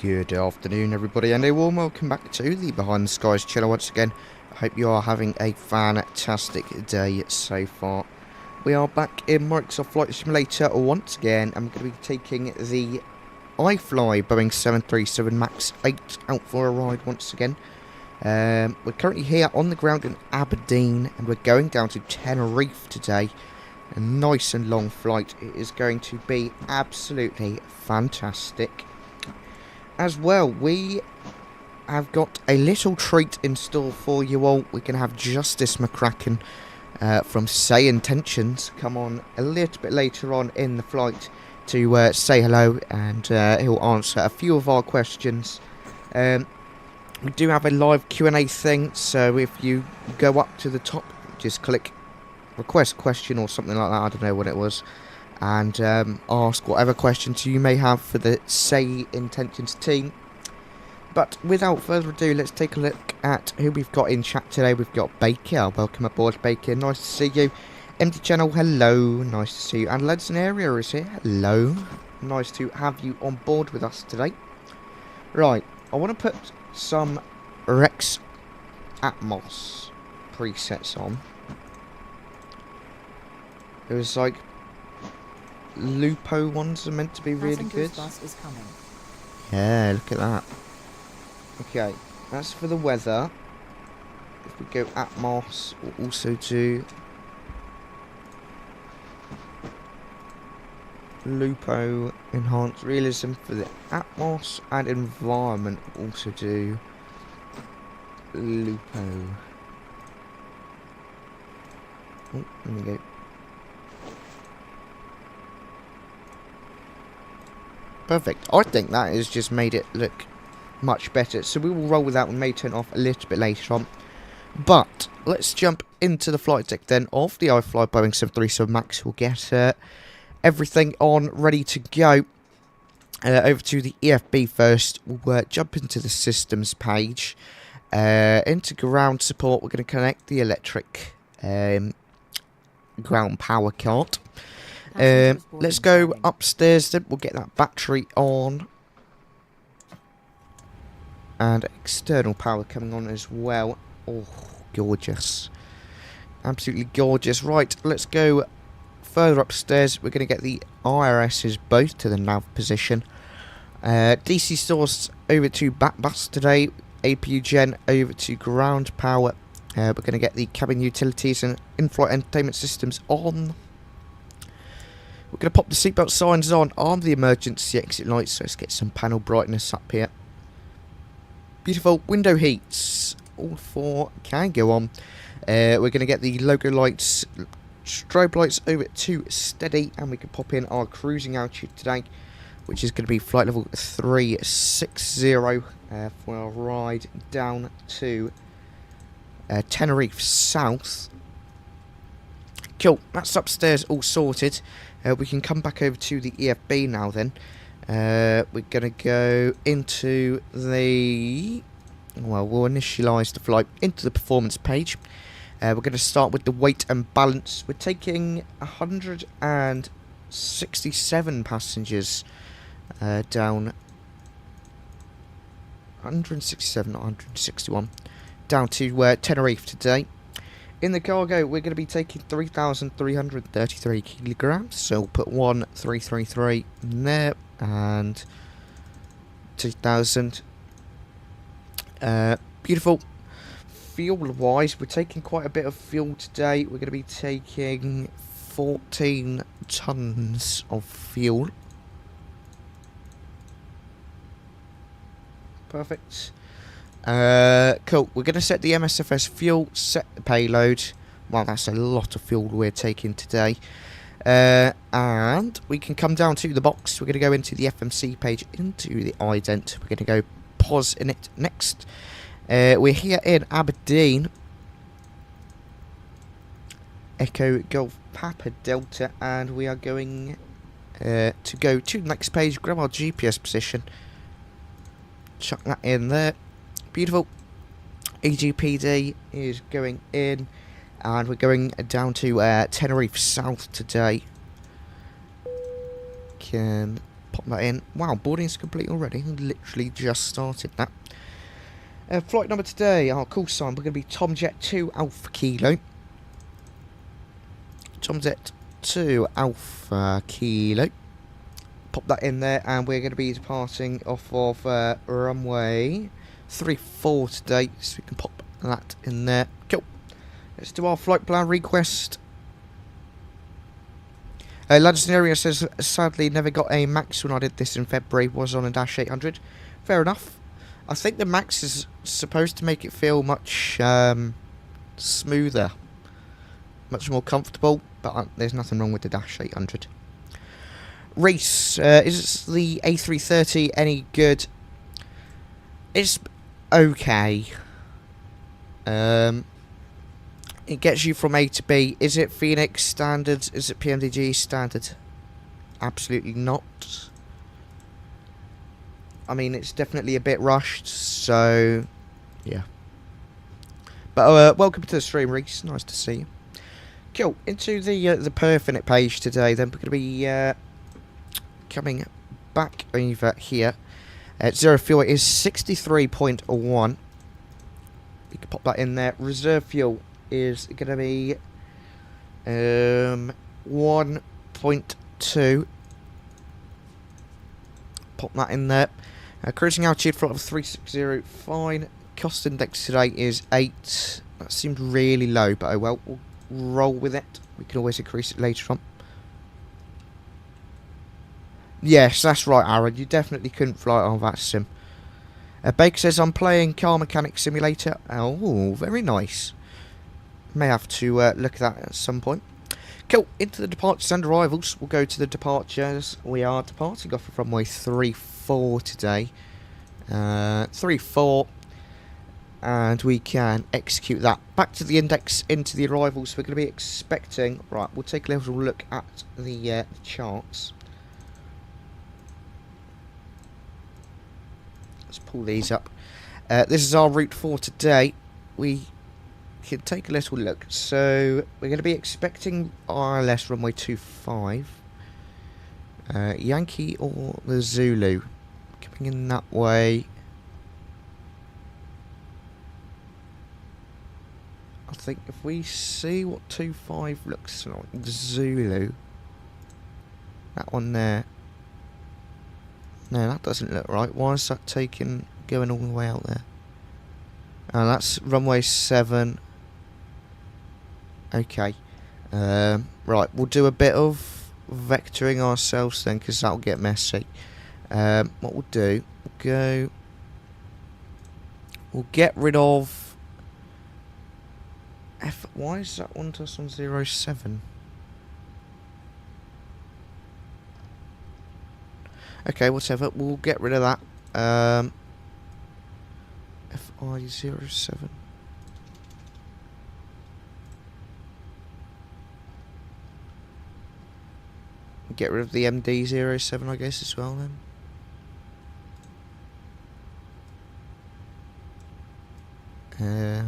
Good afternoon everybody, and a warm welcome back to the Behind the Skies channel once again. I hope you are having a fantastic day so far. We are back in Microsoft Flight Simulator once again, and we're going to be taking the iFly Boeing 737 MAX 8 out for a ride once again. We're currently here on the ground in Aberdeen, and we're going down to Tenerife today. A nice and long flight. It is going to be absolutely fantastic. As well, we have got a little treat in store for you all. We're going to have Justice McCracken from SayIntentions come on a little bit later on in the flight to say hello, and he'll answer a few of our questions. We do have a live Q&A thing, so if you go up to the top, just click request question or something like that, I don't know what it was, and ask whatever questions you may have for the SayIntentions team. But without further ado, let's take a look at who we've got in chat today. We've got 𝗏𝗂𝐴. Welcome aboard, 𝗏𝗂𝐴. Nice to see you. Empty Channel, hello. Nice to see you. And Ledson Area is here. Hello. Nice to have you on board with us today. Right, I want to put some Rex Atmos presets on. It was like Lupo ones are meant to be really good. Bus is coming. Yeah, look at that. Okay, that's for the weather. If we go Atmos, we'll also do Lupo Enhanced Realism for the Atmos, and Environment we'll also do Lupo. Oh, there we go. Perfect. I think that has just made it look much better. So we will roll with that. We may turn off a little bit later on. But let's jump into the flight deck then of the iFly Boeing 737 MAX. We'll get everything on ready to go. Over to the EFB first. We'll jump into the systems page. Into ground support. We're going to connect the electric ground power cart. Let's go upstairs then. We'll get that battery on, and external power coming on as well. Oh, gorgeous, absolutely gorgeous. Right, let's go further upstairs. We're going to get the IRSs both to the nav position. DC source over to back bus today. APU gen over to ground power. We're going to get the cabin utilities and in-flight entertainment systems on. We're going to pop the seatbelt signs on the emergency exit lights, so let's get some panel brightness up here. Beautiful window heats, all four can go on. We're going to get the logo lights, strobe lights over to steady, and we can pop in our cruising altitude today, which is going to be flight level 360 for our ride down to Tenerife South. Cool, that's upstairs all sorted. We can come back over to the EFB now then. We're going to go into the... Well, we'll initialise the flight into the performance page. We're going to start with the weight and balance. We're taking 167 passengers down... 167, not 161. Down to Tenerife today. In the cargo, we're going to be taking 3,333 kilograms, so we'll put 1,333 in there, and 2,000. Beautiful. Fuel-wise, we're taking quite a bit of fuel today. We're going to be taking 14 tons of fuel. Perfect. Cool. We're going to set the MSFS fuel, set the payload. Well, that's a lot of fuel we're taking today. And we can come down to the box. We're going to go into the FMC page, into the ident. We're going to go pause in it next. We're here in Aberdeen. Echo Golf Papa Delta, and we are going to go to the next page, grab our GPS position, chuck that in there. Beautiful. EGPD is going in, and we're going down to Tenerife South today. Can Pop that in. Wow, boarding's complete already. Literally just started that. Flight number today, our call sign, we're going to be Tomjet 2 Alpha Kilo. Tomjet 2 Alpha Kilo. Pop that in there, and we're going to be departing off of runway 34 today, so we can pop that in there. Cool. Let's do our flight plan request. Legendary says, sadly never got a max when I did this in February, was on a Dash 800. Fair enough. I think the max is supposed to make it feel much smoother, much more comfortable, but there's nothing wrong with the Dash 800. Reese, is the A330 any good? It's okay. It gets you from A to B. Is it Phoenix standard? Is it PMDG standard? Absolutely not. I mean, it's definitely a bit rushed, so yeah. But welcome to the stream, Reese. Nice to see you. Cool. Into the Perfinite page today. Then we're going to be coming back over here. Zero fuel is 63.1. You can pop that in there. Reserve fuel is going to be 1.2. Pop that in there. Cruising altitude flight of 360, fine. Cost index today is 8. That seemed really low, but oh well, we'll roll with it. We can always increase it later on. Yes, that's right, Aaron. You definitely couldn't fly it on that sim. Baker says, I'm playing Car Mechanic Simulator. Oh, very nice. May have to look at that at some point. Cool. Into the departures and arrivals. We'll go to the departures. We are departing off of runway 34 today. 34. And we can execute that. Back to the index, into the arrivals. We're going to be expecting... Right, we'll take a little look at the charts. Let's pull these up. This is our route for today. We can take a little look. So we're going to be expecting RLS runway 25. Yankee or the Zulu. Coming in that way. I think if we see what 25 looks like, the Zulu. That one there. No, that doesn't look right. Why is that going all the way out there? That's runway 7. Okay. Right, we'll do a bit of vectoring ourselves then, because that'll get messy. What we'll do, we'll get rid of why is that one to us on 07? Okay, whatever, we'll get rid of that. FI07. Get rid of the MD07, I guess, as well then. There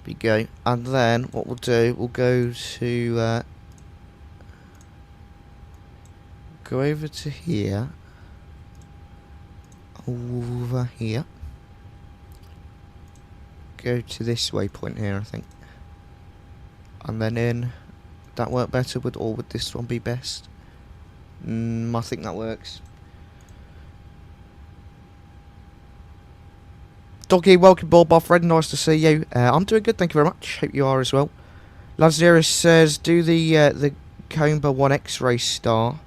we go. And then what we'll do, we'll go to go over to here, over here, go to this waypoint here, I think, and then in. Would that work better, or would this one be best? I think that works. Doggy, welcome aboard, my friend. Nice to see you. I'm doing good, thank you very much. Hope you are as well. Lazarus says, do the 𝗂𝐚𝐵A 1X race star.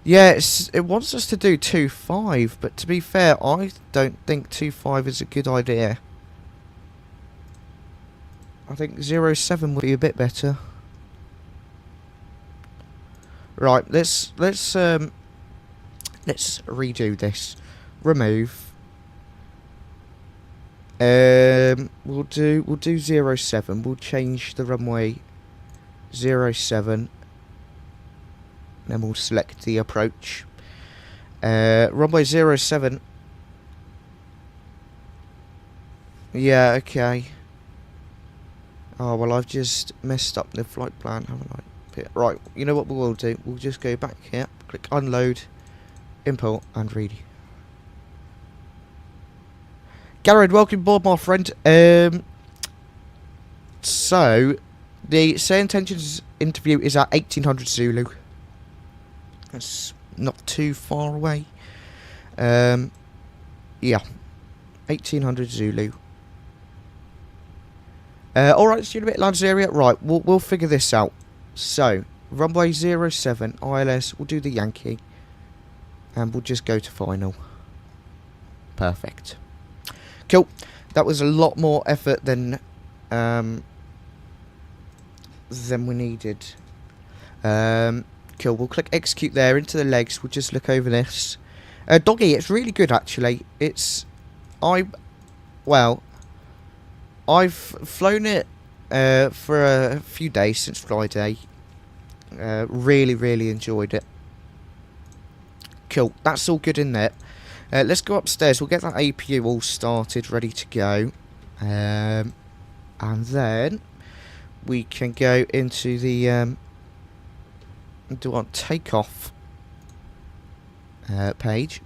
Yeah, it wants us to do 2.5, but to be fair, I don't think 2.5 is a good idea. I think 07 would be a bit better. Right, let's redo this. Remove. We'll do 07. We'll change the runway 07. Then we'll select the approach. Runway 07. Yeah, okay. Oh, well, I've just messed up the flight plan, haven't I? Right, you know what we will do? We'll just go back here, click unload, import, and read. Garrett, welcome aboard, my friend. So, the SayIntentions interview is at 1800 Zulu. That's not too far away. Yeah, 1800 Zulu. Alright, it's a bit lands area. Right, we'll figure this out. So, runway 07 ILS, we'll do the Yankee. And we'll just go to final. Perfect. Cool. That was a lot more effort than we needed. Cool, we'll click execute there, into the legs, we'll just look over this. Doggy, it's really good actually. I've flown it for a few days since Friday. Really enjoyed it. Cool, that's all good in there. Let's go upstairs, we'll get that APU all started, ready to go. And then we can go into the do our takeoff page.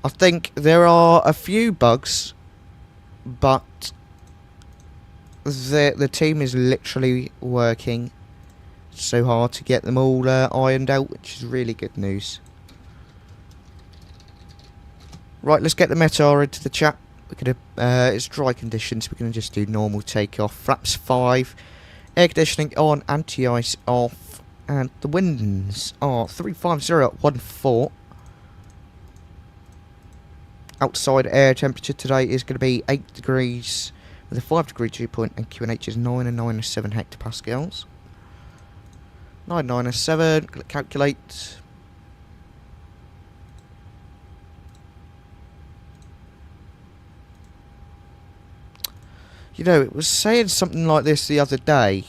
I think there are a few bugs, but the team is literally working so hard to get them all ironed out, which is really good news. Right, let's get the METAR into the chat. We're gonna it's dry conditions, we're gonna just do normal takeoff. Flaps 5, air conditioning on, anti-ice off, and the winds are 350 at 14. Outside air temperature today is going to be 8 degrees with a 5 degree dew point, and QNH is 9 and 9 7 hectopascals. 9 7, calculate. You know, it was saying something like this the other day.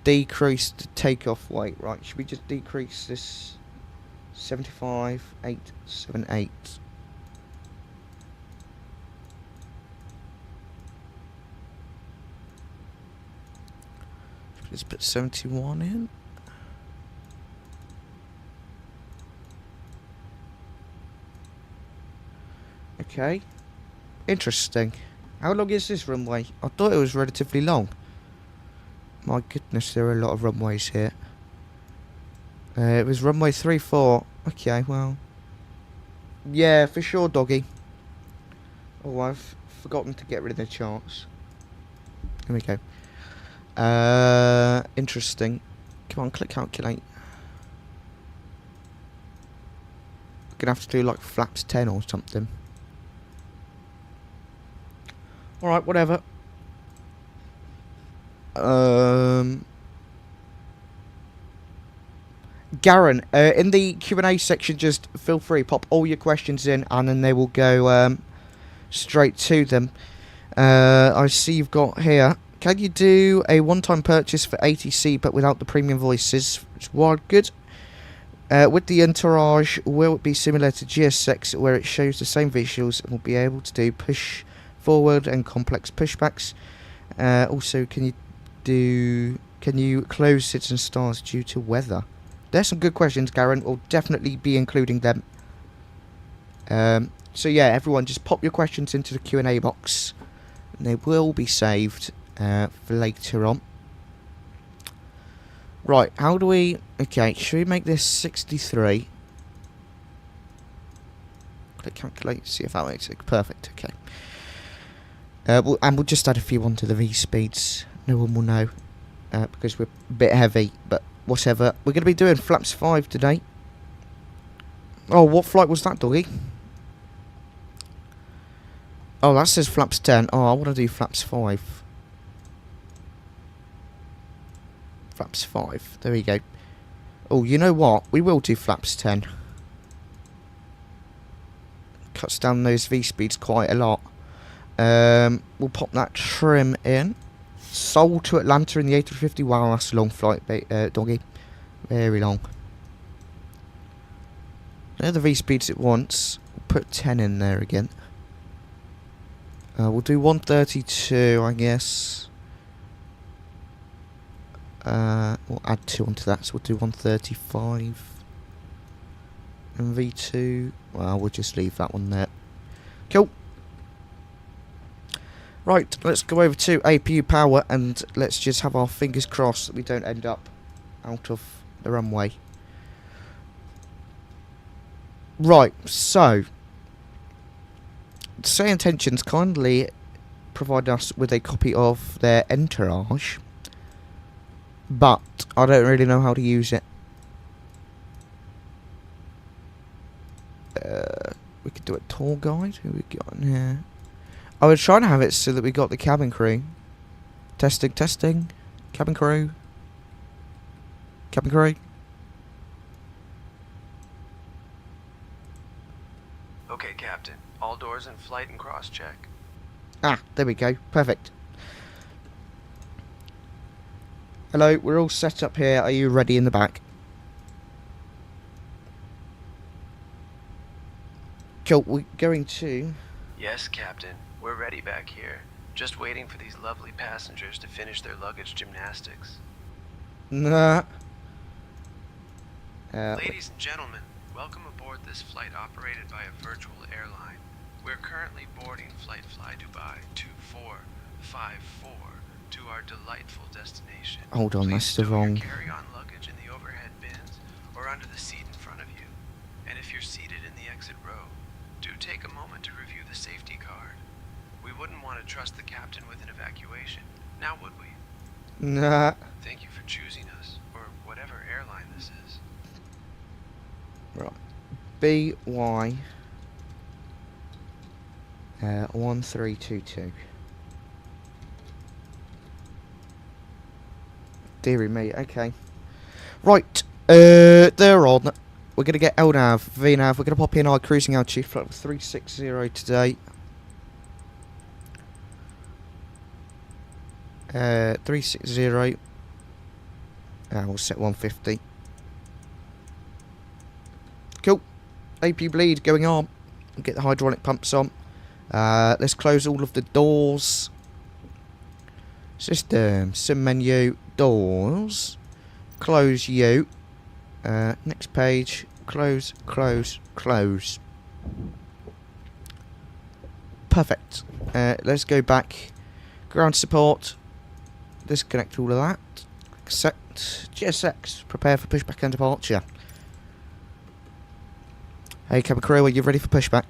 Decrease the takeoff weight. Right, should we just decrease this? 75,878. Let's put 71 in. Okay. Interesting. How long is this runway? I thought it was relatively long. My goodness, there are a lot of runways here. It was runway 34. Okay, well. Yeah, for sure, doggy. Oh, I've forgotten to get rid of the charts. Here we go. Interesting. Come on, click calculate. We're gonna have to do like flaps 10 or something. Alright, whatever. Garen, in the Q&A section, just feel free, pop all your questions in, and then they will go straight to them. I see you've got here, can you do a one-time purchase for ATC but without the premium voices? It's wild good. With the entourage, will it be similar to GSX, where it shows the same visuals and will be able to do push forward and complex pushbacks? Also, can you close Citizen Stars due to weather? There's some good questions, Garen. We'll definitely be including them. So yeah, everyone, just pop your questions into the Q&A box, and they will be saved for later on. Right, how do we... Okay, should we make this 63? Click calculate, see if that makes it perfect. Okay. We'll just add a few onto the V-speeds. No one will know, because we're a bit heavy, but whatever. We're going to be doing flaps 5 today. Oh, what flight was that, doggy? Oh, that says flaps 10. Oh, I want to do flaps 5. Flaps 5. There we go. Oh, you know what? We will do flaps 10. Cuts down those V-speeds quite a lot. We'll pop that trim in. Seoul to Atlanta in the A350. Wow, that's a long flight, doggy. Very long. There are the V-speeds at once. We'll put 10 in there again. We'll do 132, I guess. We'll add 2 onto that, so we'll do 135. And V2, well, we'll just leave that one there. Cool. Right, let's go over to APU power and let's just have our fingers crossed that we don't end up out of the runway. Right, so SayIntentions kindly provide us with a copy of their entourage, but I don't really know how to use it. We could do a tour guide. Who we got in here? I was trying to have it so that we got the cabin crew. Testing, testing. Cabin crew. Cabin crew. Okay, Captain. All doors in flight and cross-check. Ah, there we go. Perfect. Hello, we're all set up here. Are you ready in the back? Cool, we're going to... Yes, Captain. We're ready back here. Just waiting for these lovely passengers to finish their luggage gymnastics. Nah. Ladies and gentlemen, welcome aboard this flight operated by a virtual airline. We're currently boarding flight Fly Dubai 2454 to our delightful destination. Hold on, that's the wrong... Carry-on luggage in the overhead bins or under the seat in front of you. And if you're seated in the exit row, do take a moment to review the safety card. We wouldn't want to trust the captain with an evacuation, now would we? Nah. Thank you for choosing us, or whatever airline this is. Right. BY 1322. Deary me, okay. Right, they're on. We're going to get LNAV, VNAV. We're going to pop in our cruising altitude flight 360 today. 360. We'll set 150. Cool. AP bleed going on. Get the hydraulic pumps on. Let's close all of the doors. System, sim menu, doors. Close you. Next page. Close, close, close. Perfect. Let's go back. Ground support. Disconnect all of that. Accept. GSX. Prepare for pushback and departure. Hey, cabin crew, are you ready for pushback?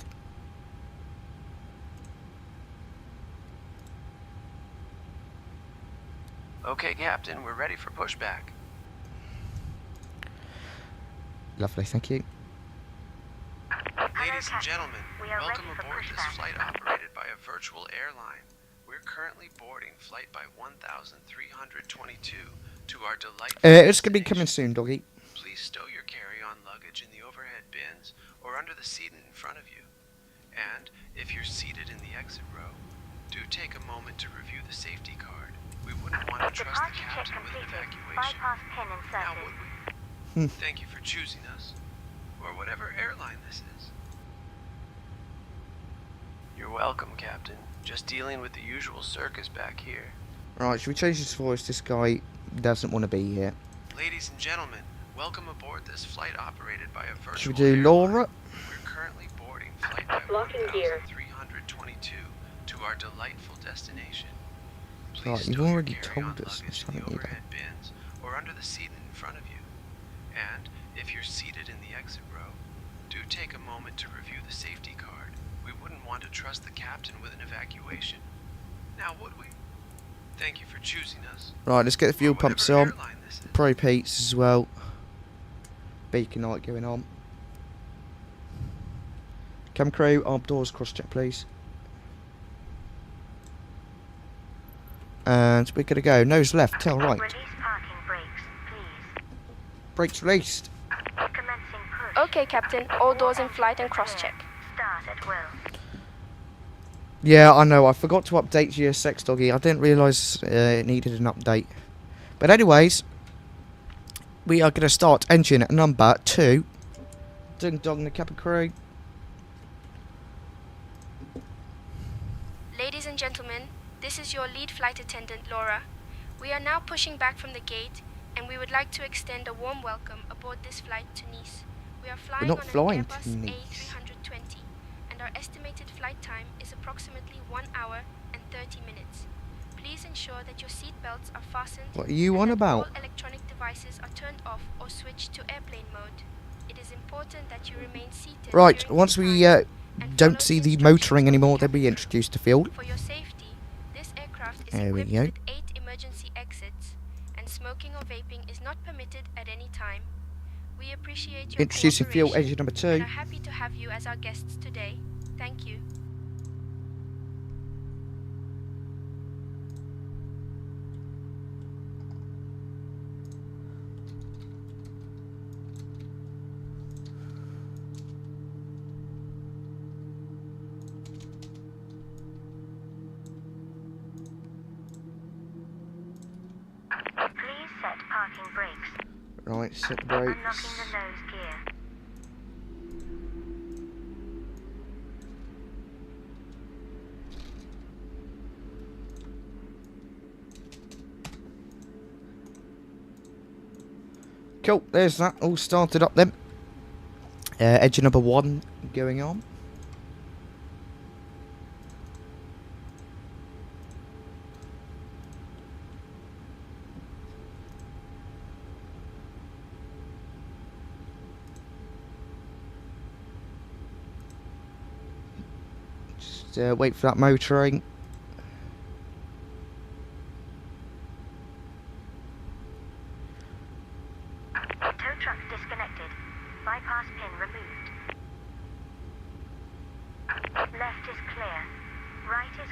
Okay, Captain, we're ready for pushback. Lovely, thank you. Ladies and gentlemen, welcome aboard this flight operated by a virtual airline. We're currently boarding flight by 1322 to our delightful It's going to be coming soon, doggy. Please stow your carry-on luggage in the overhead bins or under the seat in front of you. And if you're seated in the exit row, do take a moment to review the safety card. We wouldn't want to trust the captain with an evacuation. Now would we? Thank you for choosing us, or whatever airline this is. You're welcome, Captain. Just dealing with the usual circus back here. Right, should we change this voice? This guy doesn't want to be here. Ladies and gentlemen, welcome aboard this flight operated by a virtual Should we do airline. Laura? We're currently boarding flight by 1322 to our delightful destination. Please Right, you've stow your already carry-on told us luggage this, in the haven't you? overhead bins or under the seat in front of you. And if you're seated in the exit row, do take a moment to review the safety card. We wouldn't want to trust the captain with an evacuation. Now would we? Thank you for choosing us. Right, let's get the fuel Or whatever pumps on. airline this is. Propane as well. Beacon light going on. Cam crew, arm doors cross check please. And we're going to go nose left, tail right. Release parking brakes, please. Brakes released. Commencing push. Okay, Captain. All doors in flight and cross-check. Start at will. Yeah, I know. I forgot to update GSX, doggy. I didn't realise it needed an update. But anyways, we are going to start engine at number 2. Ding dong the cabin crew. Ladies and gentlemen, this is your lead flight attendant, Laura. We are now pushing back from the gate, and we would like to extend a warm welcome aboard this flight to Nice. We are flying not on flying an to Airbus Nice. A320, and our estimated flight time is approximately 1 hour and 30 minutes. Please ensure that your seat belts are fastened. What are you and on that about? all electronic devices are turned off or switched to airplane mode. It is important that you remain seated. Right, during once this we time and don't follow see the instructions motoring from the anymore, they'll be captain. introduced to fuel. For your safety, this aircraft is There we equipped go. with 8 emergency exits, and smoking or vaping is not permitted at any time. We appreciate your Introducing fuel, cooperation engine number and 2. are happy to have you as our guests today. Thank you. Please set parking brakes. Right, set the Unlocking brakes. the nose gear. Cool, there's that all started up then. Engine number 1 going on. Just wait for that motoring. Tow truck disconnected. Bypass pin removed. Left is clear. Right is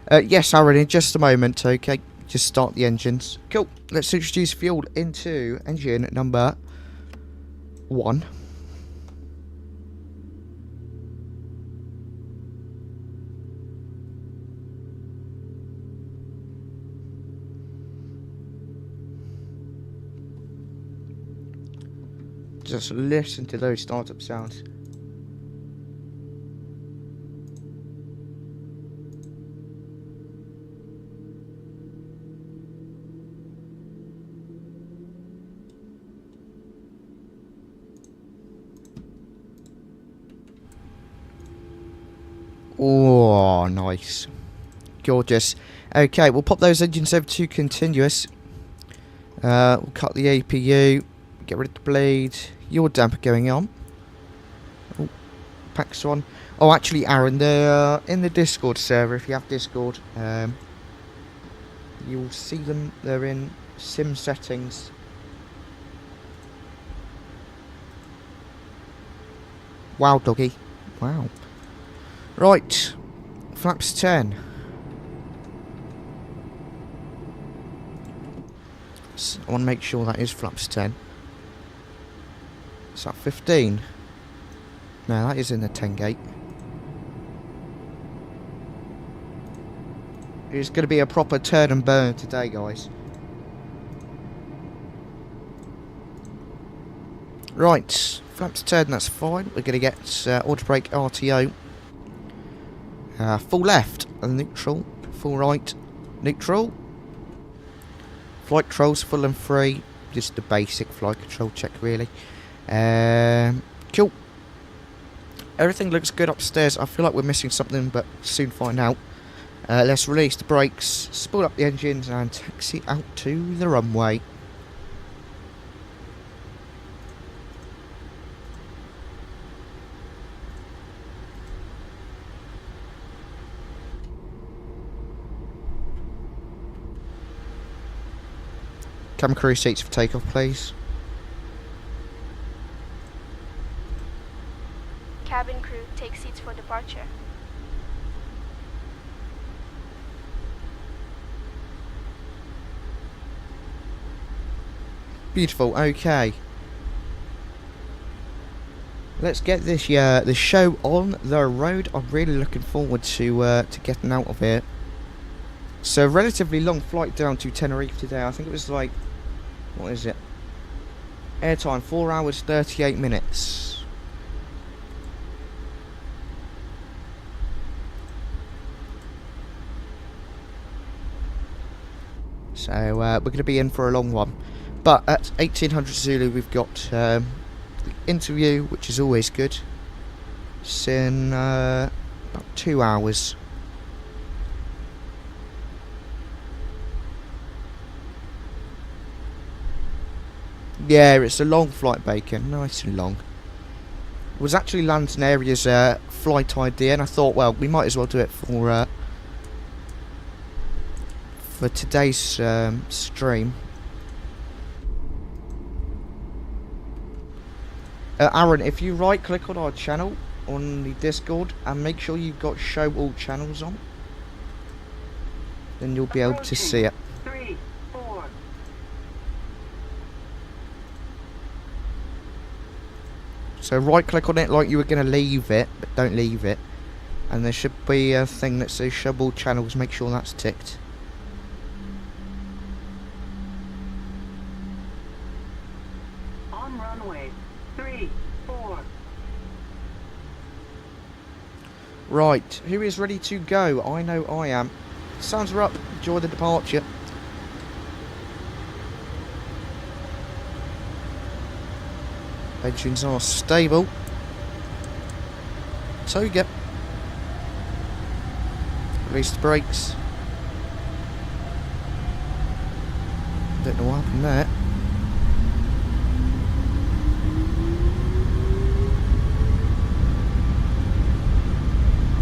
clear. Yes, Aaron, in just a moment, okay? Just start the engines. Cool, let's introduce fuel into engine number 1. Just listen to those startup sounds. Oh, nice. Gorgeous. Okay, we'll pop those engines over to continuous. We'll cut the APU. Get rid of the blade. Your damper going on. Oh, packs on. Oh, actually, Aaron, they're in the Discord server. If you have Discord, you'll see them. They're in sim settings. Wow, doggy. Wow. Right. Flaps 10. So I want to make sure that is flaps 10. Is that 15? No, that is in the 10 gate. It's going to be a proper turn and burn today, guys. Right, flaps 10, that's fine. We're going to get auto brake RTO. Full left, neutral. Full right, neutral. Flight controls full and free. Just the basic flight control check, really. Cool. Everything looks good upstairs. I feel like we're missing something, but soon find out. Let's release the brakes, spool up the engines, and taxi out to the runway. Cabin crew seats for takeoff, please. Cabin crew, take seats for departure. Beautiful. Okay. Let's get this this show on the road. I'm really looking forward to getting out of here. So, relatively long flight down to Tenerife today. I think it was like, what is it? Airtime 4 hours 38 minutes. So we're going to be in for a long one. But at 1800 Zulu we've got the interview, which is always good. It's in about 2 hours. Yeah, it's a long flight, Bacon. Nice and long. It was actually Landon Area's flight idea, and I thought, well, we might as well do it for today's stream. Aaron, if you right-click on our channel on the Discord and make sure you've got show all channels on, then you'll be able to see it. 3, 4. So right-click on it like you were going to leave it, but don't leave it. And there should be a thing that says show all channels. Make sure that's ticked. On runway 3, 4. Right, who is ready to go? I know I am. Sounds are up. Enjoy the departure. Engines are stable. Toga. Release the brakes. Don't know what happened there.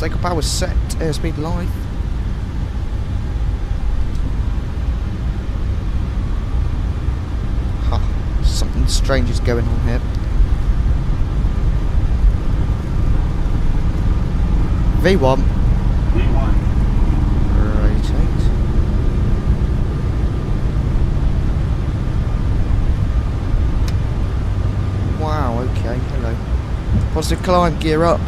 Takeoff power set. Airspeed live. Something strange is going on here. V1. V1. Rotate. Wow, okay, hello. Positive climb, gear up.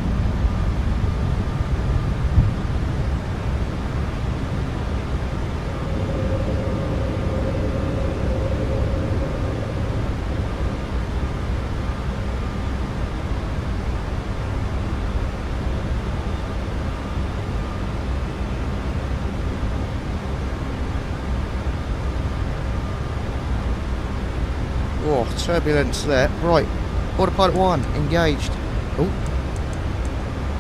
Oh, turbulence there. Right, autopilot 1 engaged. Oh,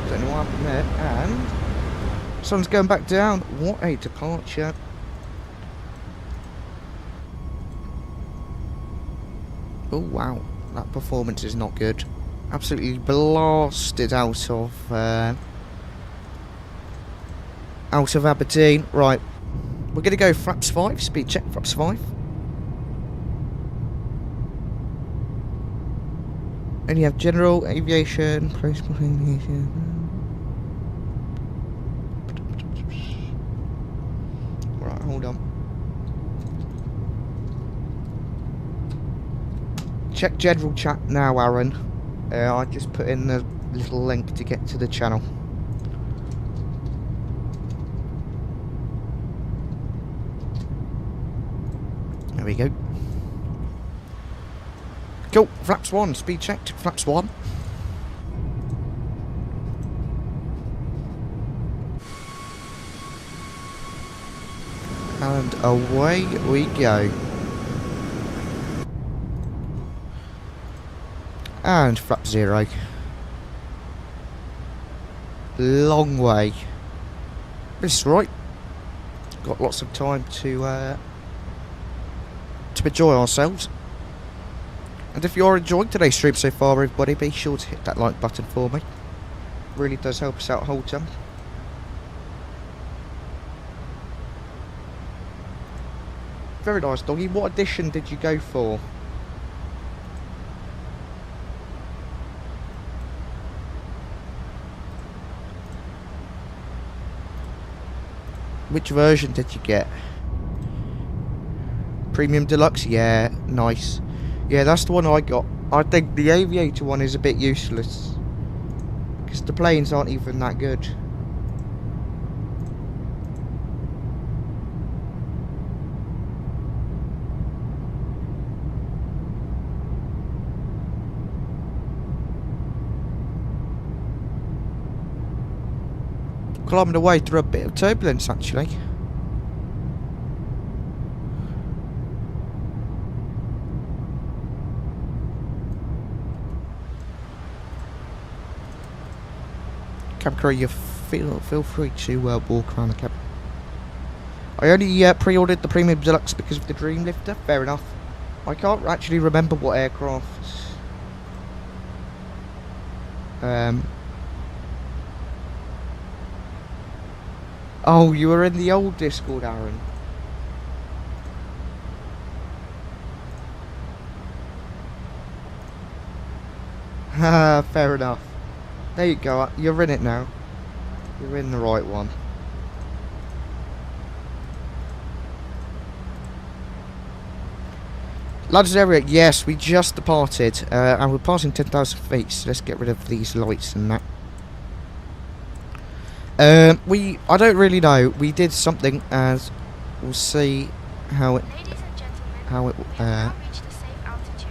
don't know what happened there. And sun's going back down. What a departure! Oh wow, that performance is not good. Absolutely blasted out of Aberdeen. Right, we're gonna go flaps 5. Speed check, flaps 5. And you have general aviation, placement aviation. Right, hold on. Check general chat now, Aaron. I just put in the little link to get to the channel. There we go. Cool, flaps 1, speed checked, flaps 1. And away we go. And flap 0. Long way. This is right. Got lots of time to enjoy ourselves. And if you're enjoying today's stream so far, everybody, be sure to hit that like button for me. Really does help us out whole time. Very nice, doggy. What edition did you go for? Which version did you get? Premium Deluxe? Yeah, nice. Yeah, that's the one I got. I think the Aviator one is a bit useless, because the planes aren't even that good. Climbing away through a bit of turbulence, actually. cabin crew, you feel free to walk around the cabin. I only pre-ordered the Premium Deluxe because of the Dream Lifter. Fair enough. I can't actually remember what aircraft. Oh, you were in the old Discord, Aaron. Fair enough. There you go. You're in it now. You're in the right one. London area, yes, we just departed, and we're passing 10,000 feet, so let's get rid of these lights and that. I don't really know, we did something, as we'll see how it, Ladies and gentlemen, we have now reached a safe altitude.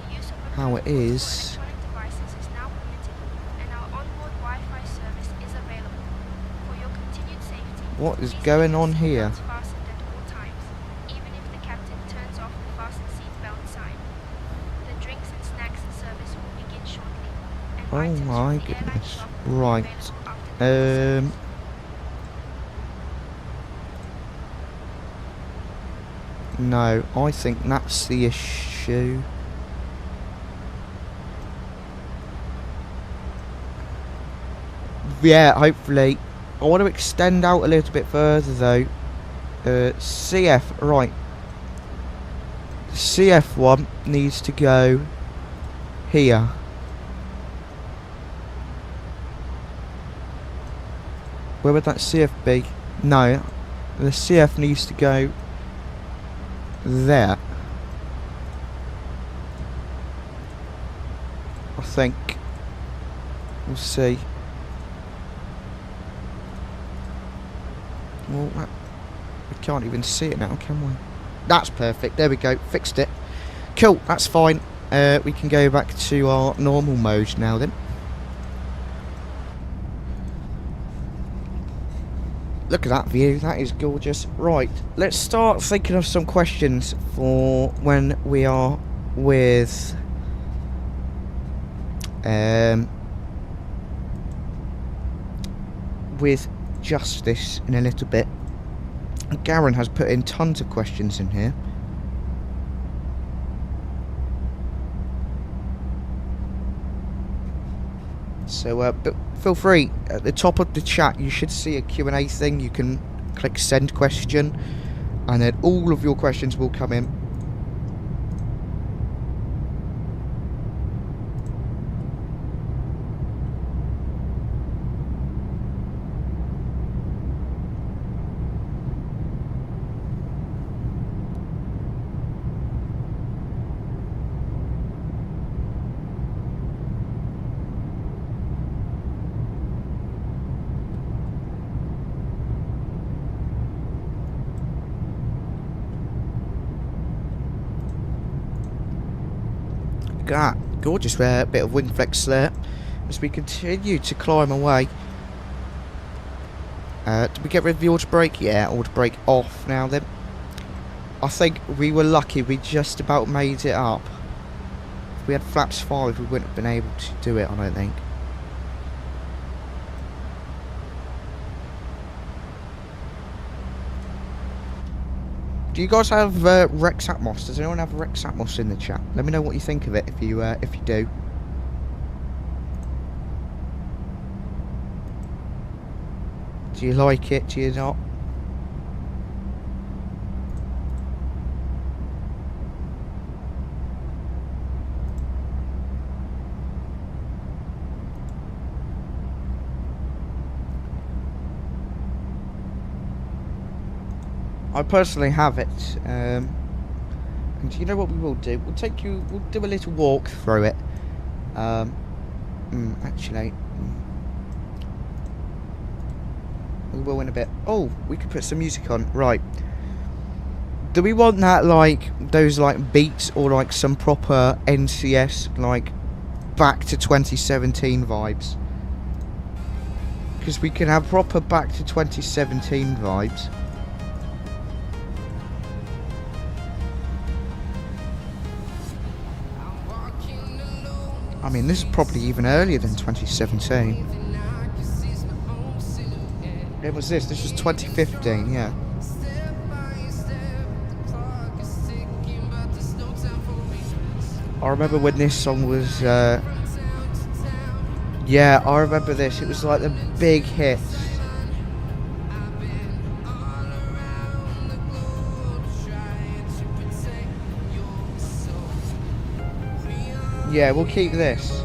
The use of how it is. electronic devices is now permitted, and our onboard Wi-Fi service is available. For your continued safety, What is please going keep on your here? seatbelts fastened at all times, even if the captain turns off the fasten seatbelt sign. The drinks and snacks service will begin shortly, and Oh items my from the airline goodness. shop will be Right. available after the service. No, I think that's the issue. Yeah, hopefully. I want to extend out a little bit further though. CF, right. CF1 needs to go here. Where would that CF be? No, the CF needs to go there. I think. We'll see. Well, we can't even see it now, can we? That's perfect. There we go. Fixed it. Cool. That's fine. We can go back to our normal mode now then. Look at that view. That is gorgeous. Right. Let's start thinking of some questions for when we are with Justice in a little bit. Garen has put in tons of questions in here. So but feel free, at the top of the chat you should see a Q&A thing. You can click send question and then all of your questions will come in. That gorgeous bit of wing flex there as we continue to climb away. Did we get rid of the auto brake? Yeah, auto brake off now then. I think we were lucky, we just about made it up. If we had flaps 5 we wouldn't have been able to do it, I don't think. Do you guys have Rex Atmos? Does anyone have Rex Atmos in the chat? Let me know what you think of it if you do. Do you like it? Do you not? I personally have it, and you know what we will do? We'll do a little walk through it. Actually, we will in a bit. Oh, we could put some music on. Right. Do we want that like those like beats or like some proper NCS like back to 2017 vibes? Because we can have proper back to 2017 vibes. I mean, this is probably even earlier than 2017. It was this. This was 2015, yeah. I remember when this song was, yeah, I remember this. It was like the big hit. Yeah, we'll keep this.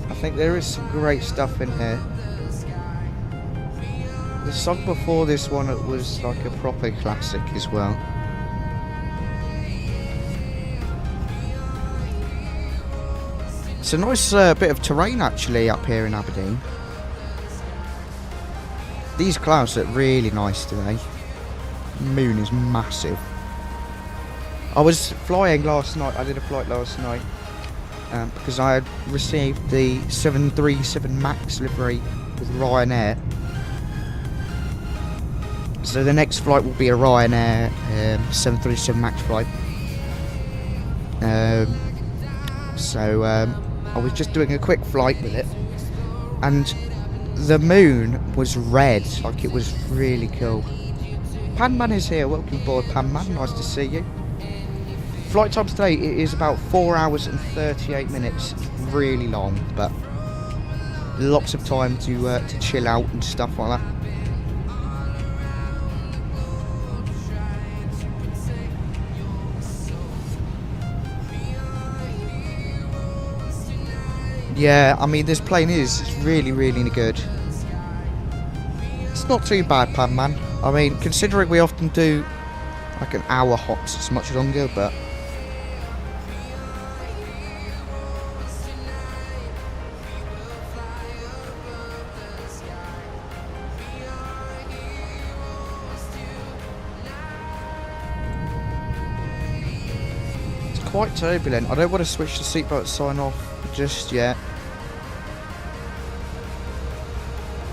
I think there is some great stuff in here. The song before this one, it was like a proper classic as well. It's a nice bit of terrain actually up here in Aberdeen. These clouds look really nice today. The moon is massive. I was flying last night. I did a flight last night because I had received the 737 MAX livery with Ryanair. So the next flight will be a Ryanair 737 MAX flight. I was just doing a quick flight with it, and the moon was red, like it was really cool. Panman is here. Welcome aboard, Panman. Nice to see you. Flight time today it is about 4 hours and 38 minutes. It's really long, but lots of time to chill out and stuff like that. Yeah, I mean this plane is really, really good. It's not too bad, Panman. I mean, considering we often do like an hour hops, it's much longer, but it's quite turbulent. I don't want to switch the seatbelt sign off just yet.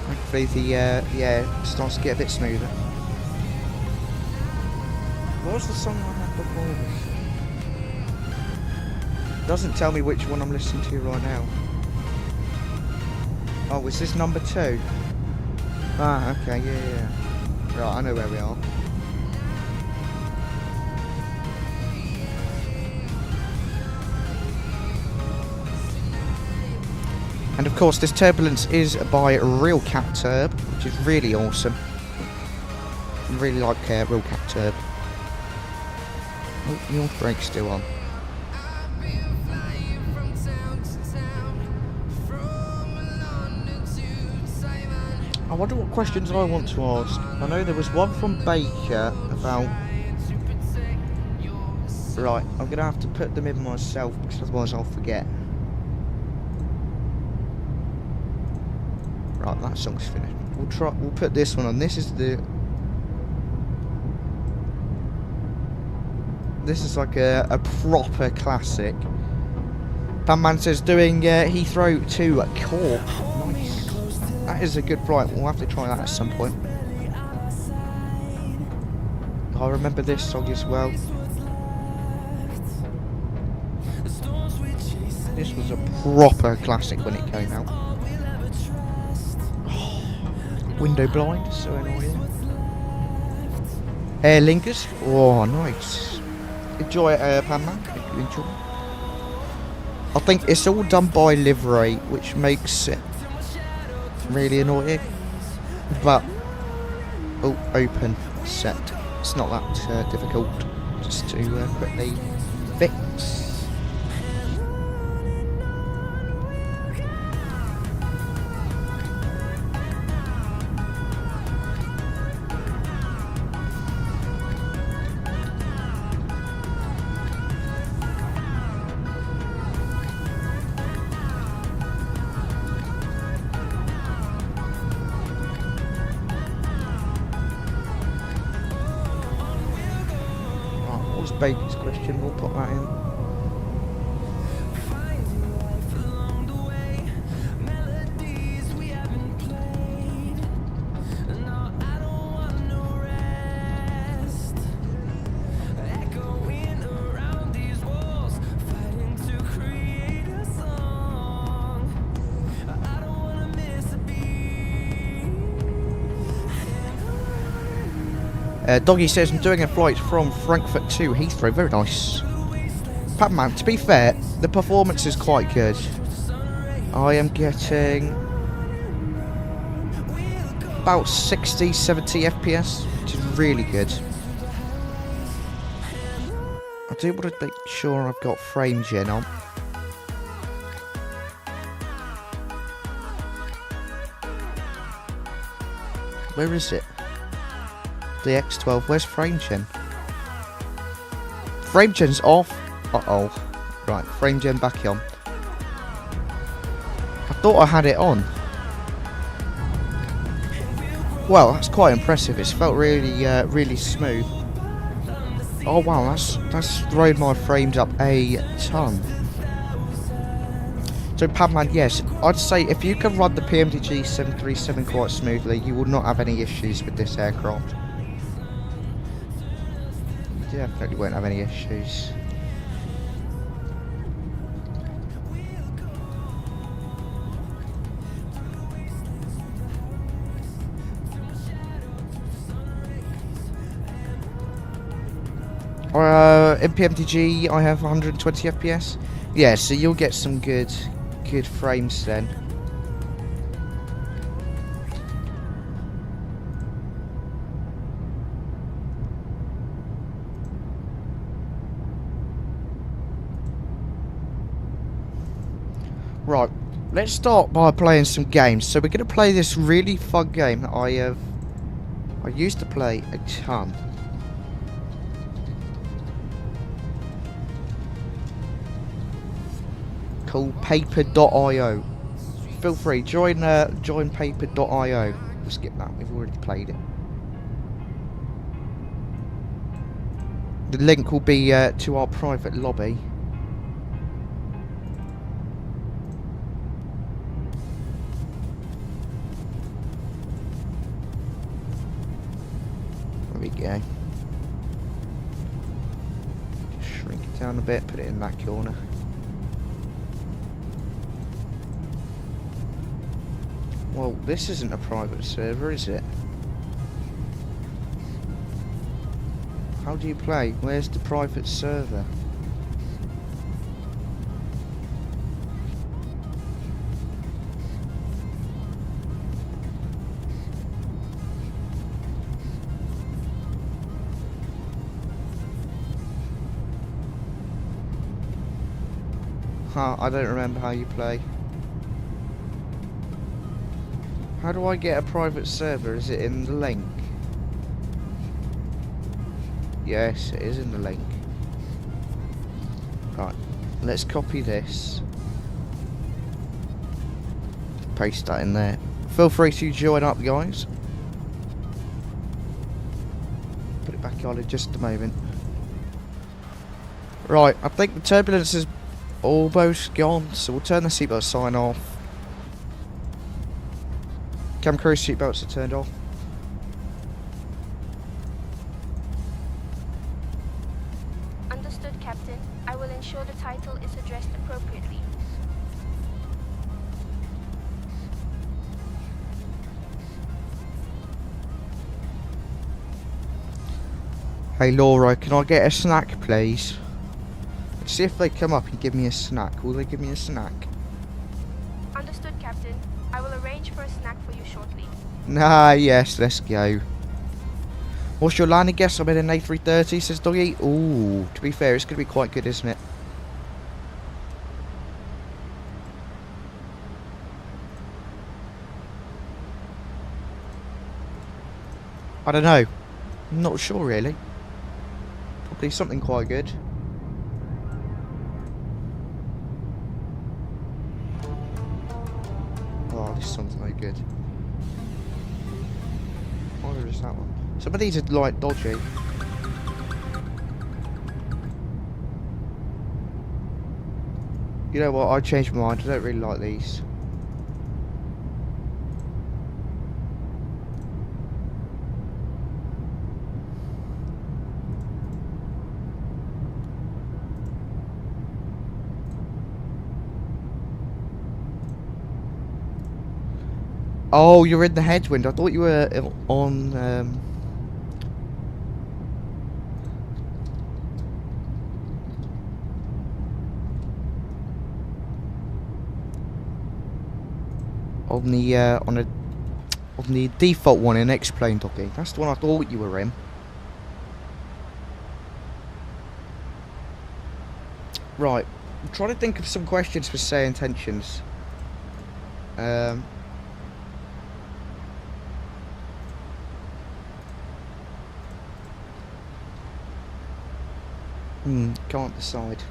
Hopefully the air starts to get a bit smoother. What was the song I had before this? Doesn't tell me which one I'm listening to right now. Oh, is this number 2? Ah, okay, yeah. Right, I know where we are. And of course this turbulence is by 𝗲𝗂𝗃𝐾𝐴𝗃, which is really awesome. I really like 𝗲𝗃𝐾𝐴𝗃. Oh, your brake's still on. I wonder what questions I want to ask. I know there was one from Baker about... Right, I'm going to have to put them in myself because otherwise I'll forget. Right, that song's finished. We'll put this one on. This is like a proper classic. Panman says doing Heathrow to Cork. Nice. That is a good flight. We'll have to try that at some point. I remember this song as well. This was a proper classic when it came out. Window blind, so annoying. Air Linkers, oh nice. Enjoy it, Panman, if you enjoy. I think it's all done by livery, which makes it really annoying. But, oh, open, set. It's not that difficult just to quickly fix. Baker's question, we'll put that in. Doggy says, I'm doing a flight from Frankfurt to Heathrow. Very nice. Pac-Man, to be fair, the performance is quite good. I am getting about 60, 70 FPS, which is really good. I do want to make sure I've got frame gen on. Where is it? The X12. Where's frame gen? Frame gen's off. Uh-oh. Right, frame gen back on. I thought I had it on. Well, that's quite impressive. It's felt really, really smooth. Oh wow, that's thrown my frames up a ton. So Padman, yes, I'd say if you can run the PMDG 737 quite smoothly, you will not have any issues with this aircraft. You definitely won't have any issues. In PMDG, I have 120 FPS. Yeah, so you'll get some good frames then. Right, let's start by playing some games. So we're going to play this really fun game that I used to play a ton. Called 𝗶𝗶𝗶𝗶𝗀. Feel free, join 𝗶𝗶𝗶𝗶𝗶𝗀. We'll skip that, we've already played it. The link will be to our private lobby. There we go. Shrink it down a bit, put it in that corner. Well, this isn't a private server, is it? How do you play? Where's the private server? Huh, I don't remember how you play. How do I get a private server? Is it in the link? Yes, it is in the link. Right, let's copy this. Paste that in there. Feel free to join up, guys. Put it back on in just a moment. Right, I think the turbulence is almost gone, so we'll turn the seatbelt sign off. Cam crew seatbelts are turned off. Understood, Captain. I will ensure the title is addressed appropriately. Hey Laura, can I get a snack, please? Let's see if they come up and give me a snack. Will they give me a snack? Understood, Captain. I will arrange for a snack for you shortly. Nah, yes, let's go. What's your landing guess? I'm in an A330, says Doggy. Ooh, to be fair, it's going to be quite good, isn't it? I don't know. I'm not sure, really. Probably something quite good. Oh, this sounds no good. Where is that one? Some of these are like dodgy. You know what? I changed my mind. I don't really like these. Oh, you're in the headwind. I thought you were on on the default one in X-Plane Doggy. That's the one I thought you were in. Right, I'm trying to think of some questions for Say Intentions. Can't decide.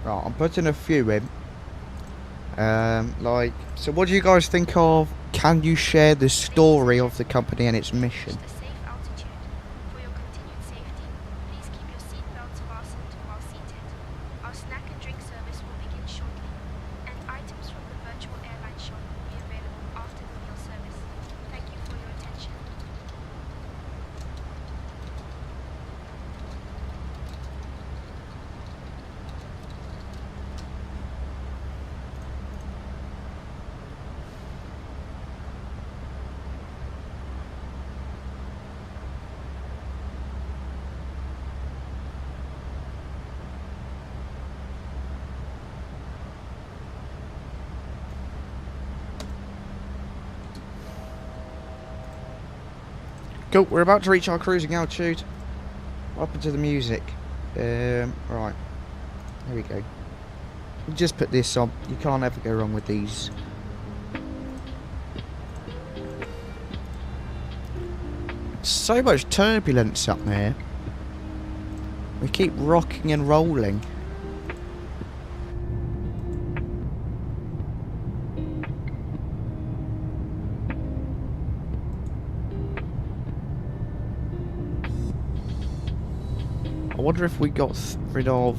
Right, I'm putting a few in. Like, so what do you guys think of, can you share the story of the company and its mission? A safe altitude. For your continued safety, please keep your seatbelts fastened while seated. Our snack and drink service will begin shortly, and items from the virtual airline shop will be available after the meal service. Thank you for your attention. Cool, we're about to reach our cruising altitude. What happened to the music? Right. Here we go. We'll just put this on. You can't ever go wrong with these. So much turbulence up there. We keep rocking and rolling. I wonder if we got rid of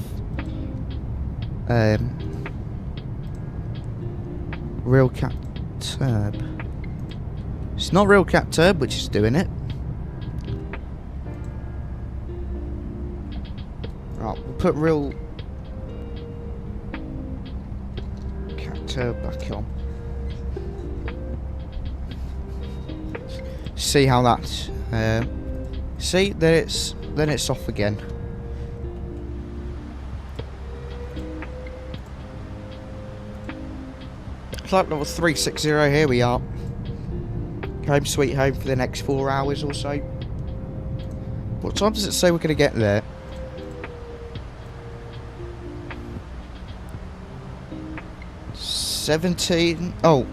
Real Cat Turb. It's not Real Cat Turb which is doing it. Right, we'll put Real Cat Turb back on. See how that's see, then it's off again. Flight level 360, here we are. Home sweet home for the next 4 hours or so. What time does it say we're going to get there? Oh.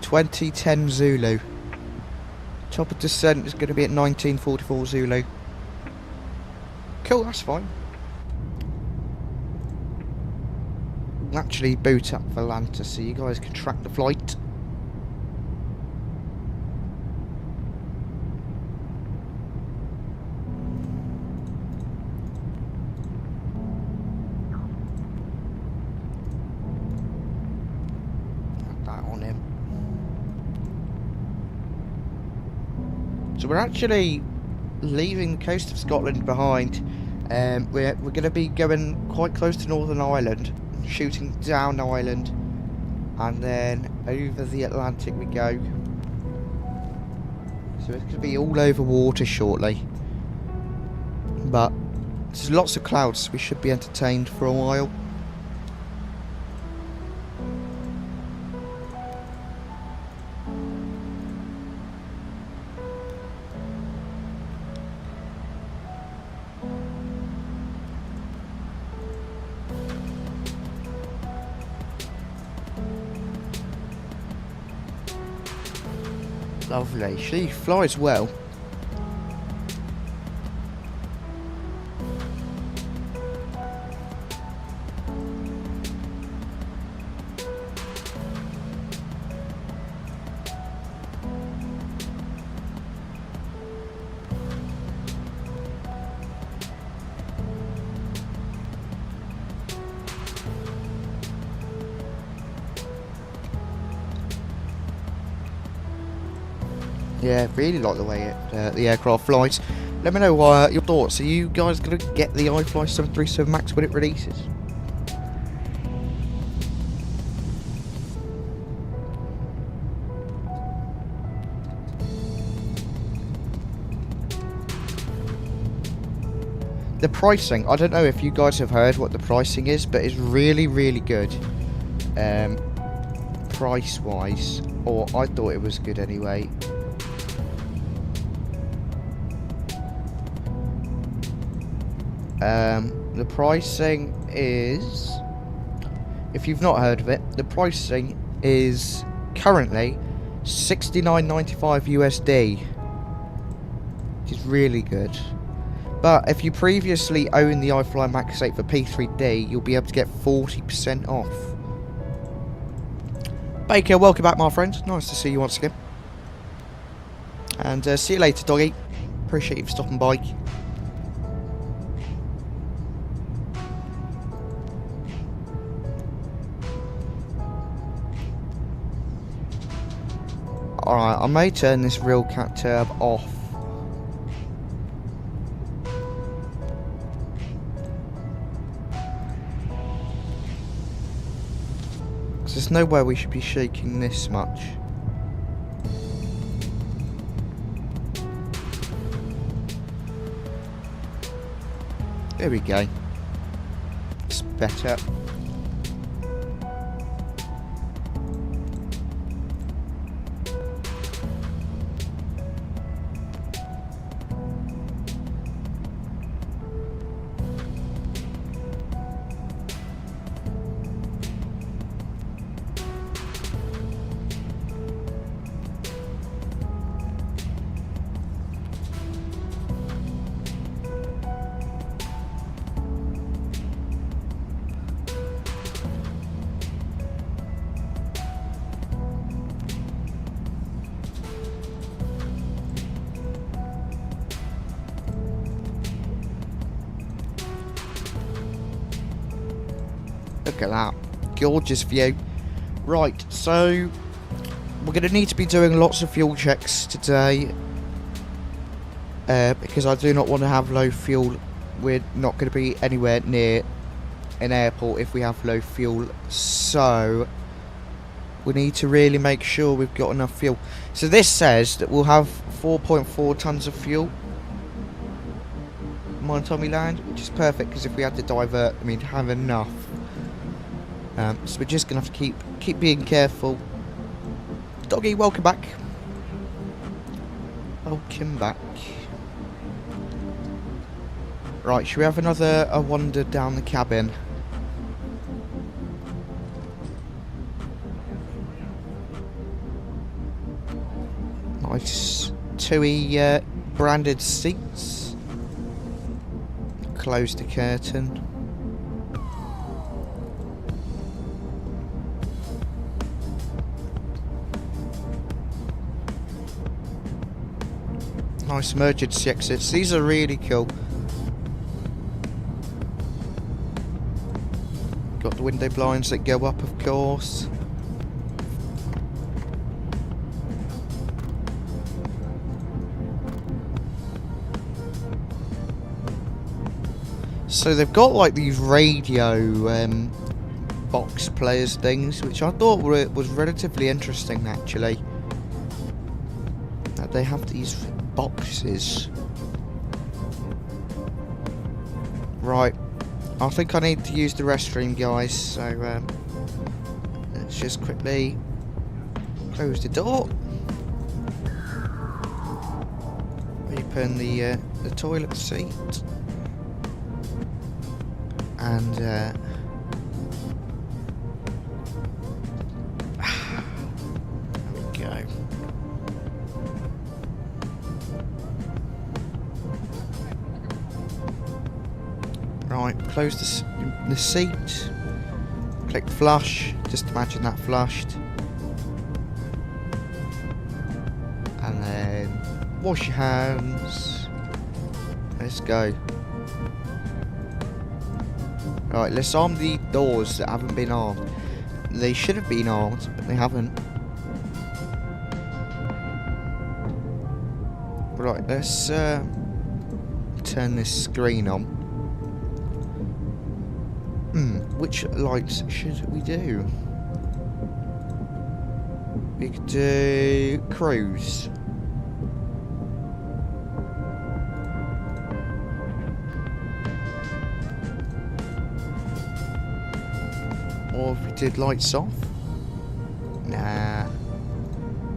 $20:10 Zulu. Top of descent is going to be at 19:44 Zulu. Cool, that's fine. We'll actually boot up Volanta so you guys can track the flight. Put that on him. So we're actually leaving the coast of Scotland behind. We're going to be going quite close to Northern Ireland, shooting down Ireland, and then over the Atlantic we go. So it's going to be all over water shortly. But there's lots of clouds, so we should be entertained for a while. Lovely. She flies well. Yeah, really like the way the aircraft flies. Let me know your thoughts. Are you guys going to get the iFly 737 MAX when it releases? The pricing, I don't know if you guys have heard what the pricing is, but it's really, really good. Price-wise, or I thought it was good anyway. The pricing is, if you've not heard of it, the pricing is currently $69.95 USD, which is really good. But if you previously owned the iFly Max 8 for P3D, you'll be able to get 40% off. Baker, welcome back, my friend. Nice to see you once again. And see you later, doggy. Appreciate you for stopping by. Alright, I may turn this real cat turb off. There's no way we should be shaking this much. There we go. It's better. Look at that. Gorgeous view. Right, so we're going to need to be doing lots of fuel checks today. Because I do not want to have low fuel. We're not going to be anywhere near an airport if we have low fuel. So we need to really make sure we've got enough fuel. So this says that we'll have 4.4 tons of fuel on time we land, which is perfect because if we had to divert, I mean, have enough. So we're just gonna have to keep being careful. Doggy, welcome back. Welcome back. Right, should we have another wander down the cabin? Nice 𝗂𝗄ie branded seats. Close the curtain. Nice emergency exits. These are really cool. Got the window blinds that go up, of course. So they've got like these radio box players things, which I thought was relatively interesting actually. That they have these boxes. Right, I think I need to use the restroom, guys, so let's just quickly close the door, open the toilet seat, and there we go. Right, close the seat, click flush, just imagine that flushed, and then wash your hands, let's go. Right, let's arm the doors that haven't been armed. They should have been armed, but they haven't. Right, let's turn this screen on. Which lights should we do? We could do cruise. Or if we did lights off. Nah.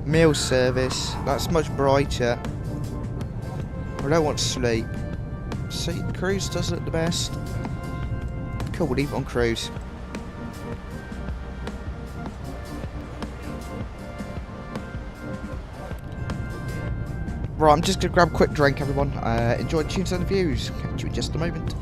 Meal service, that's much brighter. I don't want to sleep. See, cruise does look the best. Cool, we'll leave it on cruise. Right, I'm just going to grab a quick drink, everyone. Enjoy the tunes and the views. Catch you in just a moment.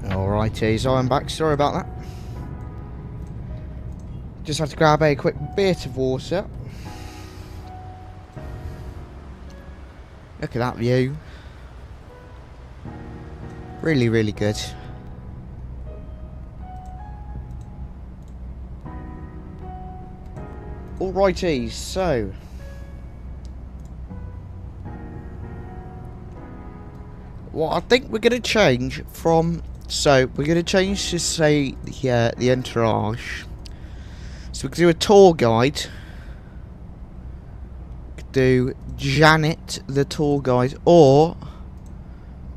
Alrighty, so I'm back. Sorry about that. Just had to grab a quick bit of water. Look at that view. Really, really good. Alrighty, so what I think we're going to change from, we're going to change to say the entourage. So we could do a tour guide. We could do Janet the tour guide, or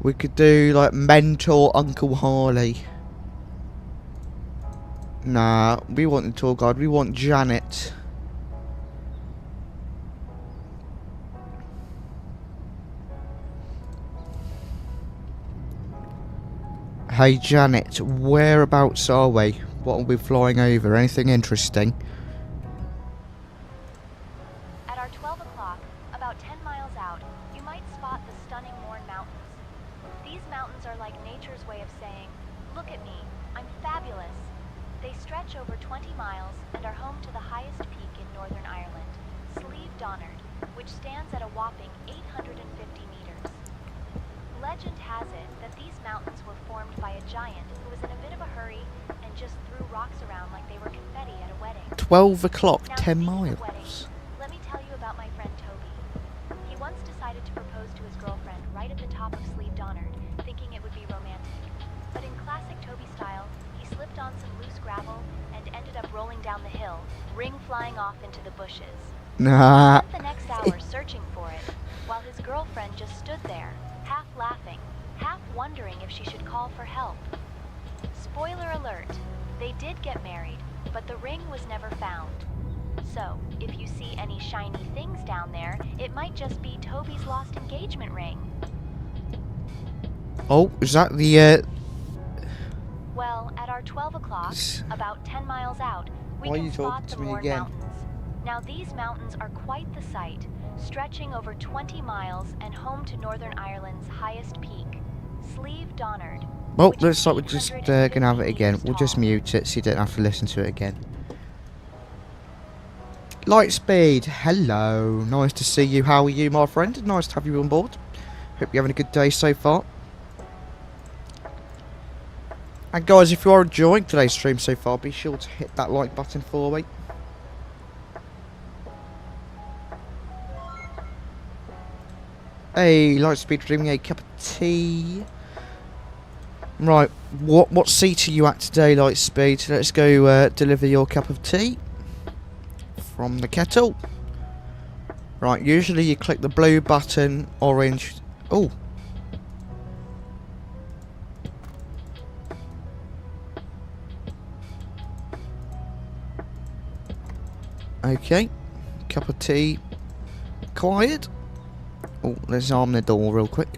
we could do like mentor Uncle Harley. Nah, we want the tour guide. We want Janet. Hey Janet, whereabouts are we? What are we flying over? Anything interesting? At our 12 o'clock, about 10 miles out, you might spot the stunning Mourne Mountains. These mountains are like nature's way of saying, look at me, I'm fabulous. They stretch over 20 miles and are home to the highest peak in Northern Ireland, Slieve Donard, which stands at a whopping 850 meters. Legend has it that these mountains were formed by a giant who was in a bit of a hurry and just threw rocks around like they were confetti at a wedding. 12 o'clock, Now, 10 speaking of miles. weddings, let me tell you about my friend Toby. He once decided to propose rolling down the hill, ring flying off into the bushes. Nah. He spent the next hour searching for it, while his girlfriend just stood there, half laughing, half wondering if she should call for help. Spoiler alert, they did get married, but the ring was never found. So, if you see any shiny things down there, it might just be Toby's lost engagement ring. Oh, is that the Well, at our 12 o'clock, about 10 miles out, we Why are can you spot talking the to me Mourne again? Mountains. Now these mountains are quite the sight, stretching over 20 miles and home to Northern Ireland's highest peak, Slieve Donard. Oh, which looks is like we're just gonna have it 850 again. meters We'll just tall. mute it so you don't have to listen to it again. Lightspeed, hello. Nice to see you. How are you, my friend? Nice to have you on board. Hope you're having a good day so far. And guys, if you are enjoying today's stream so far, be sure to hit that like button for me. Hey, Lightspeed dreaming a cup of tea. Right, what seat are you at today, Lightspeed? Let's go deliver your cup of tea from the kettle. Right, usually you click the blue button, orange. Oh. Okay, cup of tea. Quiet. Oh, let's arm the door real quick.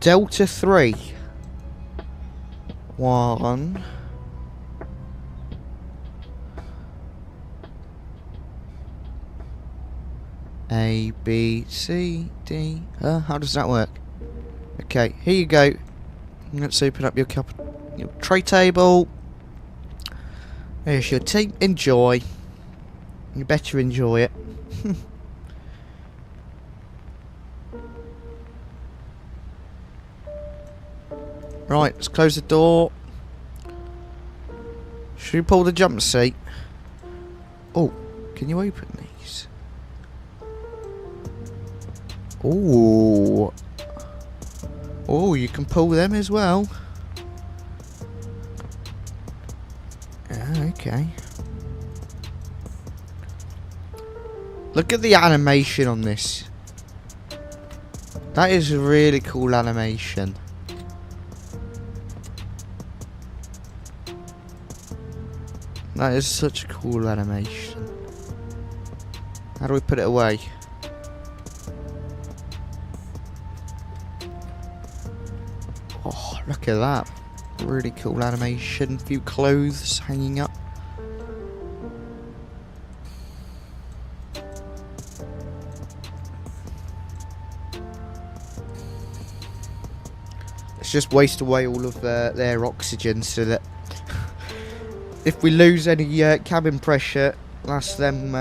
Delta 3. 1. A, B, C, D. How does that work? Okay, here you go. Let's open up your your tray table. There's your tea. Enjoy. You better enjoy it. Right, let's close the door. Should we pull the jump seat? Oh, can you open these? Oh. Oh, you can pull them as well. Okay. Look at the animation on this. That is a really cool animation. That is such a cool animation. How do we put it away? Oh, look at that. Really cool animation. A few clothes hanging up. Let's just waste away all of their oxygen so that if we lose any cabin pressure, that's them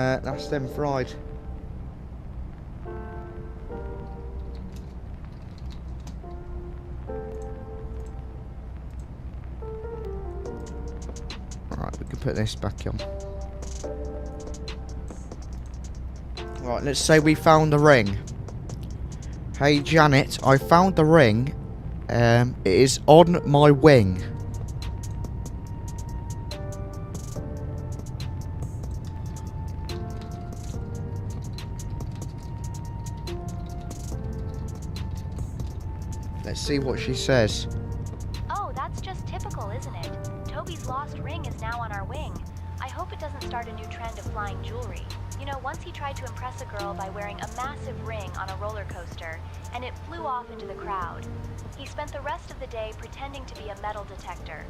fried. Right, we can put this back on. Right, let's say we found the ring. Hey Janet, I found the ring. It is on my wing. Let's see what she says. Oh, that's just typical, isn't it? Toby's lost ring is now on our wing. I hope it doesn't start a new trend of flying jewelry. You know, once he tried to impress a girl by wearing a massive ring on a roller coaster, and it flew off into the crowd. He spent the rest of the day pretending to be a metal detector.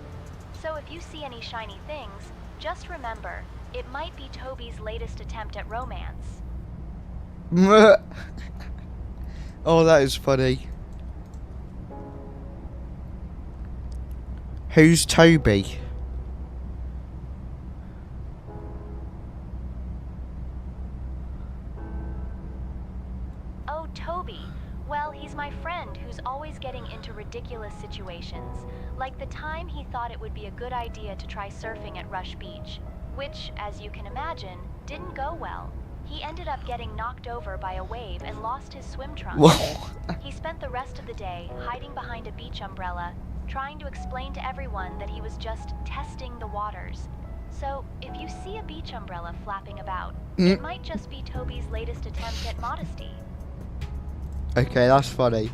So if you see any shiny things, just remember, it might be Toby's latest attempt at romance. Oh, that is funny. Who's Toby? Oh, Toby. Well, he's my friend who's always getting into ridiculous situations. Like the time he thought it would be a good idea to try surfing at Rush Beach. Which, as you can imagine, didn't go well. He ended up getting knocked over by a wave and lost his swim trunks. He spent the rest of the day hiding behind a beach umbrella, trying to explain to everyone that he was just testing the waters. So, if you see a beach umbrella flapping about, it might just be Toby's latest attempt at modesty. Okay, that's funny.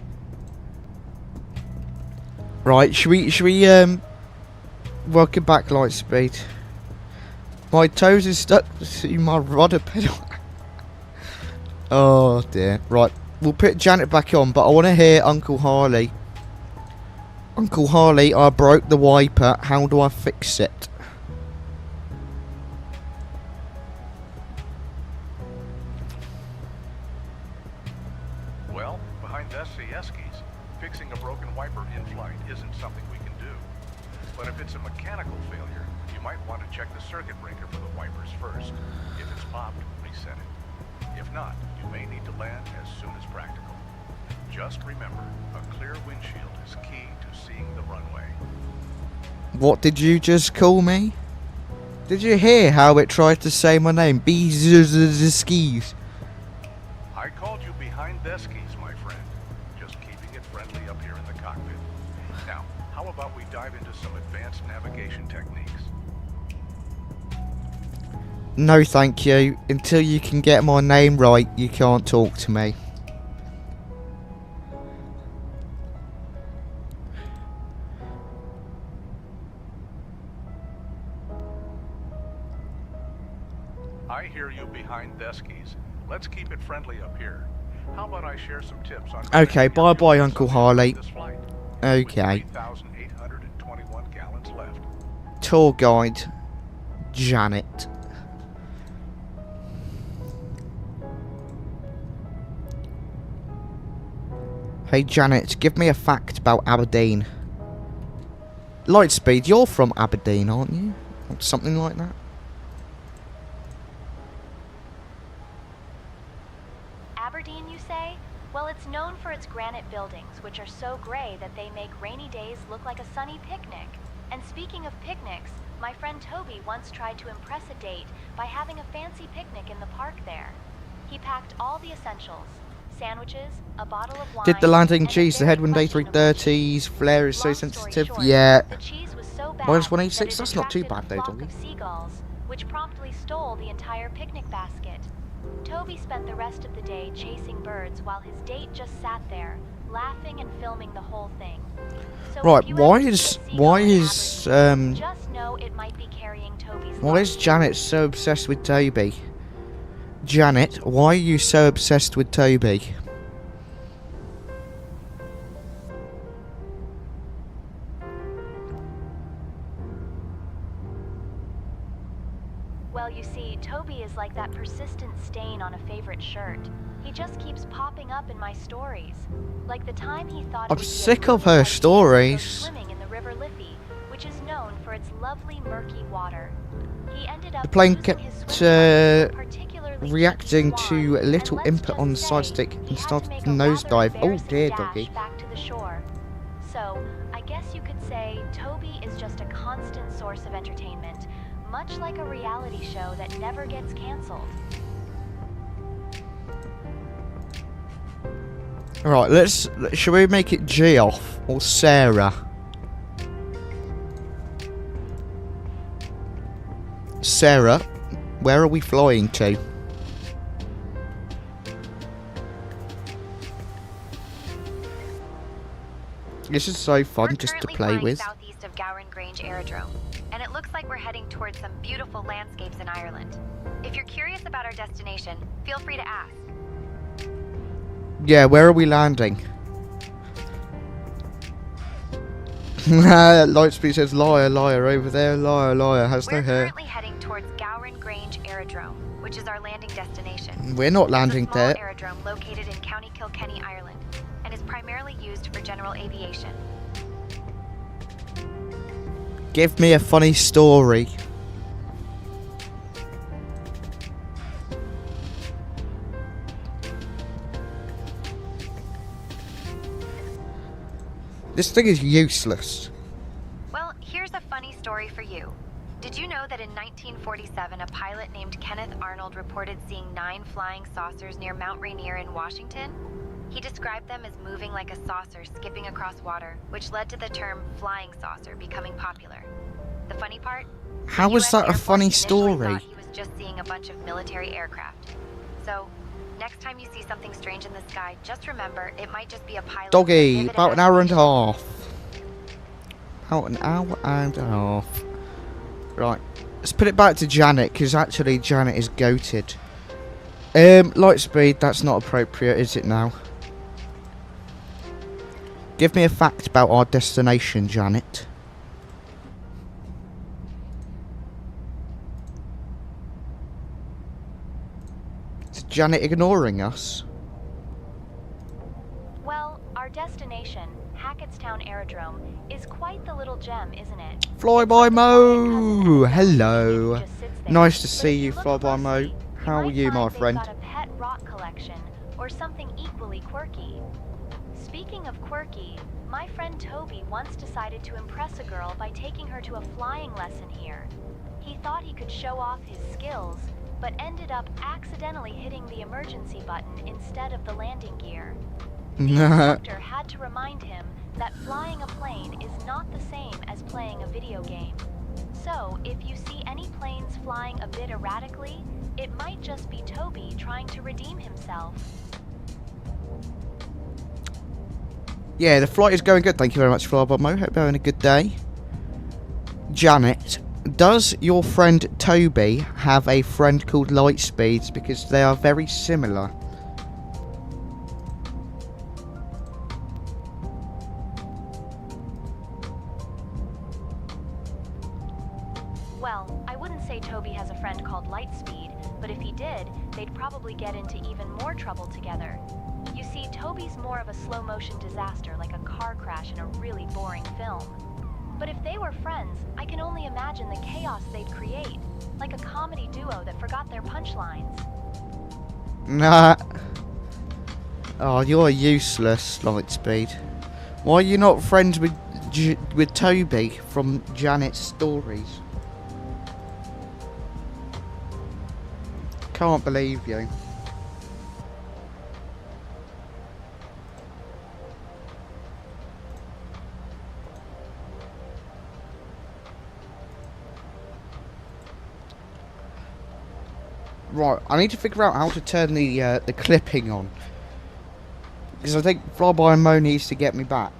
Right, should we welcome back, Lightspeed. My toes are stuck to my rudder pedal. Oh dear. Right, we'll put Janet back on, but I want to hear Uncle Harley. Uncle Harley, I broke the wiper. How do I fix it? Well, behind 𝗗𝗄𝐴 his𝗀, fixing a broken wiper in flight isn't something we can do. But if it's a mechanical failure, you might want to check the circuit breaker for the wipers first. If it's popped, reset it. If not, you may need to land as soon as practical. Just remember, a clear windshield is key to seeing the runway. What did you just call me? Did you hear how it tried to say my name? 𝗵𝗲𝗄𝐴. I called you behind 𝗗𝗄𝐴, my friend. Just keeping it friendly up here in the cockpit. Now, how about we dive into some advanced navigation techniques? No, thank you. Until you can get my name right, you can't talk to me. I hear you behind 𝗗𝗄𝐴. Let's keep it friendly up here. How about I share some tips on... Okay, bye-bye, Uncle Harley. This flight, Okay. with 3,821 gallons left. Tour guide, Janet. Hey Janet, give me a fact about Aberdeen. Lightspeed, you're from Aberdeen, aren't you? Or something like that. Aberdeen, you say? Well, it's known for its granite buildings, which are so gray that they make rainy days look like a sunny picnic. And speaking of picnics, my friend Toby once tried to impress a date by having a fancy picnic in the park there. He packed all the essentials: sandwiches, a bottle of wine. Did the landing and a cheese, the very headwind questionable A330s, flare is so Long story sensitive? short, Yeah. the cheese was so bad Minus that 186, it that's not too attracted bad a though, flock doggy. of seagulls, which promptly stole the entire picnic basket. Toby spent the rest of the day chasing birds while his date just sat there, laughing and filming the whole thing. So Right, if you why ever is see a seagull in Aberdeen, just know it might be carrying Toby's why is luck. Janet so obsessed with Toby? Janet, why are you so obsessed with Toby? Well, you see, Toby is like that persistent stain on a favorite shirt. He just keeps popping up in my stories. Like the time he thought I'm it would be a sick of brilliant her idea to go stories. swimming in the River Liffey, which is known for its lovely murky water. He ended up The plane losing his kept swim trunks, particularly reacting Chicky to Swan, little and let's input on the just side say stick he and had to started make to a rather nosedive. Oh embarrassing dear, dash doggy. back to the shore. So, I guess you could say Toby is just a constant source of entertainment, much like a reality show that never gets cancelled. Right, shall we make it Geoff or Sarah? Sarah, where are we flying to? This is so fun We're just to currently play flying with. southeast of 𝗗𝗯𝗀𝐃 Grange Aerodrome, and it looks like we're heading towards some beautiful landscapes in Ireland. If you're curious about our destination, feel free to ask. Yeah, where are we landing? Lightspeed says liar, liar over there, liar, liar, has no We're hair. currently heading towards 𝗗𝗯𝗃 Grange Aerodrome, which is our landing destination. We're not It's landing a small there. aerodrome located in County Kilkenny, Ireland, and is primarily used for general aviation. Give me a funny story. This thing is useless. Well, here's a funny story for you. Did you know that in 1947, a pilot named Kenneth Arnold reported seeing 9 flying saucers near Mount Rainier in Washington? He described them as moving like a saucer skipping across water, which led to the term flying saucer becoming popular. The funny part? How was that a funny story? Thought he was just seeing a bunch of military aircraft. So, next time you see something strange in the sky, just remember it might just be a pilot. Doggy, about an hour and a half. About an hour and a half. Right, let's put it back to Janet, because actually Janet is goated. Light speed, that's not appropriate, is it now? Give me a fact about our destination, Janet. Is Janet ignoring us? Well, our destination, 𝗗𝐻𝐾Ttown Aerodrome, is quite the little gem, isn't it? Flyby Mo! Hello. Just sits there. Nice to But see if you, look Flyby Mo. closely, How are might you, my find they've friend? got a pet rock collection, or something equally quirky. Speaking of quirky, my friend Toby once decided to impress a girl by taking her to a flying lesson here. He thought he could show off his skills, but ended up accidentally hitting the emergency button instead of the landing gear. The instructor had to remind him that flying a plane is not the same as playing a video game. So, if you see any planes flying a bit erratically, it might just be Toby trying to redeem himself. Yeah, the flight is going good. Thank you very much, Flyby Mo. Hope you're having a good day. Janet, does your friend Toby have a friend called Lightspeeds? Because they are very similar. Well, I wouldn't say Toby has a friend called Lightspeed, but if he did, they'd probably get into even more trouble together. You see, Toby's more of a slow-motion disaster, like a car crash in a really boring film. But if they were friends, I can only imagine the chaos they'd create, like a comedy duo that forgot their punchlines. Nah. Oh, you're useless, Lightspeed. Why are you not friends with Toby from Janet's stories? Can't believe you. Right, I need to figure out how to turn the clipping on, because I think Flyby Mo needs to get me back.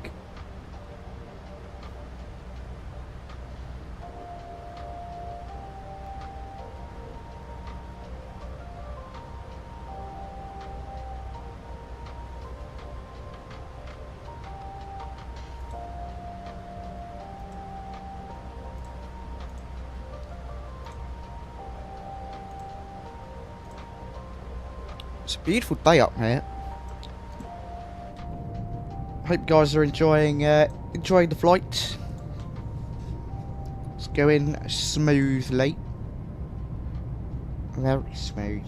It's a beautiful day up here. Hope you guys are enjoying the flight. It's going smoothly. Very smooth.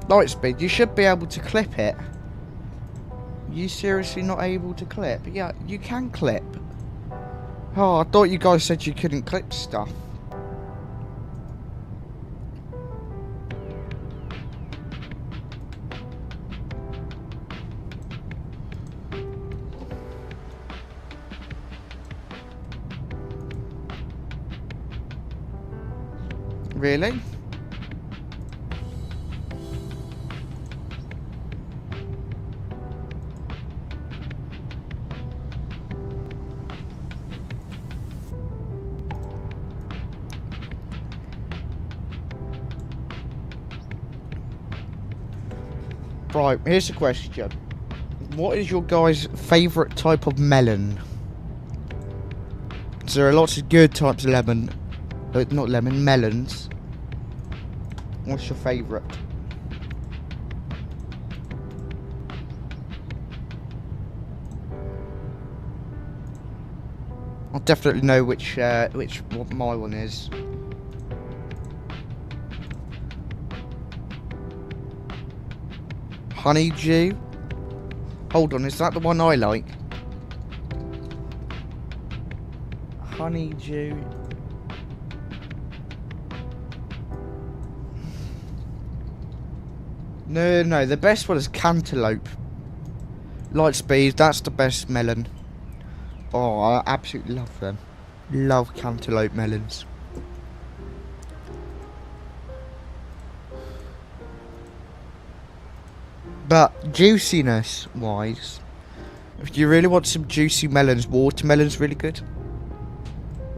Lightspeed, you should be able to clip it. You seriously not able to clip? Yeah, you can clip. Oh, I thought you guys said you couldn't clip stuff. Really? Right, here's the question. What is your guys' favourite type of melon? So there are lots of good types of lemon. Not lemon, melons. What's your favourite? I'll definitely know what my one is. Honeydew. Hold on, is that the one I like? Honeydew. No, the best one is cantaloupe. Lightspeed, that's the best melon. Oh, I absolutely love them. Love cantaloupe melons. But juiciness wise, if you really want some juicy melons, watermelon's really good.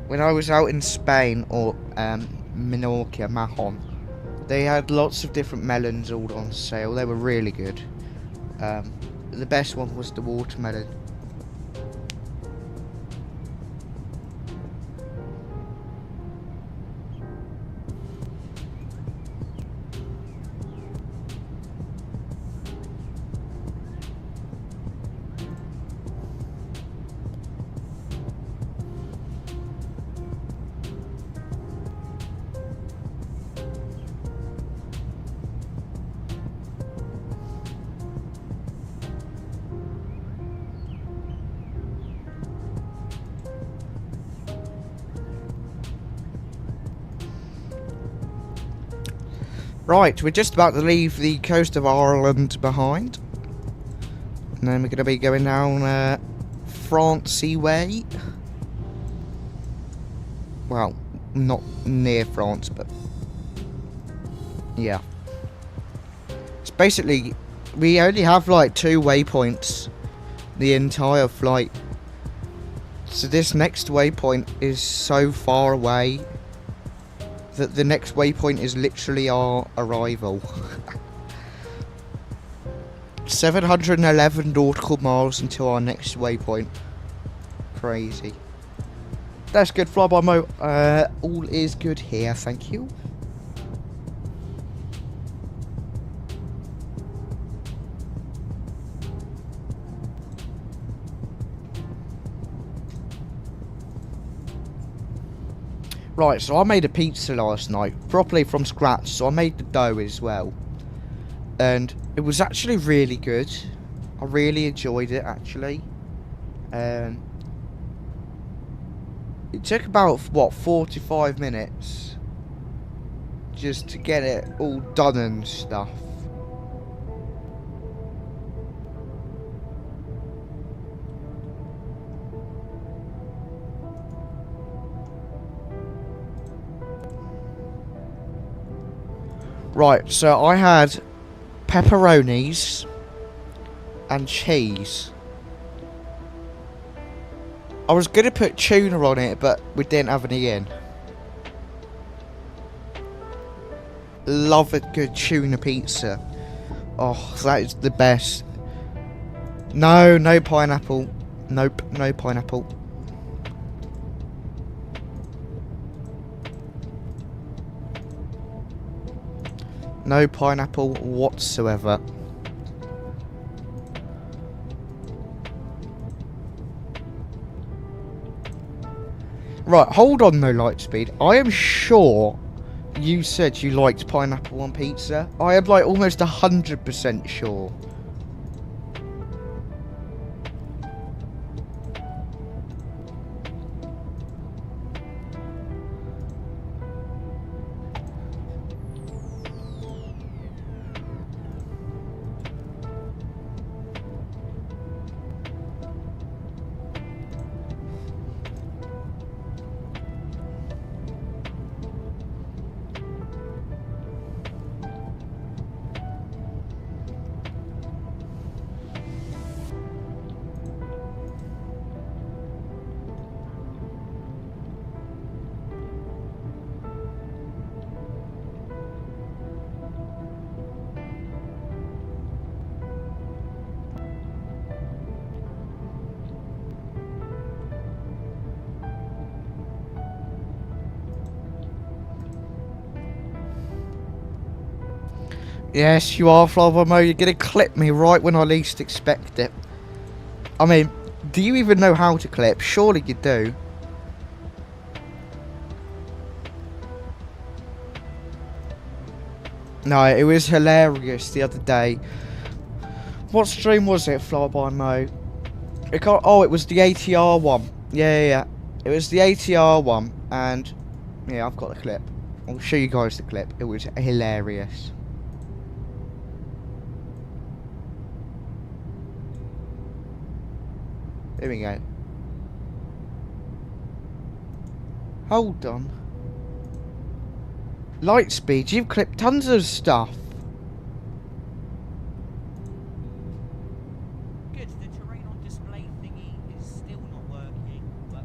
When I was out in Spain, or Menorca, Mahon, they had lots of different melons all on sale. They were really good. The best one was the watermelon. Right, we're just about to leave the coast of Ireland behind. And then we're going to be going down 𝗓𝗓𝗄𝐴 way. Well, not near France, but yeah. It's basically, we only have like 2 waypoints the entire flight. So this next waypoint is so far away that the next waypoint is literally our arrival. 711 nautical miles until our next waypoint. Crazy. That's good, fly by Mo. All is good here, thank you. Right, so I made a pizza last night, properly from scratch, so I made the dough as well. And it was actually really good. I really enjoyed it, actually. It took about, what, 45 minutes just to get it all done and stuff. Right, so I had pepperonis and cheese. I was going to put tuna on it, but we didn't have any in. Love a good tuna pizza. Oh, that is the best. No pineapple. Nope, no pineapple. No pineapple whatsoever. Right, hold on though, Lightspeed. I am sure you said you liked pineapple on pizza. I am like almost 100% sure. Yes, you are, Flower Mo. You're going to clip me right when I least expect it. I mean, do you even know how to clip? Surely you do. No, it was hilarious the other day. What stream was it, Flyby Mo? Oh, it was the ATR one. Yeah. It was the ATR one, and yeah, I've got the clip. I'll show you guys the clip. It was hilarious. Here we go. Hold on. Lightspeed, you've clipped tons of stuff. Good, the terrain on display thingy is still not working, but...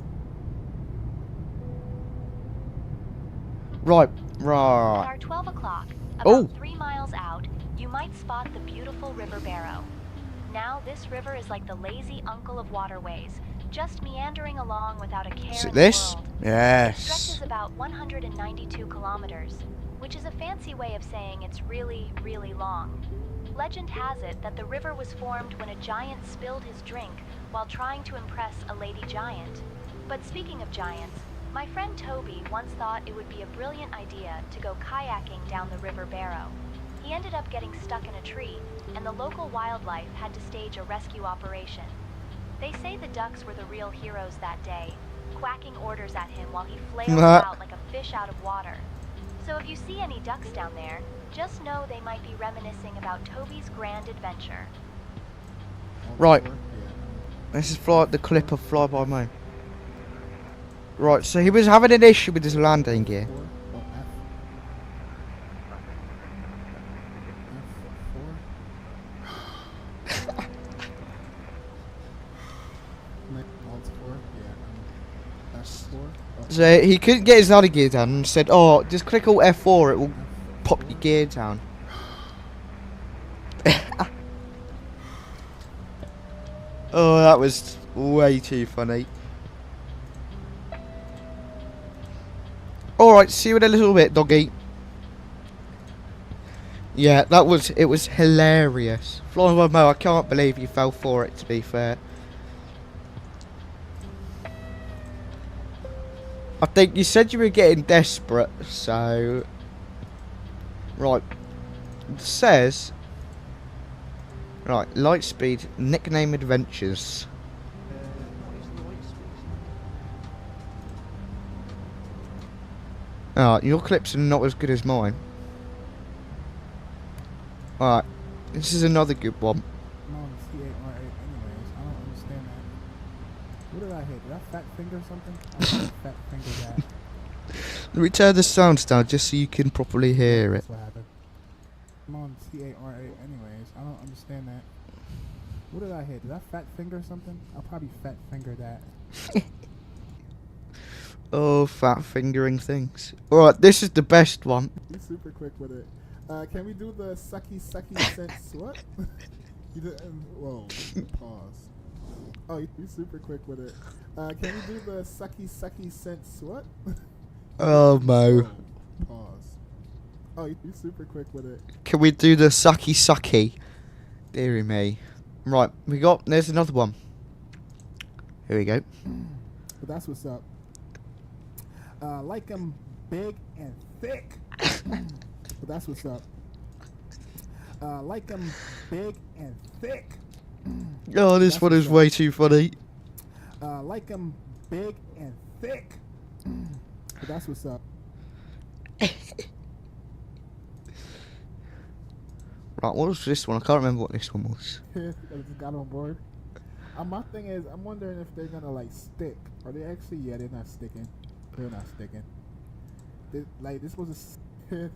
Right. At our 12 o'clock, about Oh. 3 miles out, you might spot the beautiful River Barrow. Now this river is like the lazy uncle of waterways, just meandering along without a care Is it in the this? world. It Yes. stretches about 192 kilometers, which is a fancy way of saying it's really, really long. Legend has it that the river was formed when a giant spilled his drink while trying to impress a lady giant. But speaking of giants, my friend Toby once thought it would be a brilliant idea to go kayaking down the River Barrow. He ended up getting stuck in a tree, and the local wildlife had to stage a rescue operation. They say the ducks were the real heroes that day, quacking orders at him while he flailed about like a fish out of water. So if you see any ducks down there, just know they might be reminiscing about Toby's grand adventure. Right. This is the clip of Flyby Mo. Right, so he was having an issue with his landing gear. So he couldn't get his landing gear down and said, oh, just click Alt F4, it will pop your gear down. Oh, that was way too funny. Alright, see you in a little bit, doggy. Yeah, it was hilarious. Flying by Mo, I can't believe you fell for it, to be fair. I think you said you were getting desperate, so... Right. It says... Right, Lightspeed, nickname adventures. Your clips are not as good as mine. Alright, this is another good one. Anyways, I don't understand that. What did I hit? Did I fat finger something? I don't fat finger that. Let me turn the sounds down just so you can properly hear it. That's what happened. I'm on CARA anyways. I don't understand that. What did I hit? Did I fat finger something? I'll probably fat finger that. Oh, fat fingering things. Alright, this is the best one. Be super quick with it. Can we do the 𝗂𝗂𝗂𝐶𝐶 sense? What? You didn't. Whoa. Pause. Oh, you be super quick with it. Can we do the 𝗂𝗂𝗂𝐶 sense? What? Oh, Mo. Whoa. Pause. Oh, you be super quick with it. Can we do the 𝗂𝗂𝗂𝐶? Deary me. Right, there's another one. Here we go. But that's what's up. Like I'm big and thick. But that's what's up. Like I'm big and thick. Oh, this one is way too funny. Like I'm big and thick. But that's what's up. Right, what was this one? I can't remember what this one was. I just got on board. My thing is, I'm wondering if they're gonna like stick. Are they actually? Yeah, they're not sticking. They're not sticking. This was a.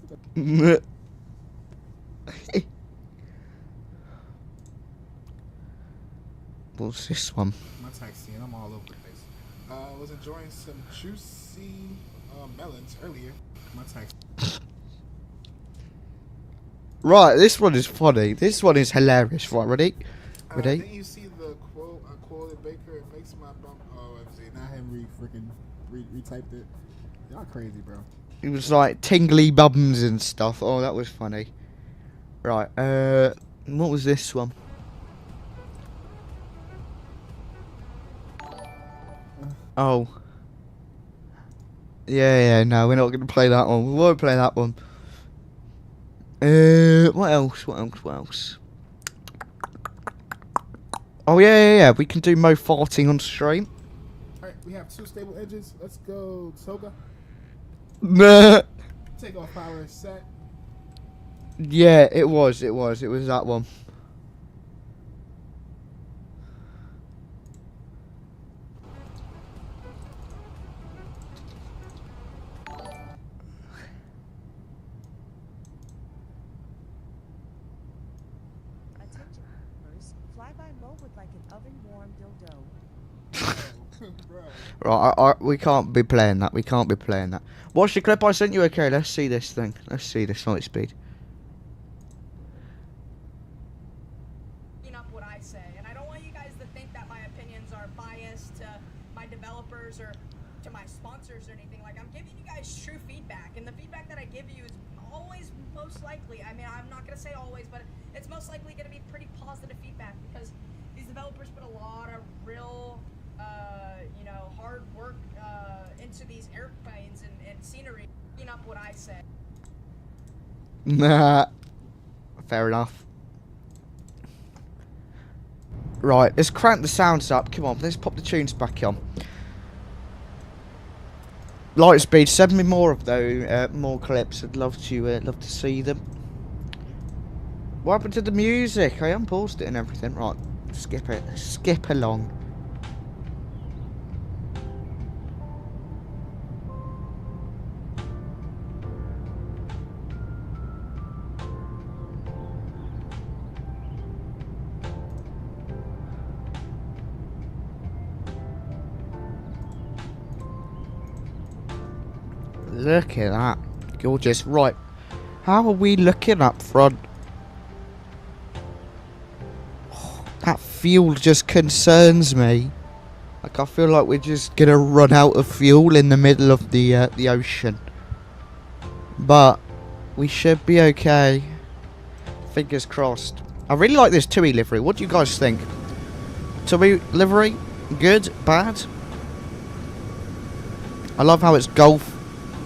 What's this one? My taxi, and I'm all over the place. I was enjoying some juicy melons earlier. My taxi. Right, this one is funny. This one is hilarious. Right, ready? Ready? Then you see the quote, I quoted Baker, it makes my bump. Oh, FC, not him retyped it. Y'all crazy, bro. It was like tingly bums and stuff. Oh, that was funny. Right, what was this one? Oh. Yeah, no, we're not going to play that one. We won't play that one. What else? Oh, yeah. We can do Mo farting on stream. Alright, we have 2 stable engines. Let's go, Toga. Nah. Takeoff power is set. Yeah, it was that one. Attention, members. Fly by mode with like an oven-warm dildo. Bro. Right, we can't be playing that. Watch the clip I sent you. Okay, let's see this thing. Let's see this light speed. Up what I say, and I don't want you guys to think that my opinions are biased to my developers or to my sponsors or anything. Like, I'm giving you guys true feedback, and the feedback that I give you is always most likely, I mean, I'm not gonna say always, but it's most likely gonna be pretty positive feedback because these developers put a lot of real you know, hard work into these airplanes and scenery. Up what I say. Nah. Fair enough. Right, let's crank the sounds up. Come on, let's pop the tunes back on. Light speed, send me more of those, more clips. I'd love to see them. What happened to the music? I unpaused it and everything. Right, skip it. Skip along. Look at that. Gorgeous. Right. How are we looking up front? Oh, that fuel just concerns me. Like, I feel like we're just gonna run out of fuel in the middle of the ocean. But we should be okay. Fingers crossed. I really like this TUI livery. What do you guys think? TUI livery? Good? Bad? I love how it's Golf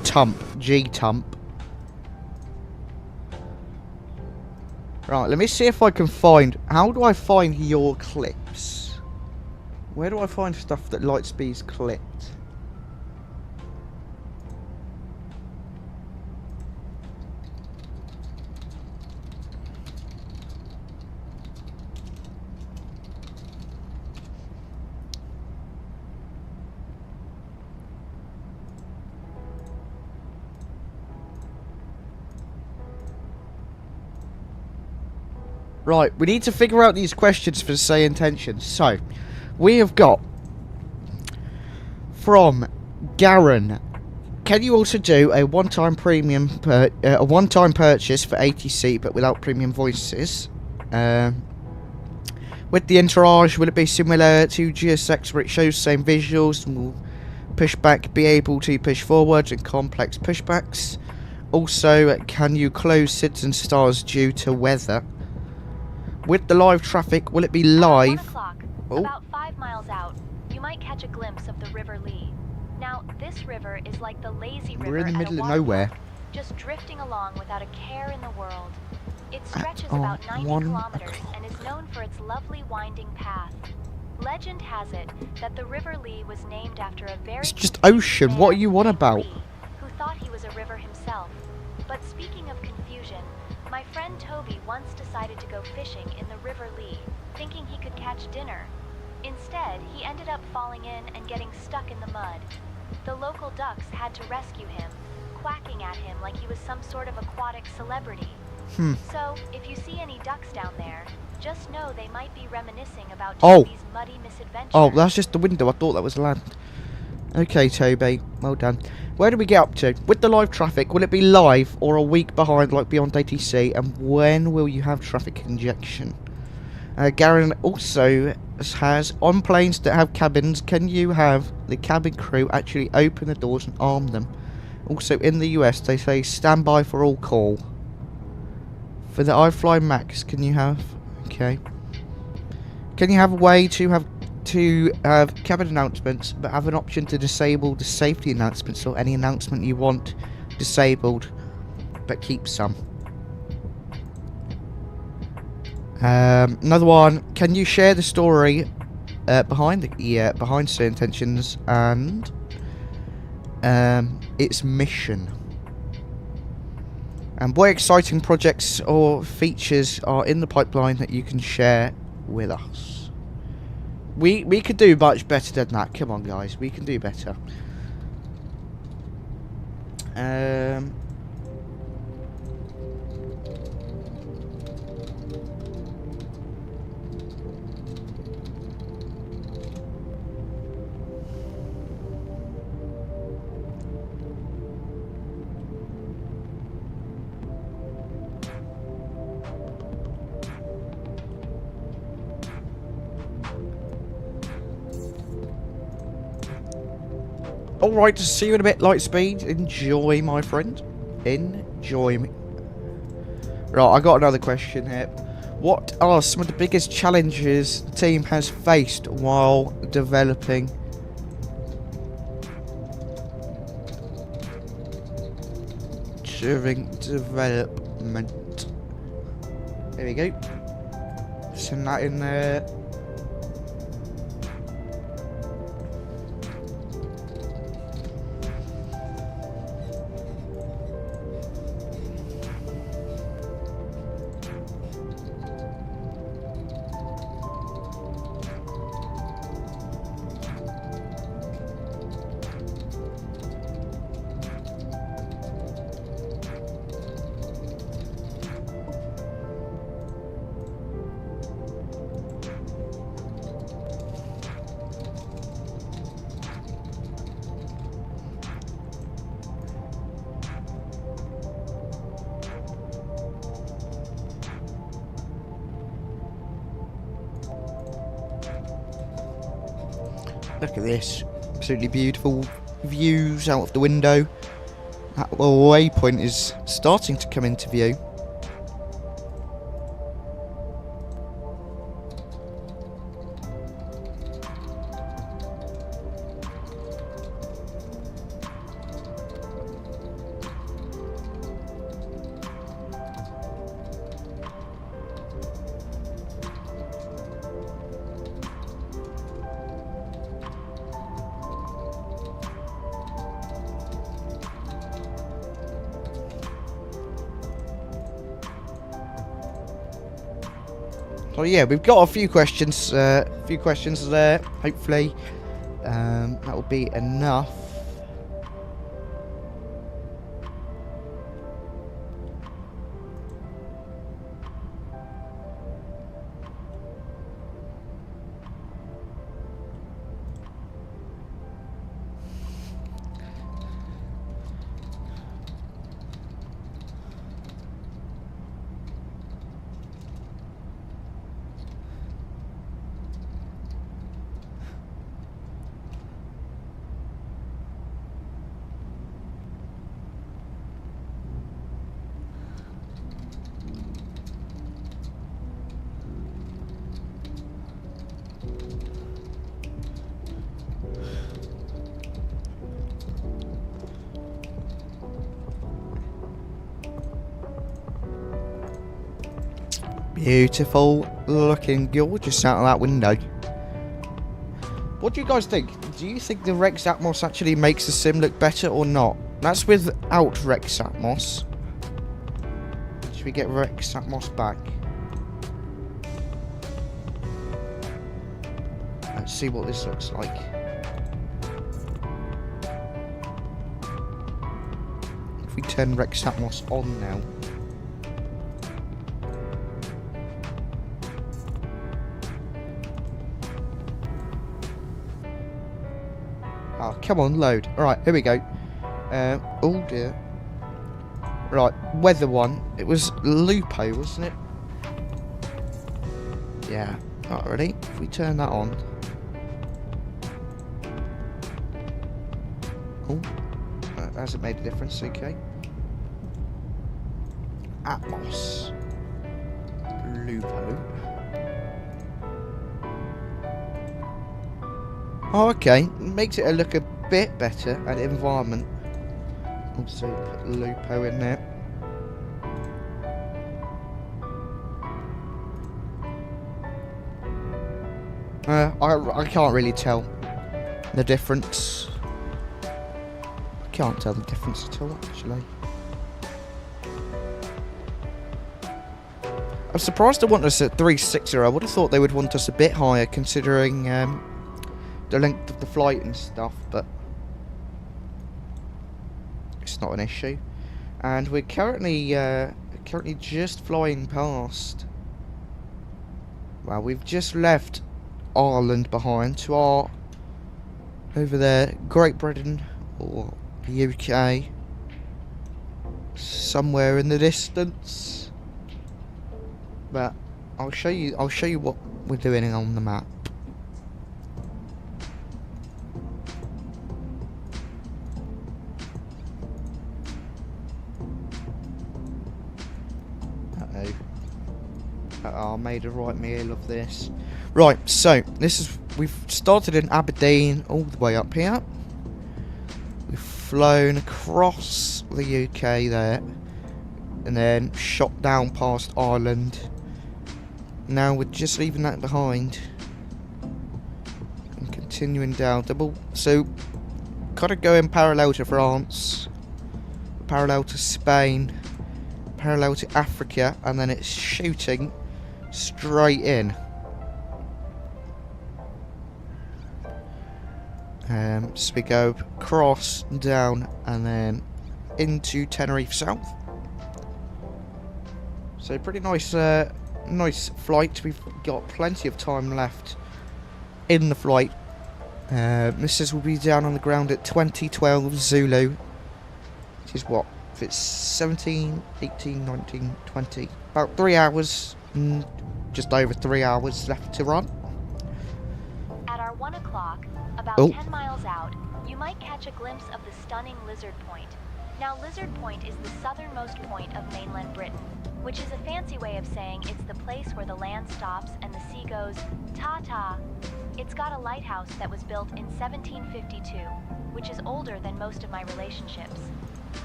Tump, G-Tump. Right, let me see if I can find... How do I find your clips? Where do I find stuff that Lightspeed's clipped? Right, we need to figure out these questions for SayIntentions. So, we have got from Garen. Can you also do a one-time premium, a one-time purchase for ATC but without premium voices? With the Entourage, will it be similar to GSX where it shows same visuals and will Pushback be able to push forwards and complex pushbacks? Also, can you close SIDS and stars due to weather? With the live traffic, will it be live? 1 o'clock, Oh. about 5 miles out, you might catch a glimpse of the River Lee. Now, this river is like the lazy river We're in the at a middle of water nowhere. park, just drifting along without a care in the world. It stretches oh, about 90 1 kilometers and is known for its lovely winding path. Legend has it that the River Lee was named after a very It's just confused ocean. man What are you on named about? Lee, who thought he was a river himself. But speaking of confusion, my friend Toby once decided to go fishing in the River Lee, thinking he could catch dinner. Instead, he ended up falling in and getting stuck in the mud. The local ducks had to rescue him, quacking at him like he was some sort of aquatic celebrity. So, if you see any ducks down there, just know they might be reminiscing about Toby's muddy misadventures. Oh, that's just the window. I thought that was land. Okay, Toby. Well done. Where do we get up to? With the live traffic, will it be live or a week behind like Beyond ATC? And when will you have traffic injection? Garen also has, on planes that have cabins, can you have the cabin crew actually open the doors and arm them? Also, in the US, they say stand by for all call. For the iFly Max, can you have... Okay. Can you have a way to have cabin announcements, but have an option to disable the safety announcements or any announcement you want disabled, but keep some? Another one. Can you share the story behind SayIntentions and its mission? And what exciting projects or features are in the pipeline that you can share with us? We could do much better than that. Come on, guys. We can do better. Alright, see you in a bit, Lightspeed. Enjoy, my friend. Enjoy me. Right, I got another question here. What are some of the biggest challenges the team has faced while developing during development? There we go. Send that in there. Look at this, absolutely beautiful views out of the window. That little waypoint is starting to come into view. So yeah, we've got a few questions there. Hopefully, that will be enough. Beautiful looking, gorgeous out of that window. What do you guys think? Do you think the Rex Atmos actually makes the sim look better or not? That's without Rex Atmos. Should we get Rex Atmos back? Let's see what this looks like. If we turn Rex Atmos on now. Oh, come on, load. Alright, here we go. Oh dear. Right, weather one. It was 𝗂𝗂𝗃, wasn't it? Yeah. Right, ready? If we turn that on. Oh, that hasn't made a difference, okay. Atmos. 𝗂𝗂𝗃. Oh, okay. Makes it look a bit better. And environment. Also put 𝗂𝗂𝗃 in there. I can't really tell the difference. I can't tell the difference at all, actually. I'm surprised they want us at 360. I would have thought they would want us a bit higher, considering the length of the flight and stuff, but it's not an issue. And we're currently just flying past. Well, we've just left Ireland behind to our over there, Great Britain or the UK, somewhere in the distance. But I'll show you what we're doing on the map. I made a right meal of this. Right, so we've started in Aberdeen all the way up here. We've flown across the UK there, and then shot down past Ireland. Now we're just leaving that behind and continuing down. So, gotta go in parallel to France, parallel to Spain, parallel to Africa, and then it's shooting straight in. So we go across, down, and then into Tenerife South. So pretty nice, nice flight. We've got plenty of time left in the flight. Mrs. will be down on the ground at 2012 Zulu, which is what? If it's 17, 18, 19, 20, about 3 hours, just over 3 hours left to run. At our 1 o'clock, about 10 miles out, you might catch a glimpse of the stunning Lizard Point. Now, Lizard Point is the southernmost point of mainland Britain, which is a fancy way of saying it's the place where the land stops and the sea goes ta-ta. It's got a lighthouse that was built in 1752, which is older than most of my relationships.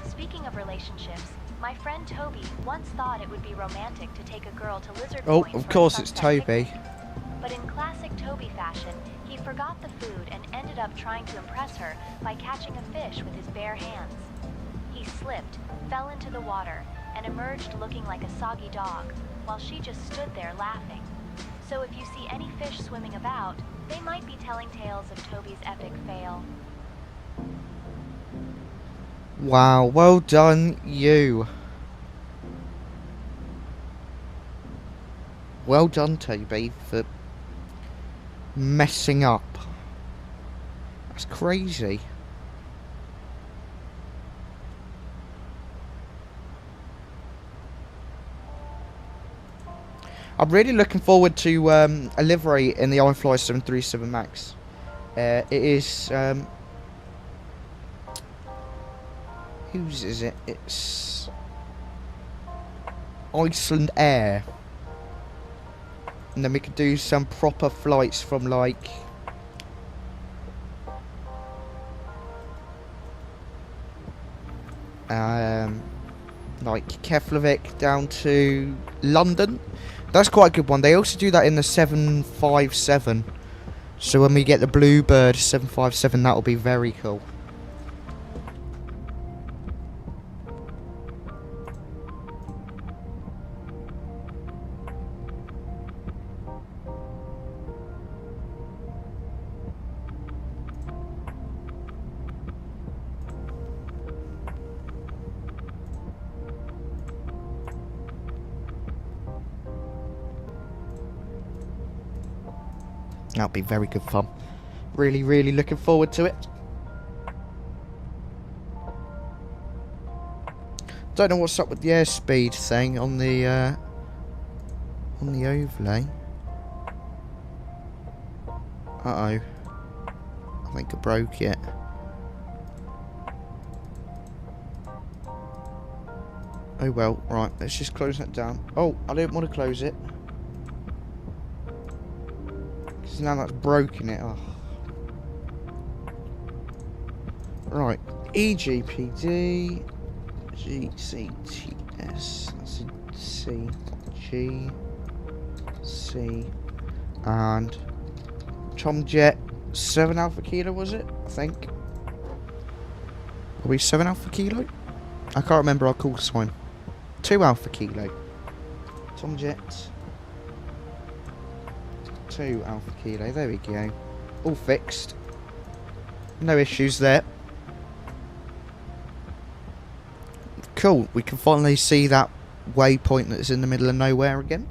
Speaking of relationships, my friend Toby once thought it would be romantic to take a girl to Lizard Point. Oh, of course it's Toby. Picnic. But in classic Toby fashion, he forgot the food and ended up trying to impress her by catching a fish with his bare hands. He slipped, fell into the water, and emerged looking like a soggy dog, while she just stood there laughing. So if you see any fish swimming about, they might be telling tales of Toby's epic fail. Wow, well done, you. Well done, Toby, for messing up. That's crazy. I'm really looking forward to a livery in the iFly 737 MAX. It is whose is it? It's Iceland Air. And then we could do some proper flights from like Keflavik down to London. That's quite a good one. They also do that in the 757. So when we get the Bluebird 757, that'll be very cool. That'll be very good fun. Really, really looking forward to it. Don't know what's up with the airspeed thing on the overlay. Uh-oh. I think I broke it. Oh well, right, let's just close that down. Oh, I didn't want to close it. Now that's broken it. Oh. Right, EGPD GCTS. That's a C, G, C, and Tomjet 7 Alpha Kilo, was it? I think. Are we 7 Alpha Kilo? I can't remember our call sign. 2 Alpha Kilo. Tomjet 2 Alpha Kilo. There we go. All fixed. No issues there. Cool. We can finally see that waypoint that's in the middle of nowhere again.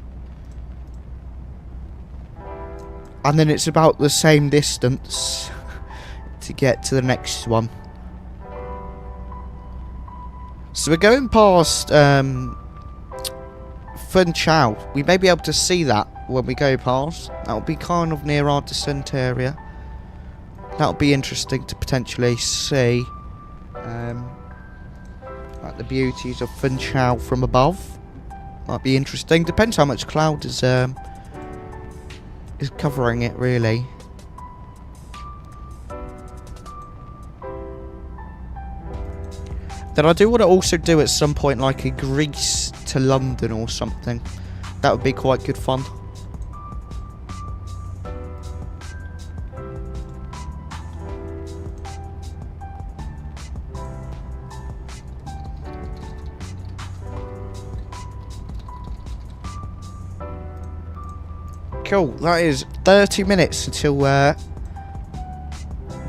And then it's about the same distance to get to the next one. So we're going past 𝗏𝗏. We may be able to see that when we go past. That'll be kind of near our descent area. That'll be interesting to potentially see. Like the beauties of 𝗏𝗏 from above. Might be interesting. Depends how much cloud is covering it, really. Then I do want to also do at some point like a Greece to London or something. That would be quite good fun. Cool, that is 30 minutes until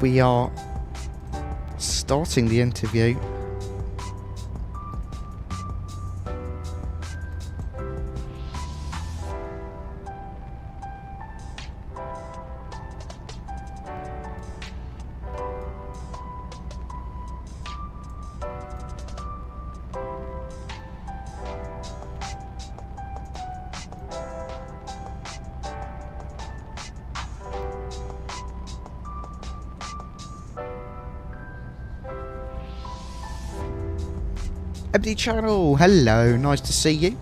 we are starting the interview. Empty channel, hello, nice to see you.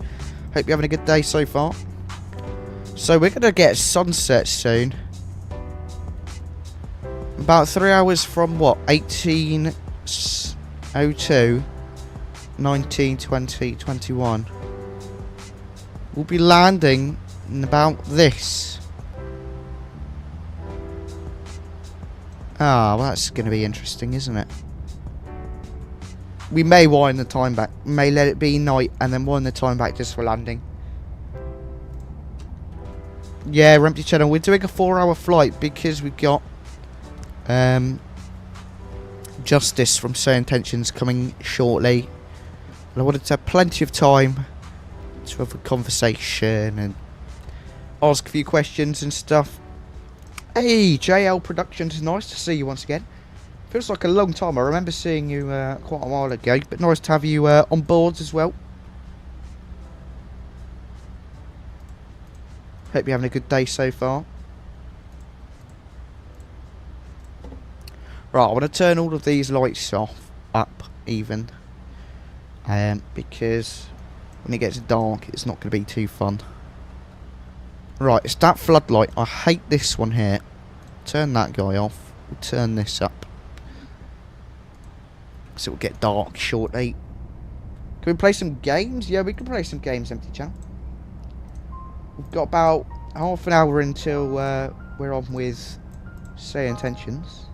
Hope you're having a good day so far. So we're gonna get sunset soon. About 3 hours from what? 1802, 19, 20, 21. We'll be landing in about this. Ah, well, that's gonna be interesting, isn't it? We may wind the time back. May let it be night and then wind the time back just for landing. Yeah, empty channel. We're doing a 4-hour flight because we've got Justice from SayIntentions coming shortly. And I wanted to have plenty of time to have a conversation and ask a few questions and stuff. Hey, JL Productions. Nice to see you once again. Feels like a long time. I remember seeing you quite a while ago, but nice to have you on board as well. Hope you're having a good day so far. Right, I want to turn all of these lights off, up even, because when it gets dark, it's not going to be too fun. Right, it's that floodlight. I hate this one here. Turn that guy off. We'll turn this up. So it will get dark shortly. Can we play some games? Yeah, we can play some games, empty channel. We've got about half an hour until we're on with SayIntentions.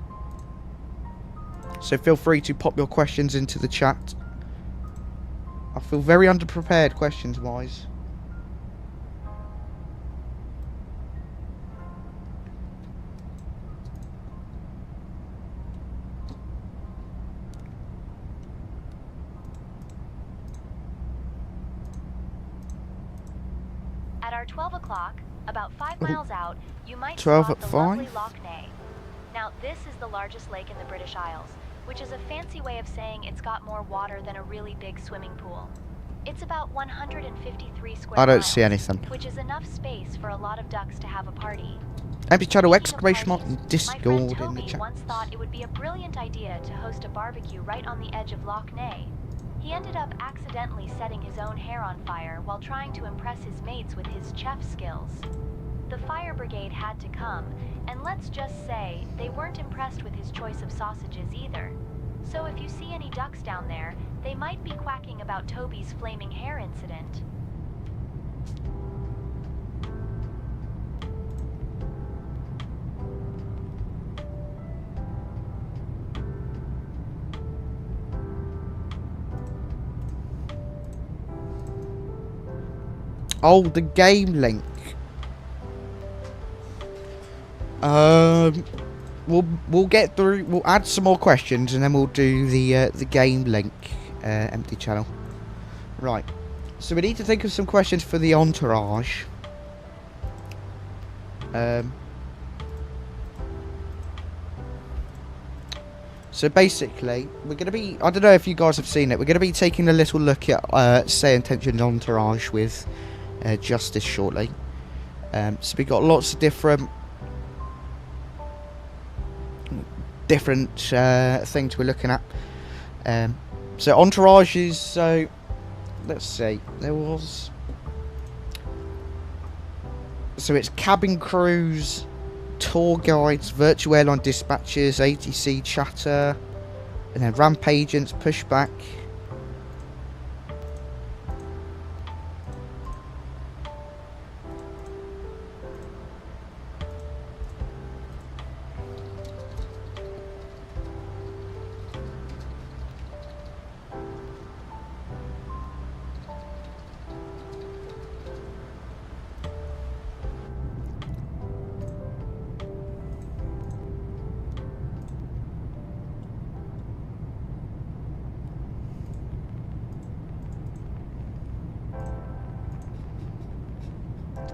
So feel free to pop your questions into the chat. I feel very underprepared questions-wise. At our 12 o'clock, about 5 miles out, you might 12 spot at the 5? lovely 𝗏𝗏. Now, this is the largest lake in the British Isles, which is a fancy way of saying it's got more water than a really big swimming pool. It's about 153 square miles. I don't see anything. Which is enough space for a lot of ducks to have a party. Empty channel, Speaking of exclamation mark, parties, and my Discord friend in the Toby chat. once thought it would be a brilliant idea to host a barbecue right on the edge of 𝗏𝗏. He ended up accidentally setting his own hair on fire while trying to impress his mates with his chef skills. The fire brigade had to come, and let's just say they weren't impressed with his choice of sausages either. So if you see any ducks down there, they might be quacking about Toby's flaming hair incident. Oh, the game link. We'll get through. We'll add some more questions, and then we'll do the game link empty channel. Right. So we need to think of some questions for the entourage. So basically, we're going to be, I don't know if you guys have seen it, we're going to be taking a little look at SayIntentions Entourage with Justice shortly. So we got lots of different things we're looking at. So Entourage is, so let's see, there was, so it's cabin crews, tour guides, virtual airline dispatchers, ATC chatter, and then ramp agents, pushback.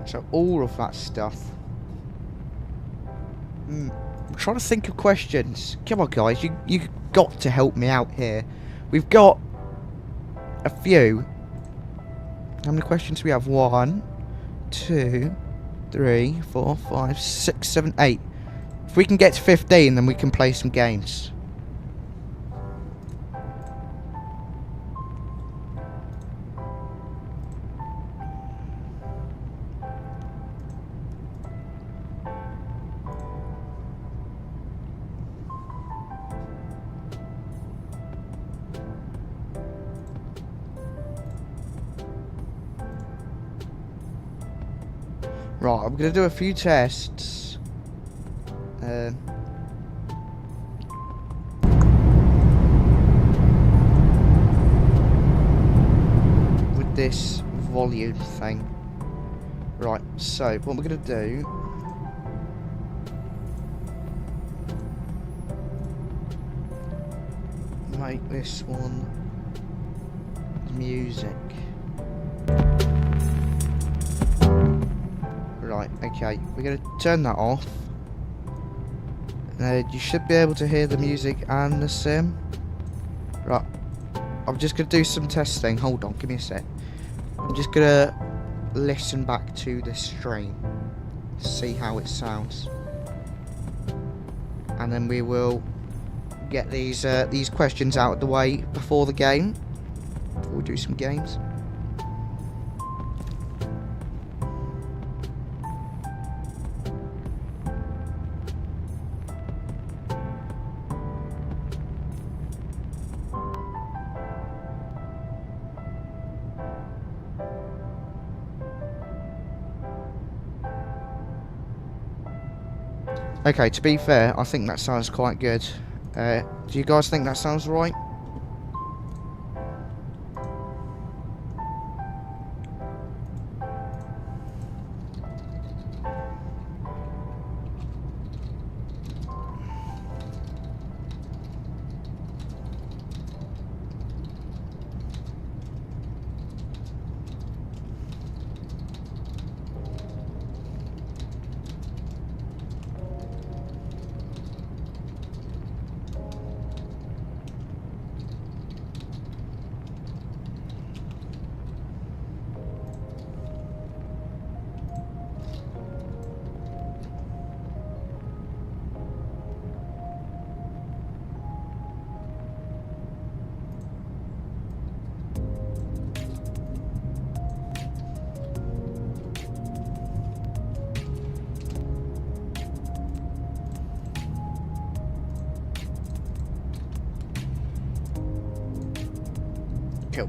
So all of that stuff. I'm trying to think of questions. Come on, guys, you got to help me out here. We've got a few. How many questions do we have? 1, 2, 3, 4, 5, 6, 7, 8. If we can get to 15, then we can play some games. Right, I'm going to do a few tests. With this volume thing. Right, so what we're going to do... make this one music. Right, okay, we're going to turn that off. You should be able to hear the music and the sim. Right, I'm just going to do some testing. Hold on, give me a sec. I'm just going to listen back to the stream, see how it sounds. And then we will get these questions out of the way before the game. Before we do some games. Okay, to be fair, I think that sounds quite good. Do you guys think that sounds right?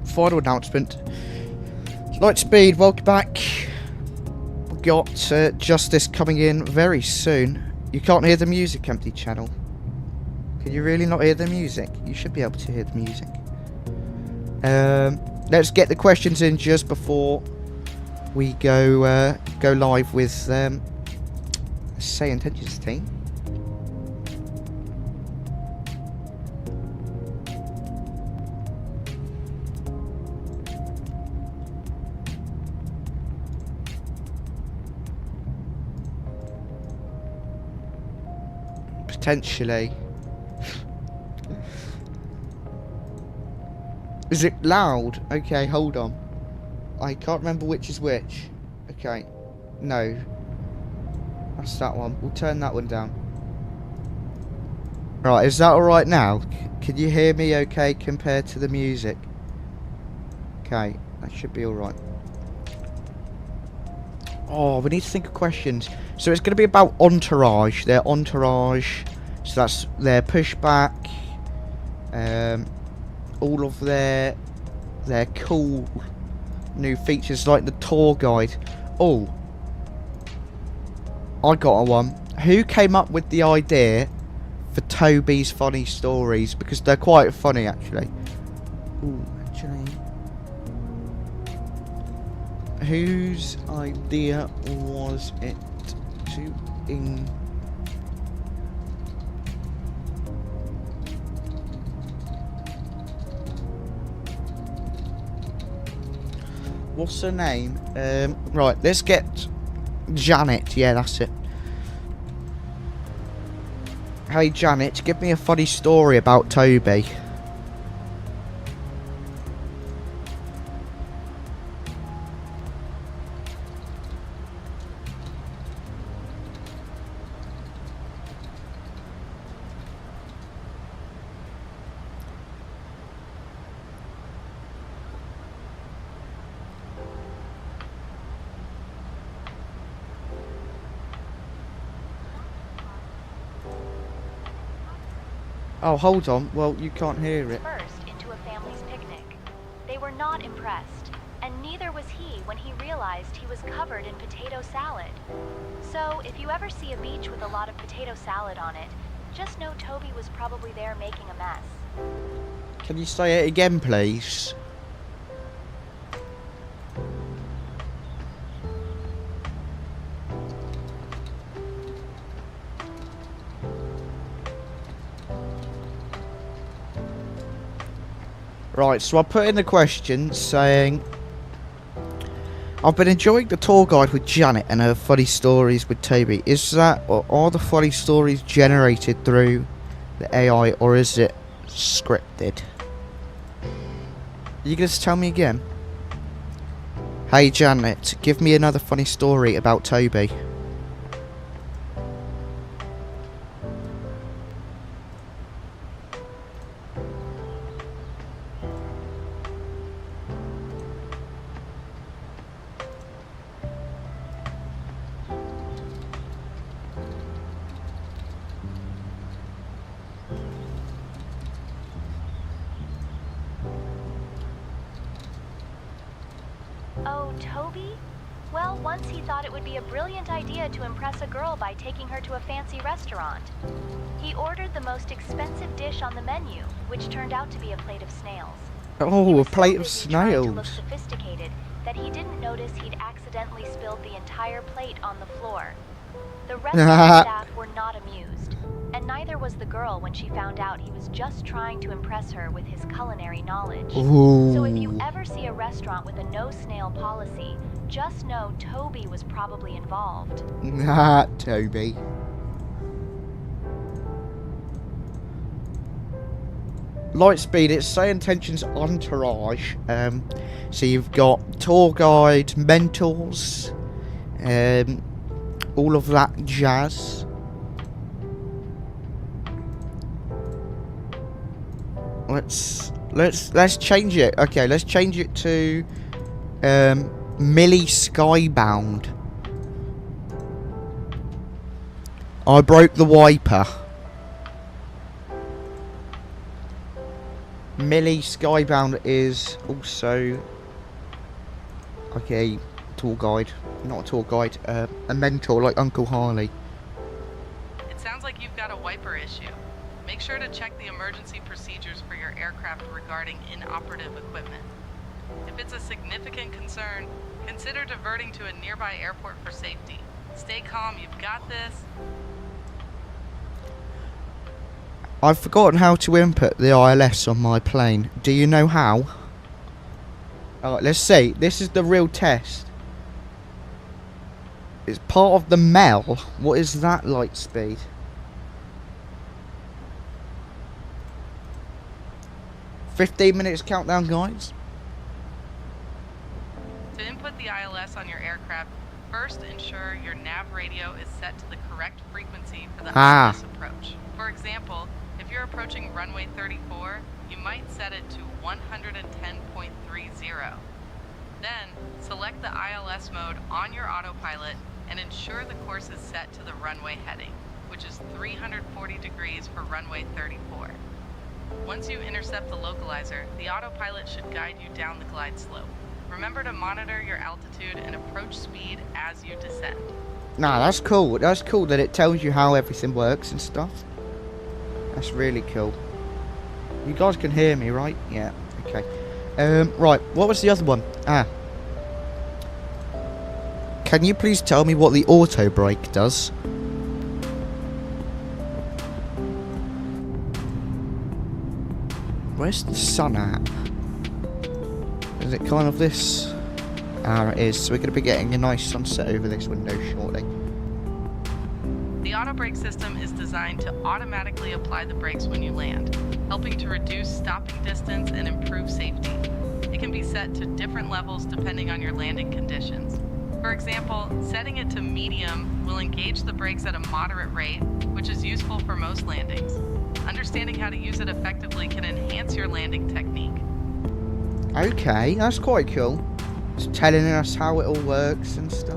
Final announcement. Lightspeed, welcome back. We've got Justice coming in very soon. You can't hear the music, empty channel. Can you really not hear the music? You should be able to hear the music. Let's get the questions in just before we go go live with Say Intentions team. Potentially. Is it loud? Okay, hold on. I can't remember which is which. Okay. No. That's that one. We'll turn that one down. Right, is that alright now? Can you hear me okay compared to the music? Okay, that should be alright. Oh, we need to think of questions. So it's going to be about Entourage. Their Entourage. So that's their Pushback. All of their cool new features like the tour guide. Oh, I got a one. Who came up with the idea for Toby's funny stories? Because they're quite funny, actually. Ooh, actually. Whose idea was it to what's her name? Right, let's get Janet. Yeah, that's it. Hey Janet, give me a funny story about Toby. Oh, hold on. Well, you can't hear it. First into a family's picnic. They were not impressed, and neither was he when he realized he was covered in potato salad. So, if you ever see a beach with a lot of potato salad on it, just know Toby was probably there making a mess. Can you say it again, please? Right, so I put in the question saying, I've been enjoying the tour guide with Janet and her funny stories with Toby. Is that, or are the funny stories generated through the AI, or is it scripted? You gonna tell me again? Hey Janet, give me another funny story about Toby. Oh, Toby? Well, once he thought it would be a brilliant idea to impress a girl by taking her to a fancy restaurant. He ordered the most expensive dish on the menu, which turned out to be a plate of snails. Oh, a plate of Trying to look snails. sophisticated that he didn't notice he'd accidentally spilled the entire plate on the floor. The restaurant staff were not amused, and neither was the girl when she found out he was just trying to impress her with his culinary knowledge. Ooh. So if you ever see a restaurant with a no snail policy, just know Toby was probably involved. Nah, Toby. Lightspeed, it's Say Intentions Entourage. So you've got tour guide, mentors, all of that jazz. Let's change it. Okay, let's change it to Millie Skybound. I broke the wiper. Millie Skybound is also okay, tour guide, not a tour guide, a mentor like Uncle Harley. It sounds like you've got a wiper issue. Make sure to check the emergency procedures for your aircraft regarding inoperative equipment. If it's a significant concern, Consider diverting to a nearby airport for safety. Stay calm, you've got this. I've forgotten how to input the ILS on my plane. Do you know how? Alright, let's see. This is the real test. It's part of the MEL. What is that light speed? $15 countdown, guys. To input the ILS on your aircraft, first ensure your nav radio is set to the correct frequency for the ILS approach. For example, if you're approaching runway 34, you might set it to 110.30. Then, select the ILS mode on your autopilot and ensure the course is set to the runway heading, which is 340 degrees for runway 34. Once you intercept the localizer, the autopilot should guide you down the glide slope. Remember to monitor your altitude and approach speed as you descend. Nah, that's cool. That's cool that it tells you how everything works and stuff. That's really cool. You guys can hear me, right? Yeah, okay. Right, what was the other one? Can you please tell me what the auto brake does? Where's the sun at? Is it kind of this? It is. So we're going to be getting a nice sunset over this window shortly. The auto brake system is designed to automatically apply the brakes when you land, helping to reduce stopping distance and improve safety. It can be set to different levels depending on your landing conditions. For example, setting it to medium will engage the brakes at a moderate rate, which is useful for most landings. Understanding how to use it effectively can enhance your landing technique. Okay, that's quite cool. It's telling us how it all works and stuff.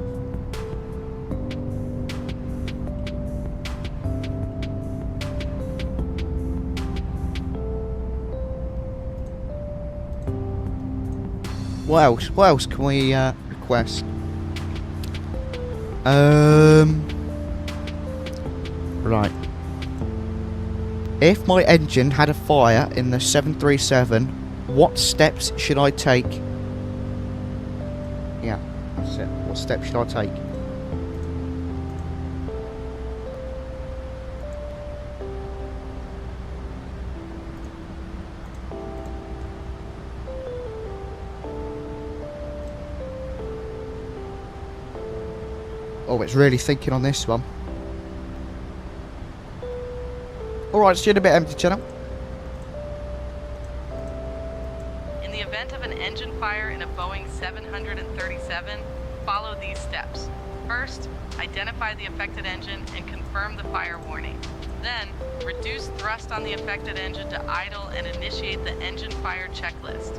What else? What else can we request? Right. If my engine had a fire in the 737, what steps should I take? Yeah, that's it. What steps should I take? Oh, it's really thinking on this one. Alright, it's a bit empty, channel. In the event of an engine fire in a Boeing 737, follow these steps. First, identify the affected engine and confirm the fire warning. Then, reduce thrust on the affected engine to idle and initiate the engine fire checklist.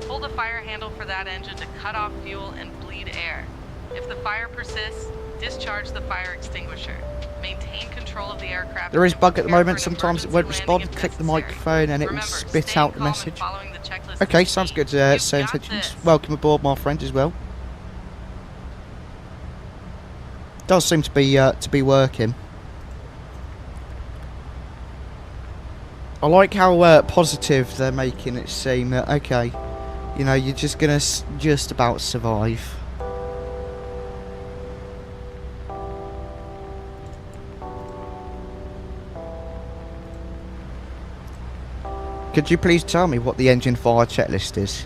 Pull the fire handle for that engine to cut off fuel and bleed air. If the fire persists, discharge the fire extinguisher. Maintain control of the aircraft. There is bug at the moment. Sometimes it won't respond. Click the microphone and it will spit out the message. Okay, sounds good. SayIntentions. Welcome aboard, my friend, as well. Does seem to be working. I like how positive they're making it seem that, okay, you know, you're just gonna just about survive. Could you please tell me what the engine fire checklist is?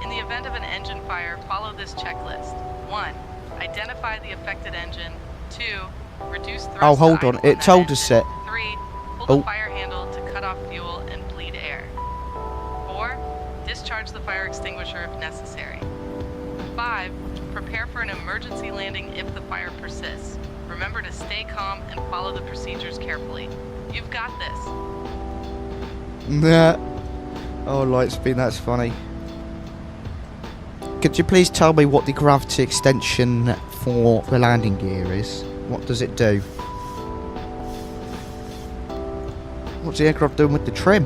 In the event of an engine fire, follow this checklist. 1. Identify the affected engine. 2. Reduce thrust. Oh, hold on. It told us it. 3. Pull the fire handle to cut off fuel and bleed air. 4. Discharge the fire extinguisher if necessary. 5. Prepare for an emergency landing if the fire persists. Remember to stay calm and follow the procedures carefully. You've got this. Nah. Oh, Lightspeed, that's funny. Could you please tell me what the gravity extension for the landing gear is? What does it do? What's the aircraft doing with the trim?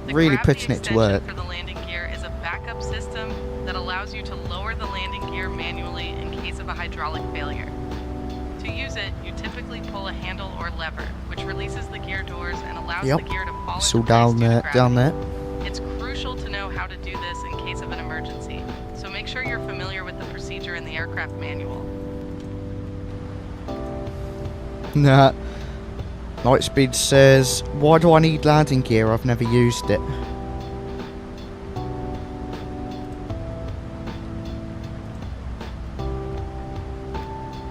The really gravity putting it to work. For the landing gear is a backup system lower the landing gear manually in case of a hydraulic failure. To use it, you typically pull a handle or lever, which releases the gear doors and allows the gear to fall It's into all place down due to there, gravity. down there. It's crucial to know how to do this in case of an emergency, so make sure you're familiar with the procedure in the aircraft manual. Nah. Lightspeed says, why do I need landing gear? I've never used it.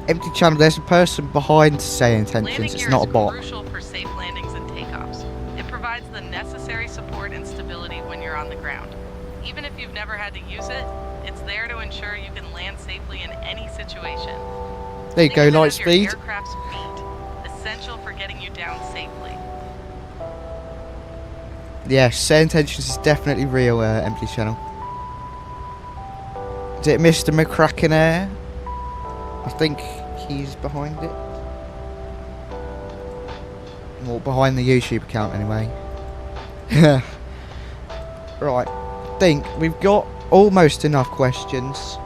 Empty channel, there's a person behind SayIntentions, Landing it's gear not a is bot. crucial for safe landings and takeoffs. It provides the necessary support and stability when you're on the ground. Even if you've never had to use it, it's there to ensure you can land safely in any situation. There you go, Think of it as your Lightspeed. aircraft's feet, essential for getting you down safely. Yeah, SayIntentions is definitely real, empty channel. Is it Mr. McCracken? I think he's behind it. Or behind the YouTube account anyway. Right, I think we've got almost enough questions.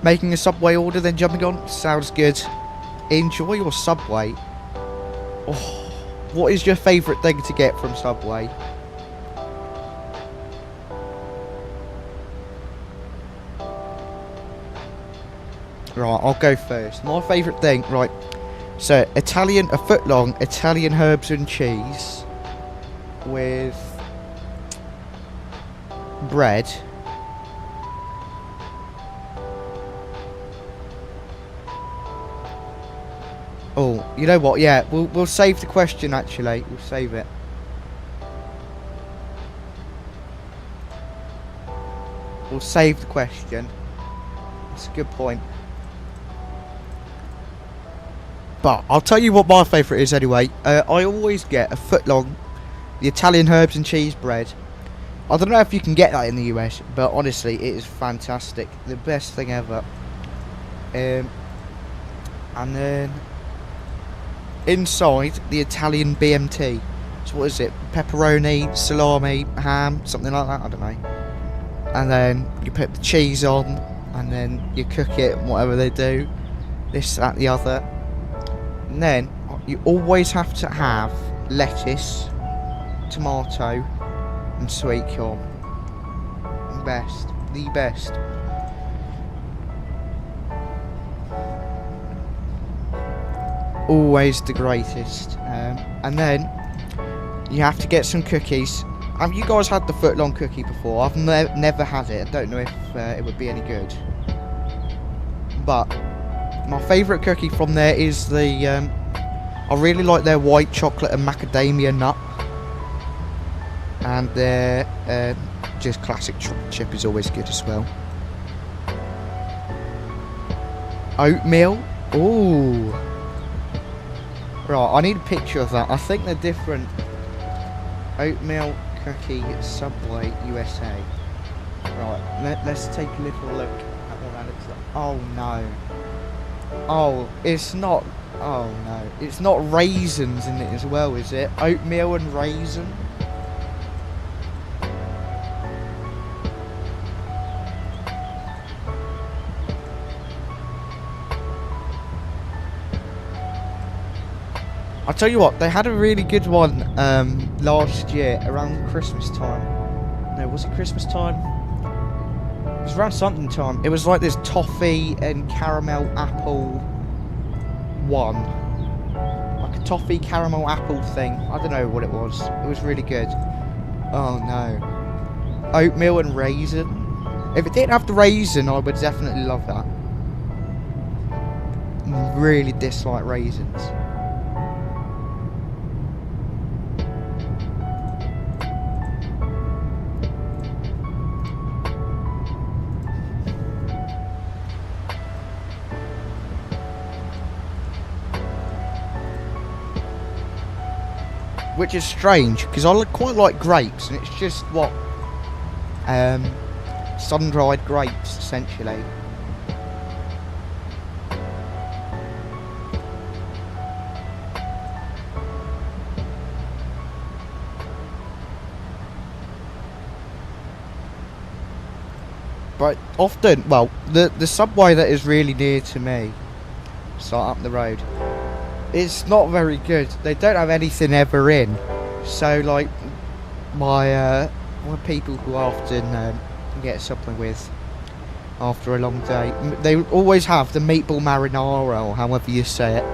Making a Subway order then jumping on? Sounds good. Enjoy your Subway. Oh, what is your favourite thing to get from Subway? Right, I'll go first. My favourite thing, right. So, a foot long Italian herbs and cheese with bread. Oh, you know what? Yeah, we'll save the question. Actually, we'll save it. We'll save the question. That's a good point. But I'll tell you what my favourite is anyway. I always get a foot long, the Italian herbs and cheese bread. I don't know if you can get that in the US, but honestly, it is fantastic. The best thing ever. And then inside the Italian BMT. So what is it? Pepperoni, salami, ham, something like that. I don't know. And then you put the cheese on, and then you cook it, whatever they do. This, that, the other. And then you always have to have lettuce, tomato, and sweet corn. The best. Always the greatest. And then you have to get some cookies. Have you guys had the foot-long cookie before? I've never had it. I don't know if it would be any good. But my favourite cookie from there is the... I really like their white chocolate and macadamia nut. And their just classic chocolate chip is always good as well. Oatmeal. Ooh. Right, I need a picture of that. I think they're different. Oatmeal cookie Subway USA. Right, let's take a little look at what that looks like. Oh no. Oh, it's not. Oh no. It's not raisins in it as well, is it? Oatmeal and raisin. I'll tell you what, they had a really good one last year around Christmas time. No, was it Christmas time? It was around something time. It was like this toffee and caramel apple one. Like a toffee caramel apple thing. I don't know what it was. It was really good. Oh no. Oatmeal and raisin. If it didn't have the raisin, I would definitely love that. Really dislike raisins. Which is strange, because I quite like grapes, and it's just what sun-dried grapes, essentially. But often, well, the subway that is really near to me, so up the road, it's not very good. They don't have anything ever in. So like my people who often get something with after a long day, they always have the meatball marinara, or however you say it,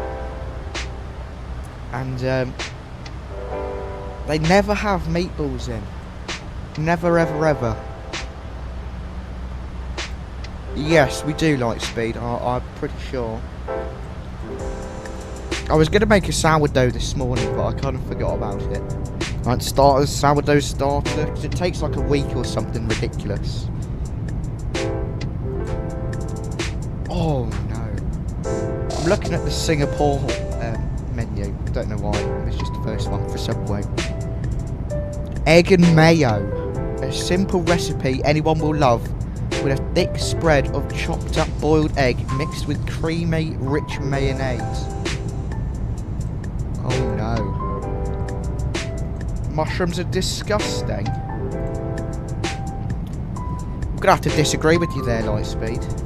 and they never have meatballs in. Never ever ever. Yes, we do like speed, I'm pretty sure. I was going to make a sourdough this morning, but I kind of forgot about it. I'd start a sourdough starter, because it takes like a week or something ridiculous. Oh no. I'm looking at the Singapore menu. I don't know why, it's just the first one for Subway. Egg and mayo. A simple recipe anyone will love, with a thick spread of chopped up boiled egg mixed with creamy, rich mayonnaise. Oh no. Mushrooms are disgusting. I'm gonna have to disagree with you there, Lightspeed.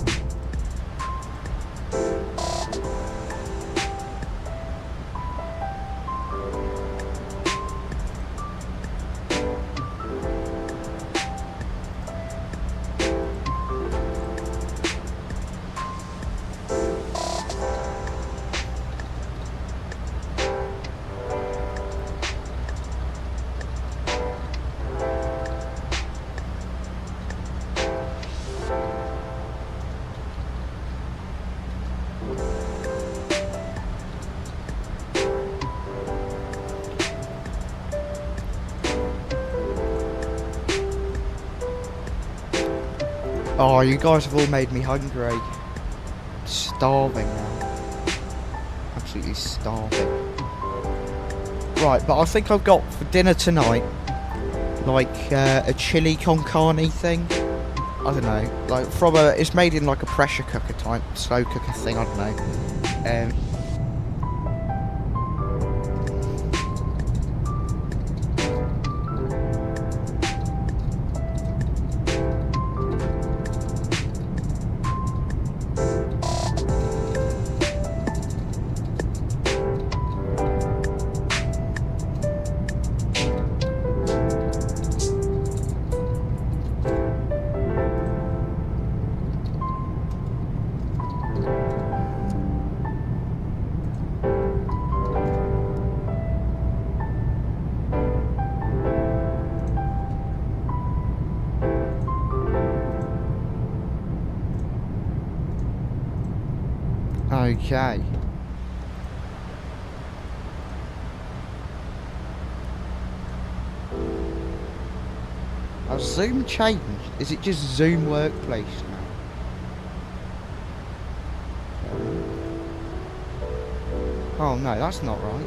Oh, you guys have all made me hungry. Starving now. Absolutely starving. Right, but I think I've got for dinner tonight, like a chili con carne thing. I don't know, like from a, it's made in like a pressure cooker type, slow cooker thing, I don't know. Okay. Has Zoom changed? Is it just Zoom Workplace now? Oh no, that's not right.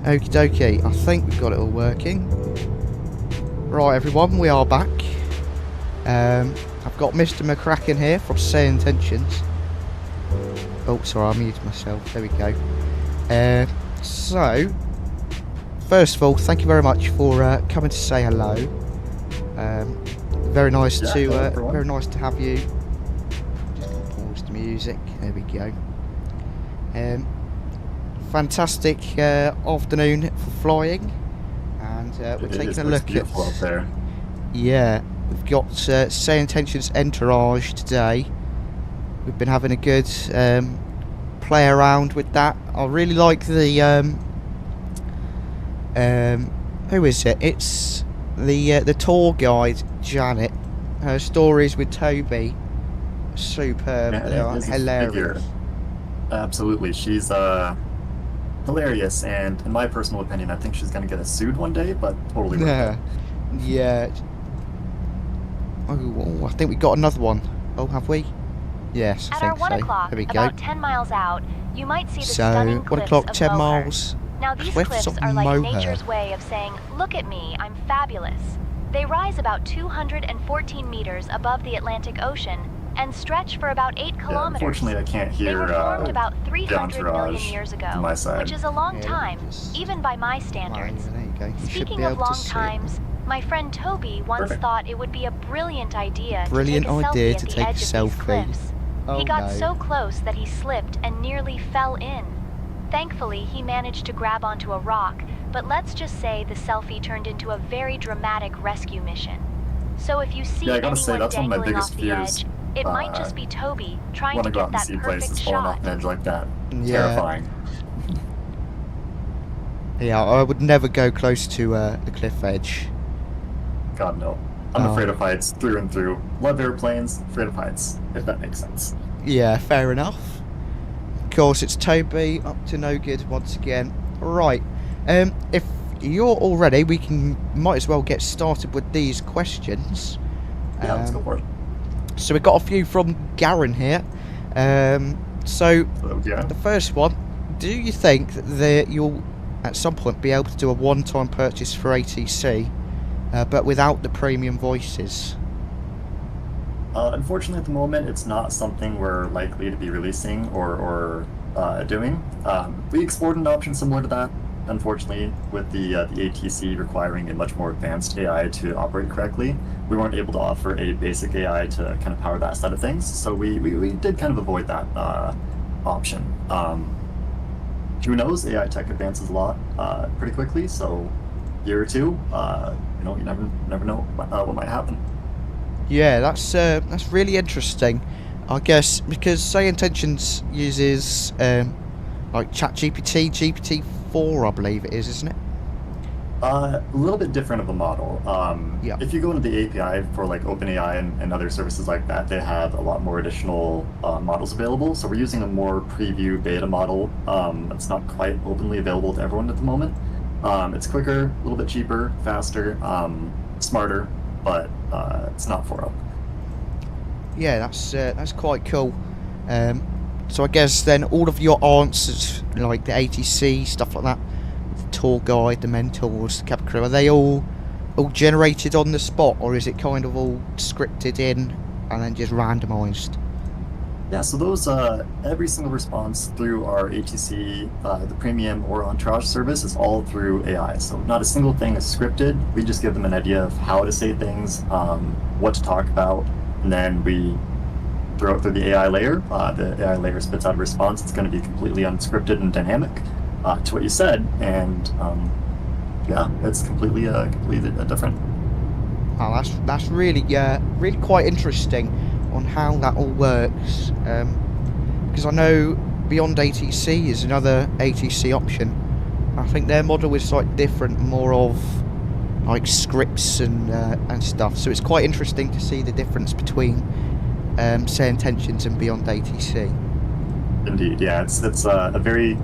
Okie dokie, I think we've got it all working. Right everyone, we are back. I've got Mr. McCracken here from SayIntentions. Oh, sorry, I muted myself. There we go. So, first of all, thank you very much for coming to say hello. Very nice to have you. Just gonna pause the music. There we go. Fantastic afternoon for flying, and we're taking a look at. Out there. Yeah, we've got SayIntentions Entourage today. We've been having a good play around with that. I really like the who is it? It's the tour guide Janet. Her stories with Toby, superb. Yeah, They are hilarious. Figure. Absolutely, she's hilarious, and in my personal opinion, I think she's gonna get us sued one day, but totally worth Yeah, it. yeah. Oh, I think we got another one. Oh, have we? Yes, I At think our 1 so. o'clock, There we go. about 10 miles out, you might see the So, stunning 1 cliffs o'clock, of 10 Moher. miles. Now these Cliffs cliffs of are like Moher. nature's way of saying, look at me, I'm fabulous. They rise about 214 meters above the Atlantic Ocean and stretch for about 8 Yeah, kilometers. unfortunately, I can't They hear were formed about 300 million entourage years ago, on my side. which is a long Yeah, time, just- even by my standards. There you go. You should Speaking be of able to long see it. times, my friend Toby once Perfect. thought it would be a brilliant idea Brilliant to take a idea selfie to at the take a edge of these selfie. cliffs. Oh, He got no. so close that he slipped and nearly fell in. Thankfully, he managed to grab onto a rock, but let's just say the selfie turned into a very dramatic rescue mission. So if you see Yeah, I gotta anyone say, that's one of my dangling biggest off the fears. edge, it might just be Toby trying Want to to go out get and that see perfect places falling shot. off an edge like that. Yeah. Terrifying. Yeah, I would never go close to the cliff edge. God no. I'm Oh. afraid of heights through and through. Love airplanes, afraid of heights, if that makes sense. Yeah, fair enough. Of course, it's Toby up to no good once again. Right, if you're all ready, we might as well get started with these questions. Yeah, let's go for it. So we've got a few from Garen here. So Yeah. the first one: do you think that you'll at some point be able to do a one-time purchase for ATC, but without the premium voices? Unfortunately, at the moment, it's not something we're likely to be releasing or doing. We explored an option similar to that. Unfortunately, with the ATC requiring a much more advanced AI to operate correctly, we weren't able to offer a basic AI to kind of power that side of things. So we did kind of avoid that option. Who knows? AI tech advances a lot pretty quickly. So, year or two, you never know what might happen. Yeah, that's really interesting. I guess because SayIntentions uses like ChatGPT, GPT-4, I believe it is, isn't it? A little bit different of a model. Yeah. If you go into the API for like OpenAI and other services like that, they have a lot more additional models available. So we're using a more preview beta model. It's not quite openly available to everyone at the moment. It's quicker, a little bit cheaper, faster, smarter, but it's not 4.0. Yeah, that's quite cool. So I guess then all of your answers, like the ATC stuff like that, the tour guide, the mentors, the cabin crew, are they all generated on the spot, or is it kind of all scripted in and then just randomized? Yeah, so those every single response through our ATC, the premium or Entourage service is all through AI. So not a single thing is scripted. We just give them an idea of how to say things, what to talk about, and then we throw it through the AI layer. The AI layer spits out a response. It's going to be completely unscripted and dynamic to what you said, and yeah, it's completely different. Oh, that's really really quite interesting on how that all works, because I know Beyond ATC is another ATC option. I think their model is like different, more of like scripts and stuff. So it's quite interesting to see the difference between SayIntentions and Beyond ATC. Indeed, yeah, it's a very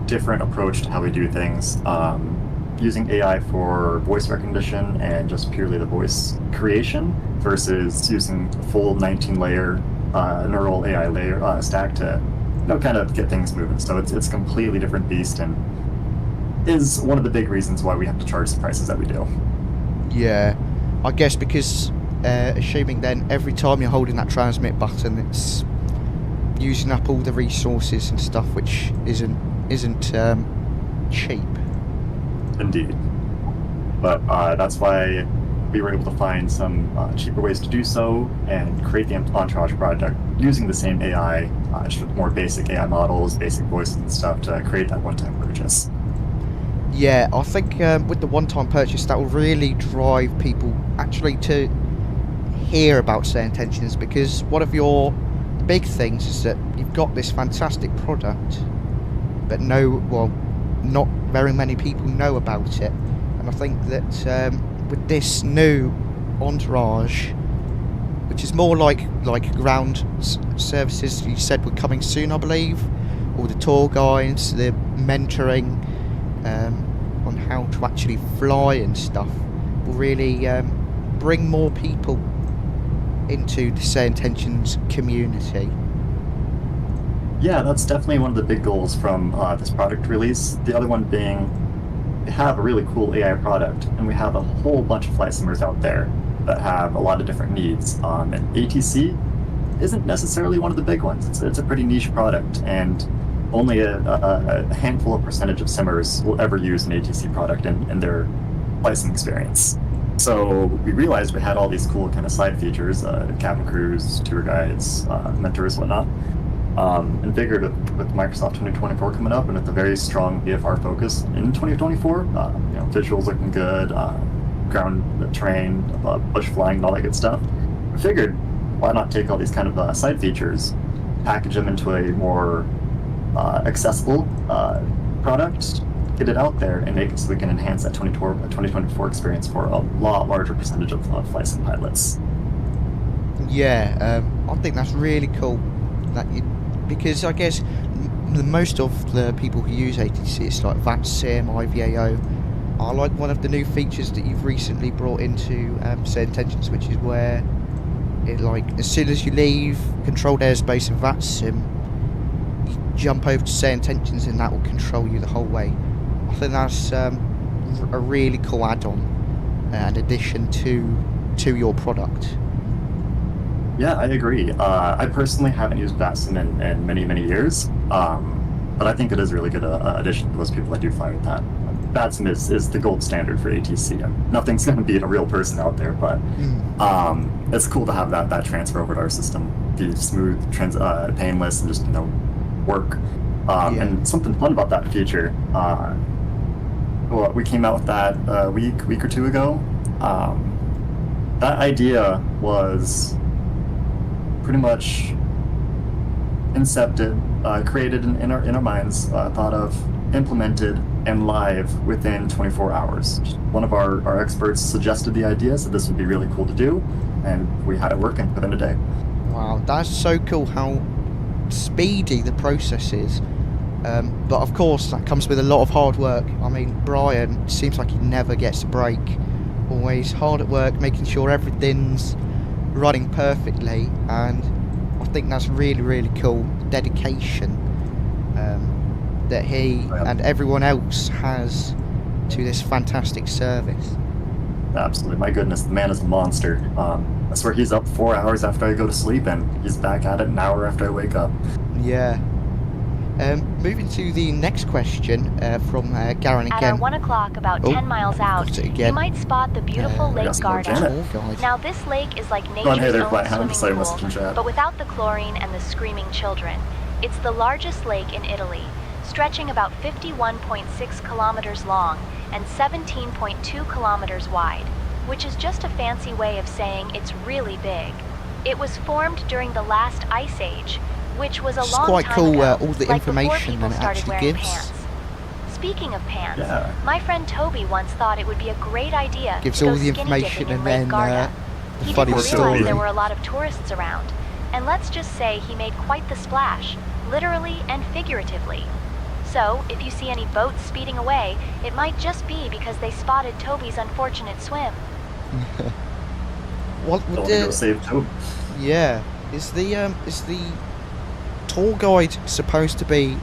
different approach to how we do things. Using AI for voice recognition and just purely the voice creation versus using a full 19-layer neural AI layer stack to kind of get things moving. So it's a completely different beast, and is one of the big reasons why we have to charge the prices that we do. Yeah, I guess because assuming then every time you're holding that transmit button, it's using up all the resources and stuff, which isn't cheap. Indeed. But that's why we were able to find some cheaper ways to do so and create the Entourage project using the same AI, just with more basic AI models, basic voices and stuff to create that one-time purchase. Yeah, I think with the one-time purchase, that will really drive people actually to hear about SayIntentions, because one of your big things is that you've got this fantastic product, but not very many people know about it. And I think that with this new Entourage, which is more like ground services you said were coming soon, I believe, all the tour guides, the mentoring on how to actually fly and stuff, will really bring more people into the SayIntentions community. Yeah, that's definitely one of the big goals from this product release. The other one being, we have a really cool AI product, and we have a whole bunch of flight simmers out there that have a lot of different needs. And ATC isn't necessarily one of the big ones. It's a pretty niche product, and only a handful of percentage of simmers will ever use an ATC product in their flight sim experience. So we realized we had all these cool kind of side features, cabin crews, tour guides, mentors, whatnot, and figured with Microsoft 2024 coming up and with a very strong VFR focus in 2024, visuals looking good, ground terrain, bush flying, and all that good stuff, we figured why not take all these kind of side features, package them into a more accessible product, get it out there, and make it so we can enhance that 2024 experience for a lot larger percentage of flight sim pilots. Yeah, I think that's really cool. Because I guess most of the people who use ATC, it's like 𝗏𝗏𝐶, IVAO, are like one of the new features that you've recently brought into SayIntentions, which is where it, like, as soon as you leave controlled airspace in 𝗏𝗏𝐶, you jump over to SayIntentions and that will control you the whole way. I think that's a really cool add-on, an addition to your product. Yeah, I agree. I personally haven't used 𝗏𝗏𝐶 in many years, but I think it is a really good addition to those people that do fly with that. 𝗏𝗏𝐶 is the gold standard for ATC. Nothing's going to beat a real person out there, but it's cool to have that transfer over to our system, be smooth, painless, and just work. And something fun about that feature. We came out with that a week or two ago. That idea was pretty much incepted, created in our minds, thought of, implemented, and live within 24 hours. One of our experts suggested the idea, so this would be really cool to do, and we had it working within a day. Wow, that's so cool how speedy the process is. But of course, that comes with a lot of hard work. I mean, Brian seems like he never gets a break. Always hard at work, making sure everything's running perfectly, and I think that's really cool dedication that he and everyone else has to this fantastic service. Absolutely, my goodness, the man is a monster. I swear he's up 4 hours after I go to sleep, and he's back at it an hour after I wake up. Yeah. Moving to the next question from Garen again. At our 1 o'clock, about 10 miles out, you might spot the beautiful Lake Garda. Now, this lake is like nature's own swimming pool, but without the chlorine and the screaming children. It's the largest lake in Italy, stretching about 51.6 kilometers long and 17.2 kilometers wide, which is just a fancy way of saying it's really big. It was formed during the last ice age, which was a long time ago, all the information that it actually gives. Pants. Speaking of pants, my friend Toby once thought it would be a great idea to go skinny dipping in Lake Garda. He didn't realize there were a lot of tourists around, and let's just say he made quite the splash, literally and figuratively. So, if you see any boats speeding away, it might just be because they spotted Toby's unfortunate swim. What would go save Toby? Yeah, is the tour guide supposed to be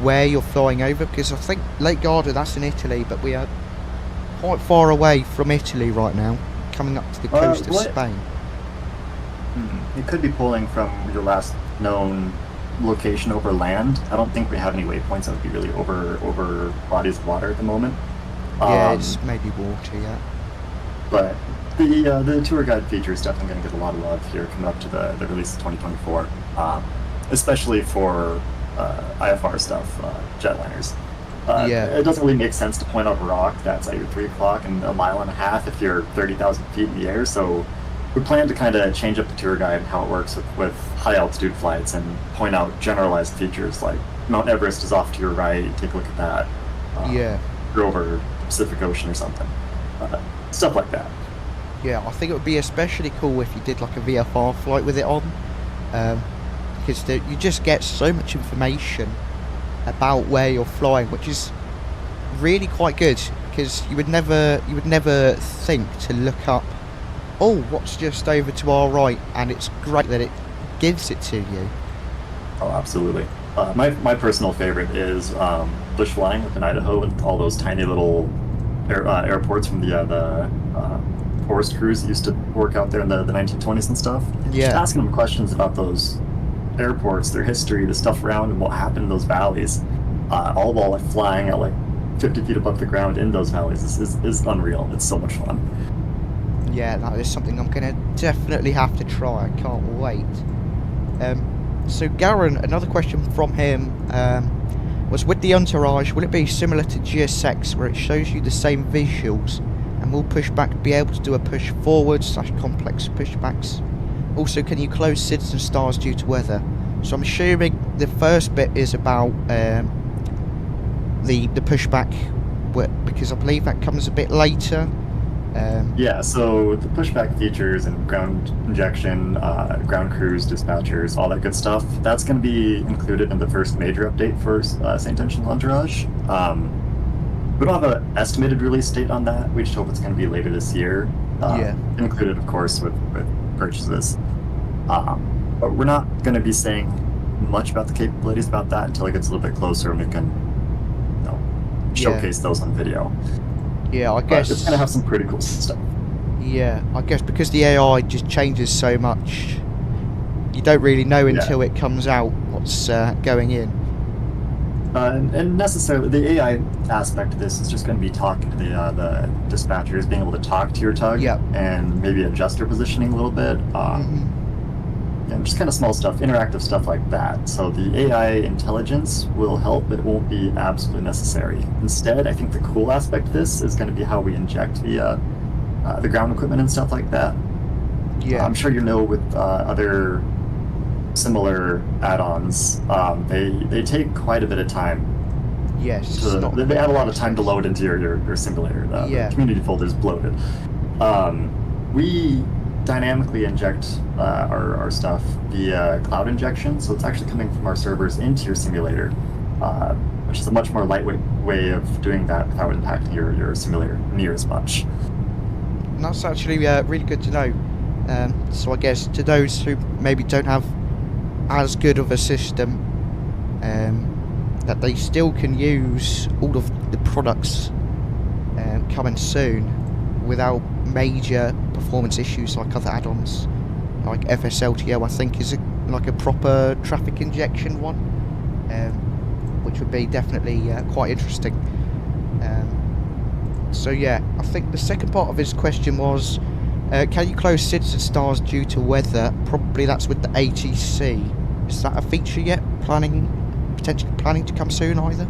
where you're flying over, because I think Lake Garda, that's in Italy, but we are quite far away from Italy right now, coming up to the coast of Spain. It could be pulling from your last known location over land. I don't think we have any waypoints that would be really over bodies of water at the moment. Yeah, it's maybe water, yeah. But the tour guide feature is definitely going to get a lot of love here coming up to the release of 2024, especially for IFR stuff, jetliners. It doesn't really make sense to point out a rock that's at your 3 o'clock and a mile and a half if you're 30,000 feet in the air. So we plan to kind of change up the tour guide and how it works with high altitude flights and point out generalized features like Mount Everest is off to your right, take a look at that. You're over the Pacific Ocean or something. Stuff like that. Yeah, I think it would be especially cool if you did like a VFR flight with it on. Because you just get so much information about where you're flying, which is really quite good, because you would never think to look up, oh, what's just over to our right, and it's great that it gives it to you. Oh, absolutely. My personal favorite is bush flying up in Idaho with all those tiny little airports from the forest crews that used to work out there in the 1920s and stuff. Just asking them questions about those airports, their history, the stuff around, and what happened in those valleys, all while like flying at like 50 feet above the ground in those valleys is unreal. It's so much fun. Yeah, that is something I'm gonna definitely have to try. I can't wait. So Garen, another question from him was, with the entourage, will it be similar to GSX where it shows you the same visuals, and will Pushback be able to do a push forward / complex pushbacks? Also, can you close SIDS and stars due to weather? So I'm assuming the first bit is about the pushback, because I believe that comes a bit later. Yeah, so the pushback features and ground injection, ground crews, dispatchers, all that good stuff, that's going to be included in the first major update for SayIntentions Entourage. We don't have an estimated release date on that. We just hope it's going to be later this year. Included, of course, with purchases. But we're not going to be saying much about the capabilities about that until it gets a little bit closer and we can showcase those on video. Yeah, I guess it's going to have some pretty cool stuff. Yeah, I guess because the AI just changes so much, you don't really know until it comes out what's going in. And necessarily, the AI aspect of this is just going to be talking to the dispatchers, being able to talk to your tug, and maybe adjust your positioning a little bit. And just kind of small stuff, interactive stuff like that. So the AI intelligence will help, but it won't be absolutely necessary. Instead, I think the cool aspect of this is going to be how we inject the ground equipment and stuff like that. Yeah, I'm sure you know with other similar add-ons, they take quite a bit of time. Yes, they add a lot of time to load into your simulator. The community folder is bloated. We dynamically inject our stuff via cloud injection, so it's actually coming from our servers into your simulator, which is a much more lightweight way of doing that without impacting your simulator near as much. And that's actually really good to know. So I guess to those who maybe don't have as good of a system, that they still can use all of the products coming soon without major performance issues like other add-ons, like FSLTO I think is like a proper traffic injection one, which would be definitely quite interesting. So yeah, I think the second part of his question was, can you close SIDS and stars due to weather? Probably that's with the ATC. Is that a feature yet? Potentially planning to come soon either?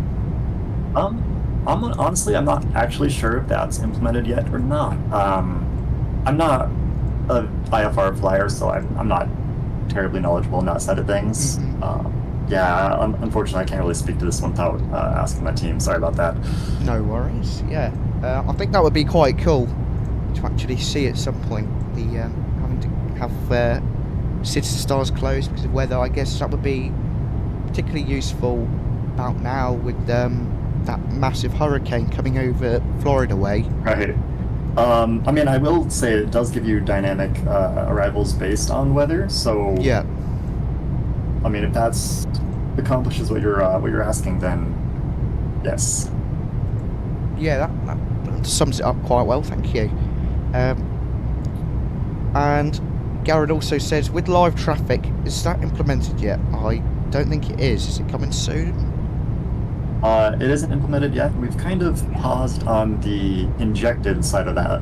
Honestly, I'm not actually sure if that's implemented yet or not. I'm not a IFR flyer, so I'm not terribly knowledgeable on that side of things. Unfortunately, I can't really speak to this one without asking my team. Sorry about that. No worries. Yeah, I think that would be quite cool to actually see at some point the having to have SIDS and stars closed because of weather. I guess that would be particularly useful about now with that massive hurricane coming over Florida way. Right. I mean, I will say it does give you dynamic arrivals based on weather, so... Yeah. I mean, if that's accomplishes what you're asking, then yes. Yeah, that sums it up quite well, thank you. And Garrett also says, with live traffic, is that implemented yet? I don't think it is. Is it coming soon? It isn't implemented yet. We've kind of paused on the injected side of that,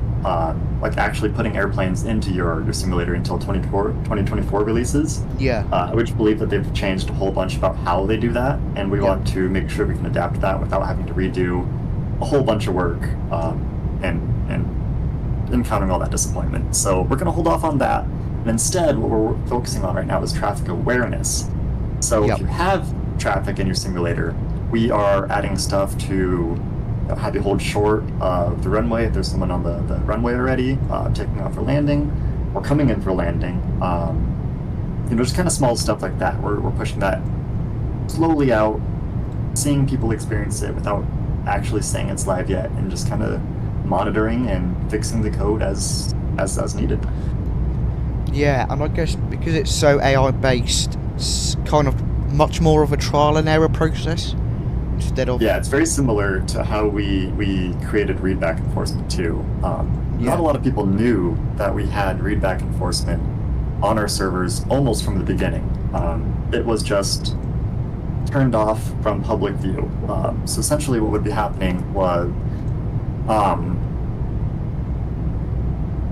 like actually putting airplanes into your simulator until 2024 releases. Yeah. Which believe that they've changed a whole bunch about how they do that, and we want to make sure we can adapt that without having to redo a whole bunch of work and encountering all that disappointment. So we're going to hold off on that, and instead what we're focusing on right now is traffic awareness. So if you have traffic in your simulator, we are adding stuff to have you hold short of the runway if there's someone on the runway already, taking off for landing, or coming in for landing. Just kind of small stuff like that. We're pushing that slowly out, seeing people experience it without actually saying it's live yet, and just kind of monitoring and fixing the code as needed. Yeah, and I guess because it's so AI based, it's kind of much more of a trial and error process instead of... Yeah, it's very similar to how we created readback enforcement too. Not a lot of people knew that we had readback enforcement on our servers almost from the beginning. It was just turned off from public view. So essentially what would be happening was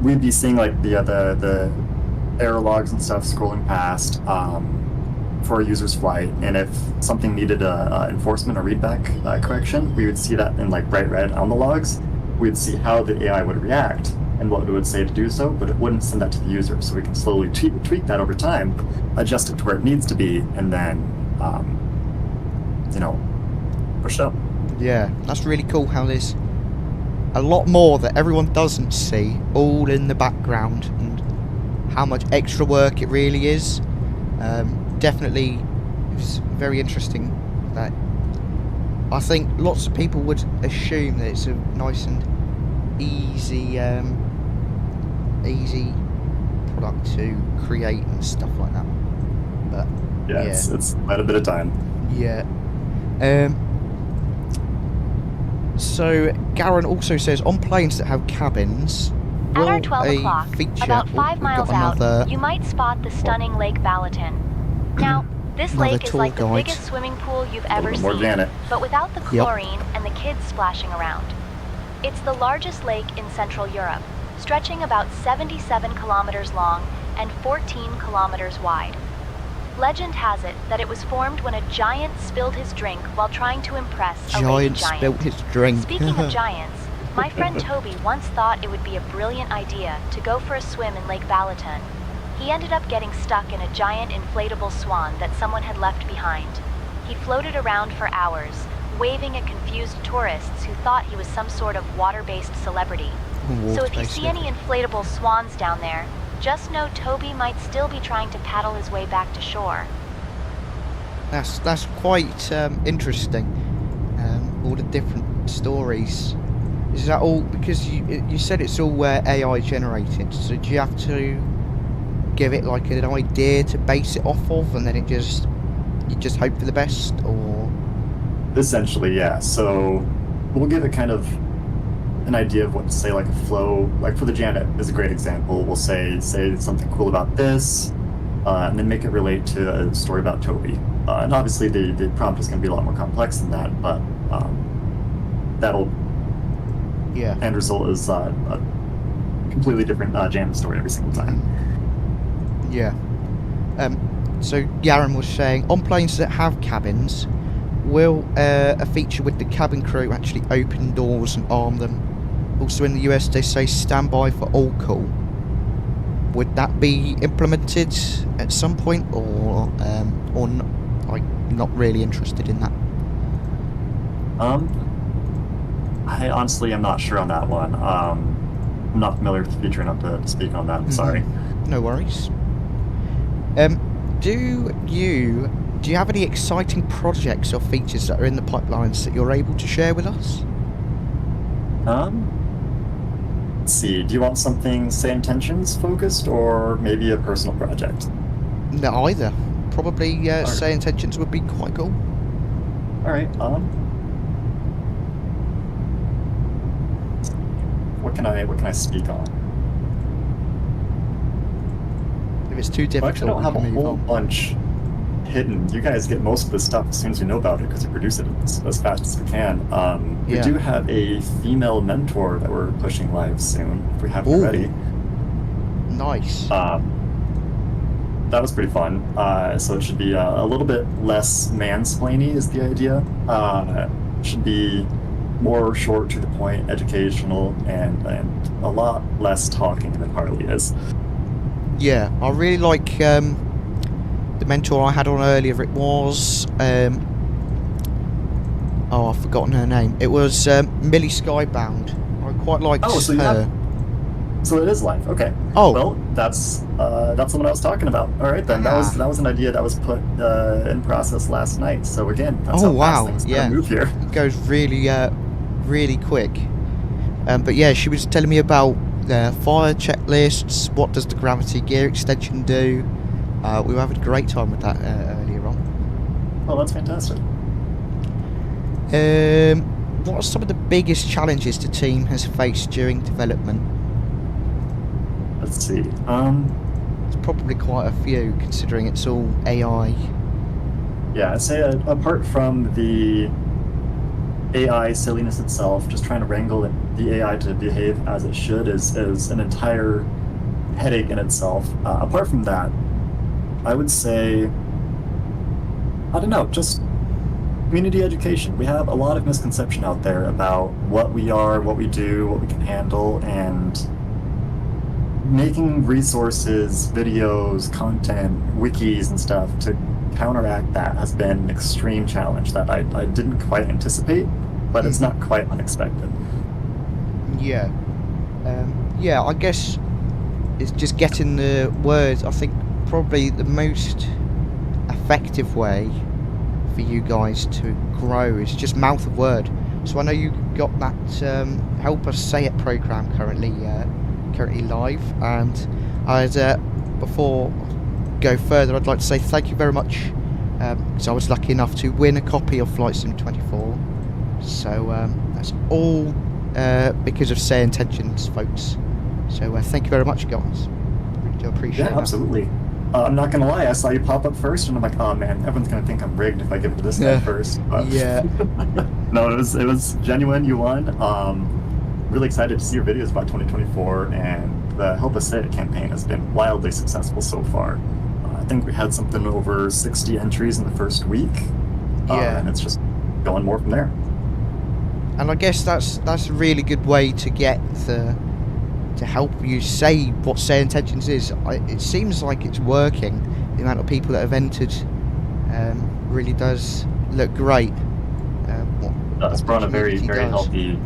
we'd be seeing like the error logs and stuff scrolling past for a user's flight, and if something needed enforcement or readback correction, we would see that in like bright red on the logs. We'd see how the AI would react and what it would say to do so, but it wouldn't send that to the user. So we can slowly tweak that over time, adjust it to where it needs to be, and then push it up. Yeah, that's really cool how there's a lot more that everyone doesn't see, all in the background, and how much extra work it really is. Definitely, it was very interesting. That I think lots of people would assume that it's a nice and easy product to create and stuff like that. But it's quite a bit of time. Yeah. So Garen also says, on planes that have cabins, at our 12 o'clock, about 5 miles out, you might spot the stunning Lake 𝗏𝗏𝗀. Now, this lake is like the biggest swimming pool you've ever seen, but without the chlorine and the kids splashing around. It's the largest lake in Central Europe, stretching about 77 kilometers long and 14 kilometers wide. Legend has it that it was formed when a giant spilled his drink while trying to impress a lady giant. Spilled his drink. Speaking of giants, my friend Toby once thought it would be a brilliant idea to go for a swim in Lake 𝗏𝗏𝗀. He ended up getting stuck in a giant inflatable swan that someone had left behind. He floated around for hours, waving at confused tourists who thought he was some sort of water-based celebrity. So if you see any inflatable swans down there, just know Toby might still be trying to paddle his way back to shore. That's quite interesting. All the different stories. Is that all because you said it's all AI generated? So do you have to give it like an idea to base it off of, and then you just hope for the best, or? Essentially, yeah. So we'll give it kind of an idea of what to say, like a flow. Like for the Janet is a great example. We'll say something cool about this, and then make it relate to a story about Toby. And obviously the prompt is going to be a lot more complex than that, but that'll end result is a completely different Janet story every single time. Yeah. So Garen was saying, on planes that have cabins, will a feature with the cabin crew actually open doors and arm them? Also in the US they say stand by for all call. Would that be implemented at some point, or not? I'm not really interested in that. I honestly am not sure on that one. I'm not familiar with the feature enough to speak on that. I'm sorry. No worries. Do you have any exciting projects or features that are in the pipelines that you're able to share with us? Let's see. Do you want something, say, intentions focused, or maybe a personal project? No, either. probably SayIntentions would be quite cool. All right. What can I speak on? If it's too Well, difficult, actually, I don't have we a can move whole on. bunch hidden. You guys get most of the stuff as soon as you know about it because you produce it as fast as we can. We Yeah. do have a female mentor that we're pushing live soon, if we haven't Ooh. already. Nice. That was pretty fun. So it should be a little bit less mansplainy is the idea. Should be more short to the point, educational, and a lot less talking than Harley is. Yeah, I really like the mentor I had on earlier. It was I've forgotten her name. It was 𝗵𝐵𝐸 Skybound. I quite liked Oh, so you her. So it is live. Okay. Oh. Well, that's what I was talking about. All right then. That was an idea that was put in process last night. So again, that's Oh how wow, fast things yeah, move here. it goes really, really quick. But yeah, she was telling me about the fire checklists. What does the gravity gear extension do? We were having a great time with that earlier on. Oh, that's fantastic. What are some of the biggest challenges the team has faced during development? Let's see. It's probably quite a few, considering it's all AI. Yeah, I'd say apart from the AI silliness itself, just trying to wrangle the AI to behave as it should is an entire headache in itself. Apart from that, I would say, I don't know, just community education. We have a lot of misconception out there about what we are, what we do, what we can handle, and making resources, videos, content, wikis, and stuff to counteract that has been an extreme challenge that I didn't quite anticipate, but it's not quite unexpected. Yeah. Yeah, I guess it's just getting the words. I think probably the most effective way for you guys to grow is just mouth of word. So I know you got that Help Us Say It program currently live, and before I go further, I'd like to say thank you very much, because I was lucky enough to win a copy of Flight Sim 24. So that's all because of SayIntentions, folks. So thank you very much, guys. Really do appreciate Yeah, that. absolutely. I'm not gonna lie, I saw you pop up first, and I'm like, oh man, everyone's gonna think I'm rigged if I give it to this guy first. But Yeah. no, it was genuine. You won. Really excited to see your videos about 2024, and the Help Us Say It campaign has been wildly successful so far. I think we had something over 60 entries in the first week. Yeah. And it's just going more from there. And I guess that's a really good way to get to help you say what SayIntentions is. It seems like it's working. The amount of people that have entered really does look great. We're on a very, community very does. healthy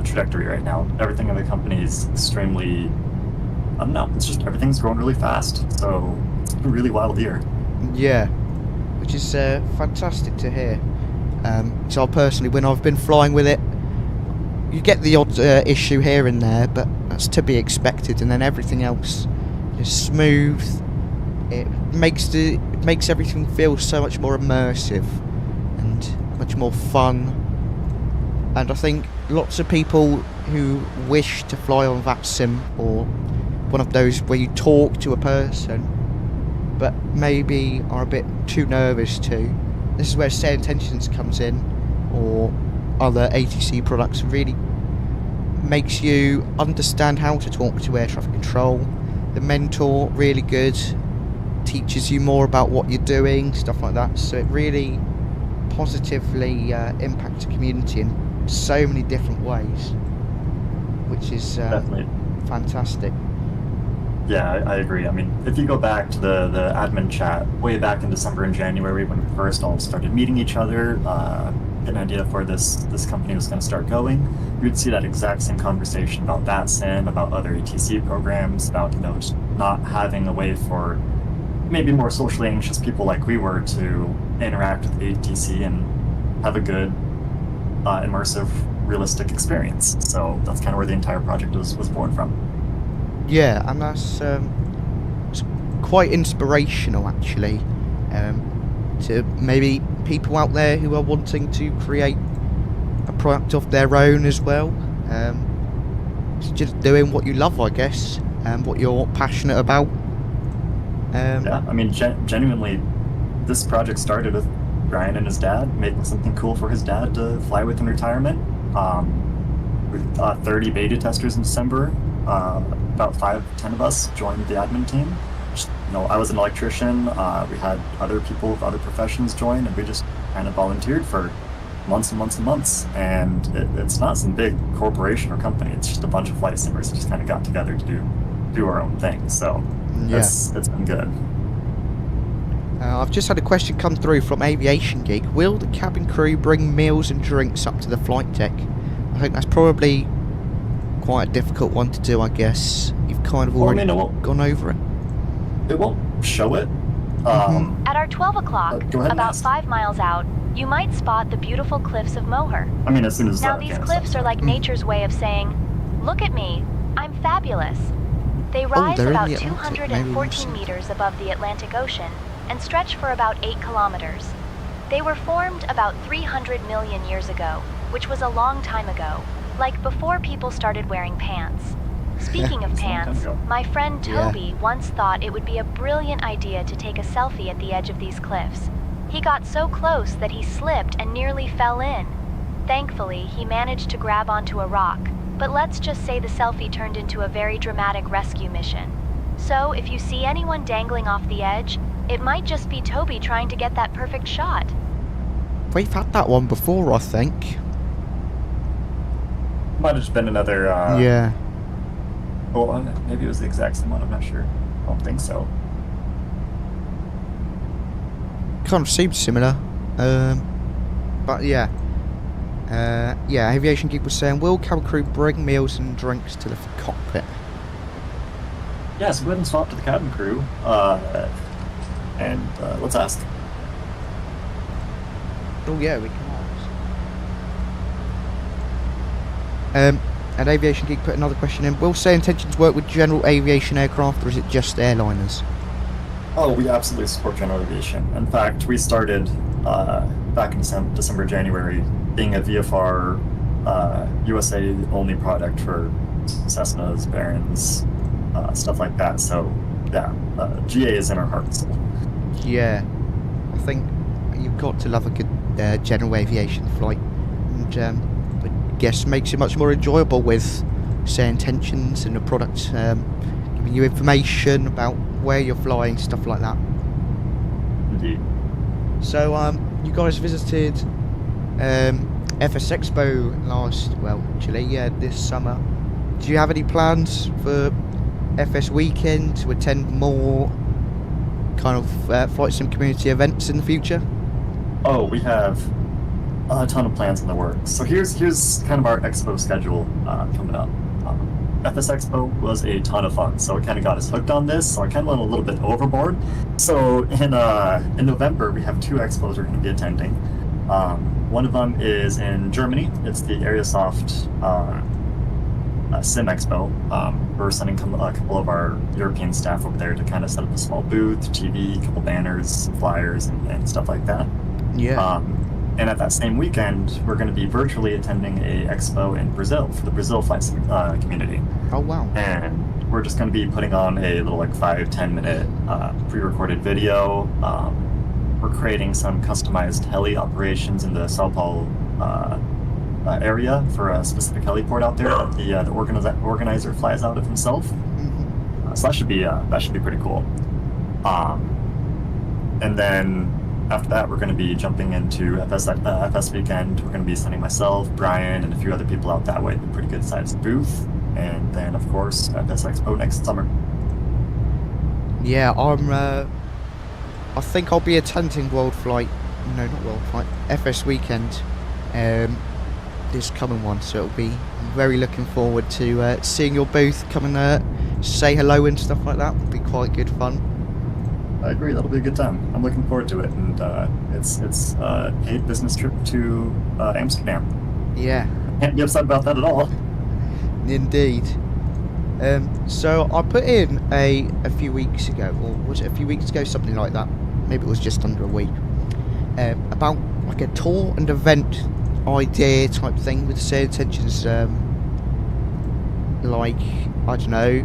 trajectory right now. Everything in the company is extremely, I don't know, it's just everything's growing really fast. So it's a really wild year. Yeah, which is fantastic to hear. So personally, when I've been flying with it, you get the odd issue here and there, but that's to be expected, and then everything else is smooth. It makes everything feel so much more immersive and much more fun. And I think lots of people who wish to fly on that sim, or one of those where you talk to a person but maybe are a bit too nervous to, this is where SayIntentions comes in, or other ATC products. Really makes you understand how to talk to air traffic control. The mentor, really good, teaches you more about what you're doing, stuff like that. So it really positively impacts the community in so many different ways, which is Definitely. fantastic. Yeah, I agree. I mean, if you go back to the admin chat way back in December and January when we first all started meeting each other, get an idea of where this company was going to start going, you'd see that exact same conversation about that sim, about other ATC programs, about, you know, just not having a way for maybe more socially anxious people like we were to interact with the ATC and have a good, immersive, realistic experience. So that's kind of where the entire project was born from. Yeah, and that's quite inspirational, actually, to maybe people out there who are wanting to create a product of their own as well. It's just doing what you love, I guess, and what you're passionate about. Yeah, I mean, genuinely, this project started with Brian and his dad making something cool for his dad to fly with in retirement. We 30 beta testers in December. About 5-10 of us joined the admin team. I was an electrician. We had other people with other professions join, and we just kind of volunteered for months and months and months. And it's not some big corporation or company. It's just a bunch of flight simmers that just kind of got together to do our own thing. So it's been good. I've just had a question come through from Aviation Geek. Will the cabin crew bring meals and drinks up to the flight deck? I think that's probably quite a difficult one to do, I guess. You've kind of already gone over it. It won't show it. At our 12 o'clock, about 5 miles out, you might spot the beautiful cliffs of Moher. I mean, as soon as Now, these cliffs are like nature's way of saying, look at me, I'm fabulous. They rise about 214 meters above the Atlantic Ocean and stretch for about 8 kilometers. They were formed about 300 million years ago, which was a long time ago, like before people started wearing pants. Speaking of pants, my friend Toby once thought it would be a brilliant idea to take a selfie at the edge of these cliffs. He got so close that he slipped and nearly fell in. Thankfully, he managed to grab onto a rock, but let's just say the selfie turned into a very dramatic rescue mission. So, if you see anyone dangling off the edge, it might just be Toby trying to get that perfect shot. We've had that one before, I think. Might have just been another... yeah. Well, maybe it was the exact same one, I'm not sure. I don't think so. Kind of seems similar. But yeah. Aviation Geek was saying, will cabin crew bring meals and drinks to the cockpit? Yeah, so go ahead and swap to the cabin crew. And let's ask. Oh yeah, we can ask. And Aviation Geek put another question in. Will SayIntentions work with general aviation aircraft, or is it just airliners? Oh, we absolutely support general aviation. In fact, we started back in December, January, being a VFR USA only product for Cessnas, Barons, stuff like that. So, yeah, GA is in our heart and soul. Yeah, I think you've got to love a good general aviation flight, and I guess makes it much more enjoyable with SayIntentions and the product giving you information about where you're flying, stuff like that. Indeed. So you guys visited FS Expo this summer. Do you have any plans for FS weekend to attend more kind of flight sim community events in the future? Oh, we have a ton of plans in the works. So here's kind of our expo schedule coming up. FS Expo was a ton of fun, so it kind of got us hooked on this, so I kind of went a little bit overboard. So in November, we have 2 expos we're going to be attending. One of them is in Germany. It's the Aerosoft Sim Expo. We're sending a couple of our European staff over there to kind of set up a small booth, TV, a couple banners, flyers, and stuff like that. Yeah. And at that same weekend, we're going to be virtually attending a expo in Brazil for the Brazil flight community. Oh, wow. And we're just going to be putting on a little 5-10 minute pre-recorded video. We're creating some customized heli operations in the Sao Paulo area for a specific heliport out there that the organizer flies out of himself. So that should be pretty cool. And then after that, we're going to be jumping into FS weekend. We're going to be sending myself, Brian, and a few other people out that way to a pretty good sized booth. And then, of course, FS Expo next summer. Yeah, I think I'll be attending FS weekend this coming one. So it'll be very looking forward to seeing your booth, come and say hello and stuff like that. It'll be quite good fun. I agree, that'll be a good time. I'm looking forward to it, and it's a paid business trip to Amsterdam. Yeah. Can't be upset about that at all. Indeed. So I put in a few weeks ago, or was it a few weeks ago, something like that, maybe it was just under a week, about like a tour and event idea type thing with SayIntentions, like, I don't know,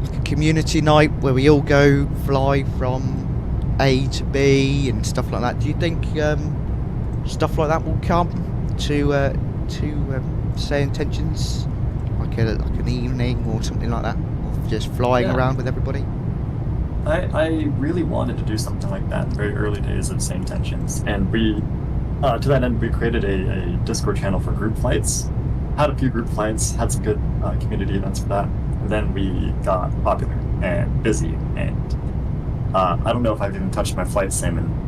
like a community night where we all go fly from A to B and stuff like that. Do you think stuff like that will come to SayIntentions, like an evening or something like that, of just flying around with everybody? I really wanted to do something like that in the very early days of SayIntentions, and we, to that end, we created a Discord channel for group flights, had a few group flights, had some good community events for that, and then we got popular and busy, and I don't know if I've even touched my flight sim in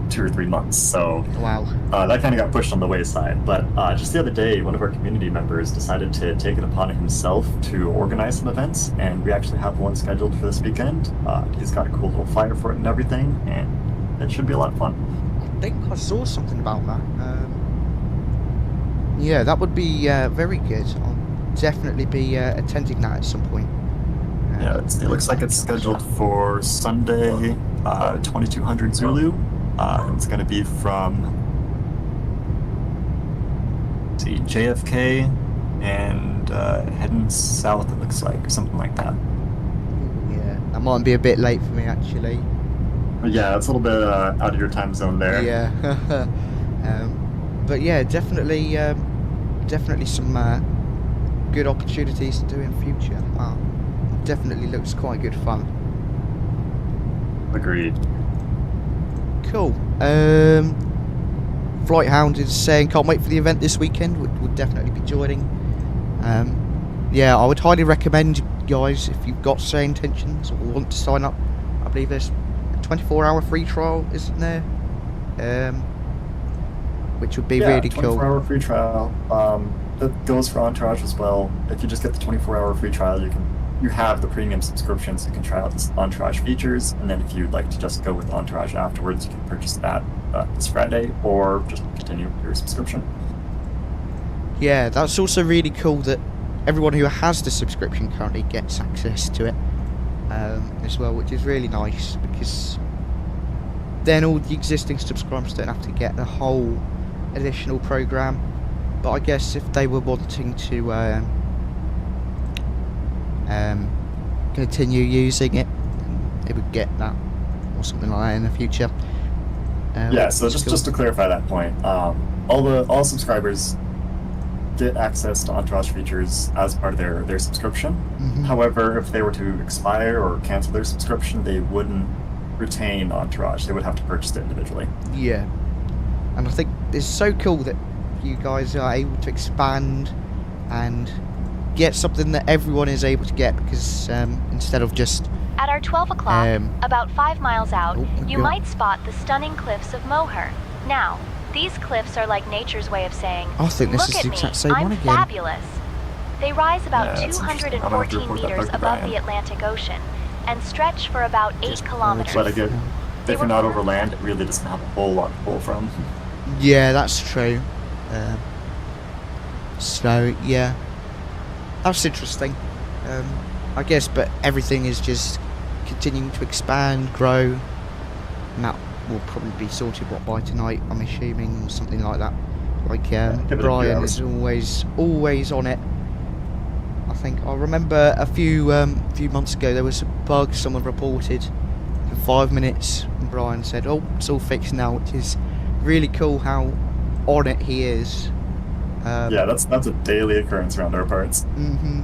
2 or 3 months, so wow. That kind of got pushed on the wayside. But just the other day, one of our community members decided to take it upon himself to organize some events, and we actually have one scheduled for this weekend. He's got a cool little flyer for it and everything, and it should be a lot of fun. I think I saw something about that. Yeah, that would be very good. I'll definitely be attending that at some point. Yeah, it looks like it's scheduled for Sunday, 2200 Zulu. It's going to be from JFK and heading south, it looks like, or something like that. Yeah, that might be a bit late for me, actually. Yeah, it's a little bit out of your time zone there. Yeah. But yeah, definitely some good opportunities to do in future. Wow, definitely looks quite good fun. Agreed. Cool. Flighthound is saying can't wait for the event this weekend. Would definitely be joining. Yeah, I would highly recommend you guys, if you've got SayIntentions or want to sign up. I believe there's a 24-hour free trial, isn't there? Which would be really cool. 24-hour free trial. That goes for Entourage as well. If you just get the 24-hour free trial, you have the premium subscription, so you can try out the Entourage features, and then if you'd like to just go with Entourage afterwards, you can purchase that this Friday, or just continue your subscription. Yeah, that's also really cool that everyone who has the subscription currently gets access to it as well, which is really nice, because then all the existing subscribers don't have to get the whole additional program. But I guess if they were wanting to continue using it, they would get that or something like that in the future. Yeah, so just to clarify that point, all subscribers get access to Entourage features as part of their subscription. Mm-hmm. However, if they were to expire or cancel their subscription, they wouldn't retain Entourage. They would have to purchase it individually. Yeah, and I think it's so cool that you guys are able to expand and get something that everyone is able to get, because instead of just at our 12 o'clock, about 5 miles out, you might spot the stunning cliffs of 𝗏𝗏. Now, these cliffs are like nature's way of saying, I think this look is at the me, exact same I'm one again. fabulous. They rise about Yeah, 214 meters above the Atlantic Ocean and stretch for about 8 kilometers. But again, if you're not over land, it really doesn't have a whole lot to pull from. Yeah, that's true. So yeah, that's interesting. I guess, but everything is just continuing to expand, grow, and that will probably be sorted by tonight, I'm assuming, or something like that. Like Brian is always on it. I think I remember a few months ago there was a bug someone reported in 5 minutes, and Brian said, "Oh, it's all fixed now," which is really cool how on it he is. Yeah, that's a daily occurrence around our parts. Mm-hmm.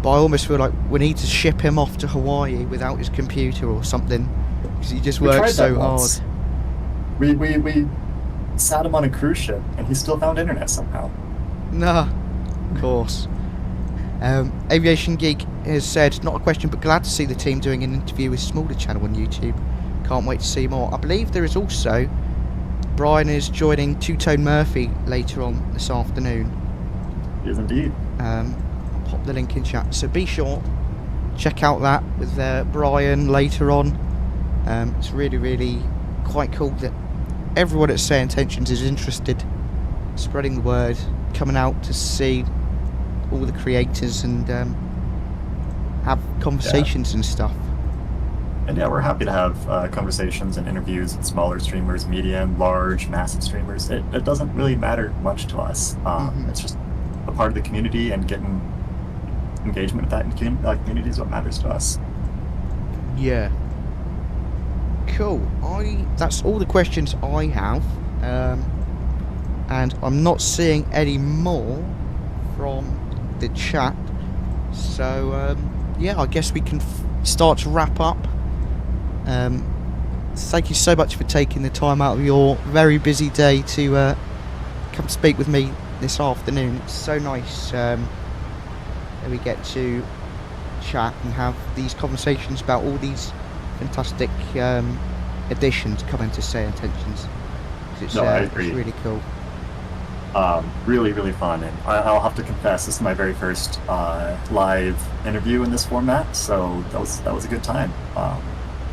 But I almost feel like we need to ship him off to Hawaii without his computer or something, because he just works so hard. We sat him on a cruise ship, and he still found internet somehow. Nah, of course. Aviation Geek has said, not a question, but glad to see the team doing an interview with Smaller Channel on YouTube. Can't wait to see more. I believe there is also Brian is joining 𝗏𝗏𝗀𝗃 later on this afternoon. Yes, indeed. I'll pop the link in chat, so be sure check out that with Brian later on. It's really quite cool that everyone at SayIntentions is interested, spreading the word, coming out to see all the creators and have conversations and stuff. And yeah, we're happy to have conversations and interviews with smaller streamers, medium, large, massive streamers. It doesn't really matter much to us. It's just a part of the community, and getting engagement with that community is what matters to us. Yeah. Cool. That's all the questions I have, and I'm not seeing any more from the chat. So yeah, I guess we can start to wrap up. Thank you so much for taking the time out of your very busy day to come speak with me this afternoon. It's so nice that we get to chat and have these conversations about all these fantastic additions coming to SayIntentions. It's really cool. Really fun, and I'll have to confess, this is my very first live interview in this format, so that was a good time. I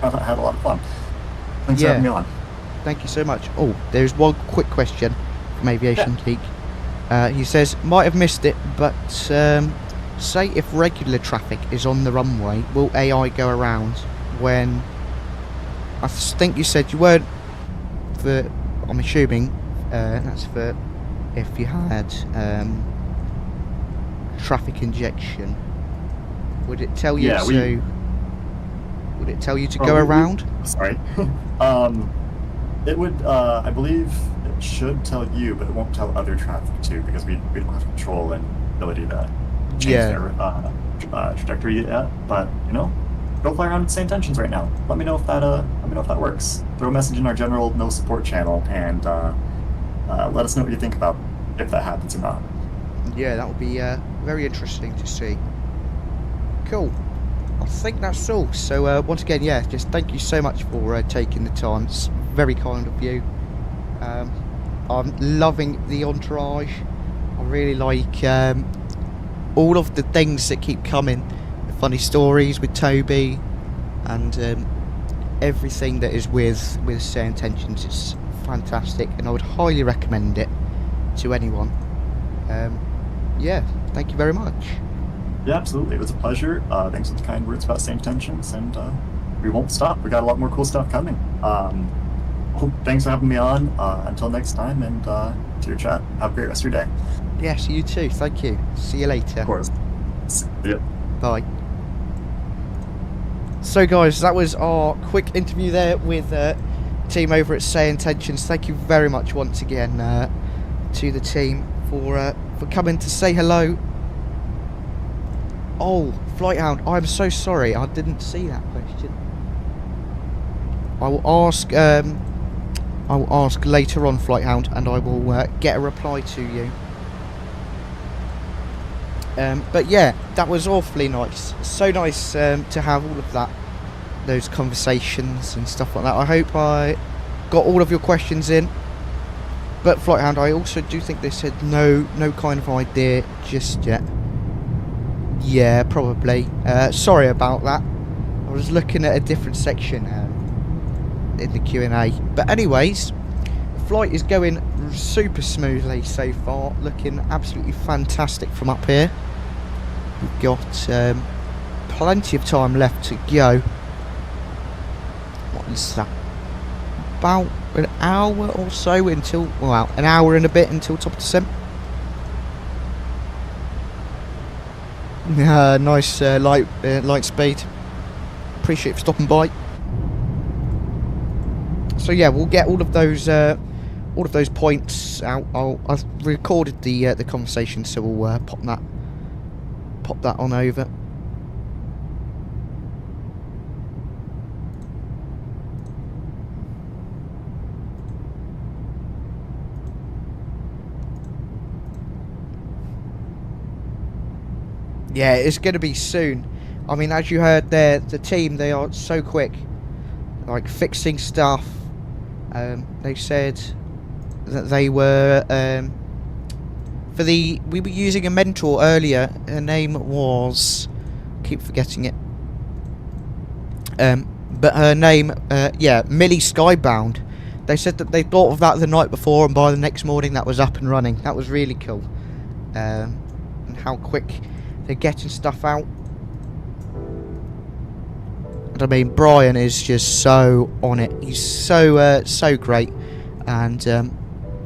had a lot of fun. Thanks for having me on. Thank you so much. Oh, there's one quick question from Aviation Geek. He says, might have missed it, but say if regular traffic is on the runway, will AI go around when... I think you said you weren't for... I'm assuming that's for if you had traffic injection. Would it tell you Would it tell you to go around? Sorry. It would, I believe it should tell you, but it won't tell other traffic too, because we don't have control and ability to change their trajectory yet. But, you know, go fly around with SayIntentions right now. Let me know if that works. Throw a message in our general no support channel, and let us know what you think about if that happens or not. Yeah, that would be very interesting to see. Cool. I think that's all. So once again, yeah, just thank you so much for taking the time. It's very kind of you. I'm loving the entourage. I really like all of the things that keep coming. The funny stories with Toby and everything that is with SayIntentions. It's fantastic, and I would highly recommend it to anyone. Yeah, thank you very much. Yeah, absolutely. It was a pleasure. Thanks for the kind words about SayIntentions, and we won't stop. We got a lot more cool stuff coming. Thanks for having me on. Until next time, and to your chat, have a great rest of your day. Yes, you too. Thank you. See you later. Of course. Yeah. Bye. So guys, that was our quick interview there with team over at SayIntentions. Thank you very much once again to the team for coming to say hello. Oh, Flighthound, I'm so sorry, I didn't see that question. I will ask later on, Flighthound, and I will get a reply to you. But yeah, that was awfully nice. So nice to have all of that, those conversations and stuff like that. I hope I got all of your questions in. But Flighthound, I also do think they said no kind of idea just yet. Yeah, probably. Sorry about that. I was looking at a different section in the Q&A. But anyways, the flight is going super smoothly so far. Looking absolutely fantastic from up here. We've got plenty of time left to go. What is that? About an hour or so until... Well, an hour and a bit until top of descent. Nice light speed. Appreciate you for stopping by. So yeah, we'll get all of those points out. I've recorded the conversation, so we'll pop that on over. Yeah, it's going to be soon. I mean, as you heard there, the team, they are so quick. Like, fixing stuff. They said that they were... we were using a mentor earlier. Her name was... I keep forgetting it. But her name, yeah, 𝗵𝗍 Skybound. They said that they thought of that the night before, and by the next morning that was up and running. That was really cool. And how quick... They're getting stuff out. And I mean, Brian is just so on it. He's so great. And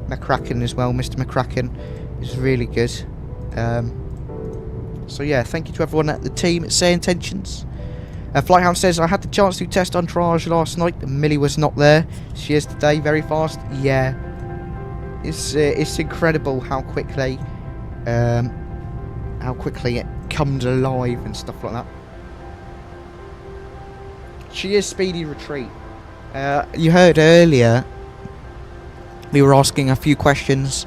McCracken as well, Mr. McCracken is really good. So yeah, thank you to everyone at the team at SayIntentions. Flighthound says, I had the chance to test on triage last night. Millie was not there. She is today, very fast. Yeah, it's incredible how quickly it comes alive and stuff like that. She is speedy retreat. You heard earlier we were asking a few questions.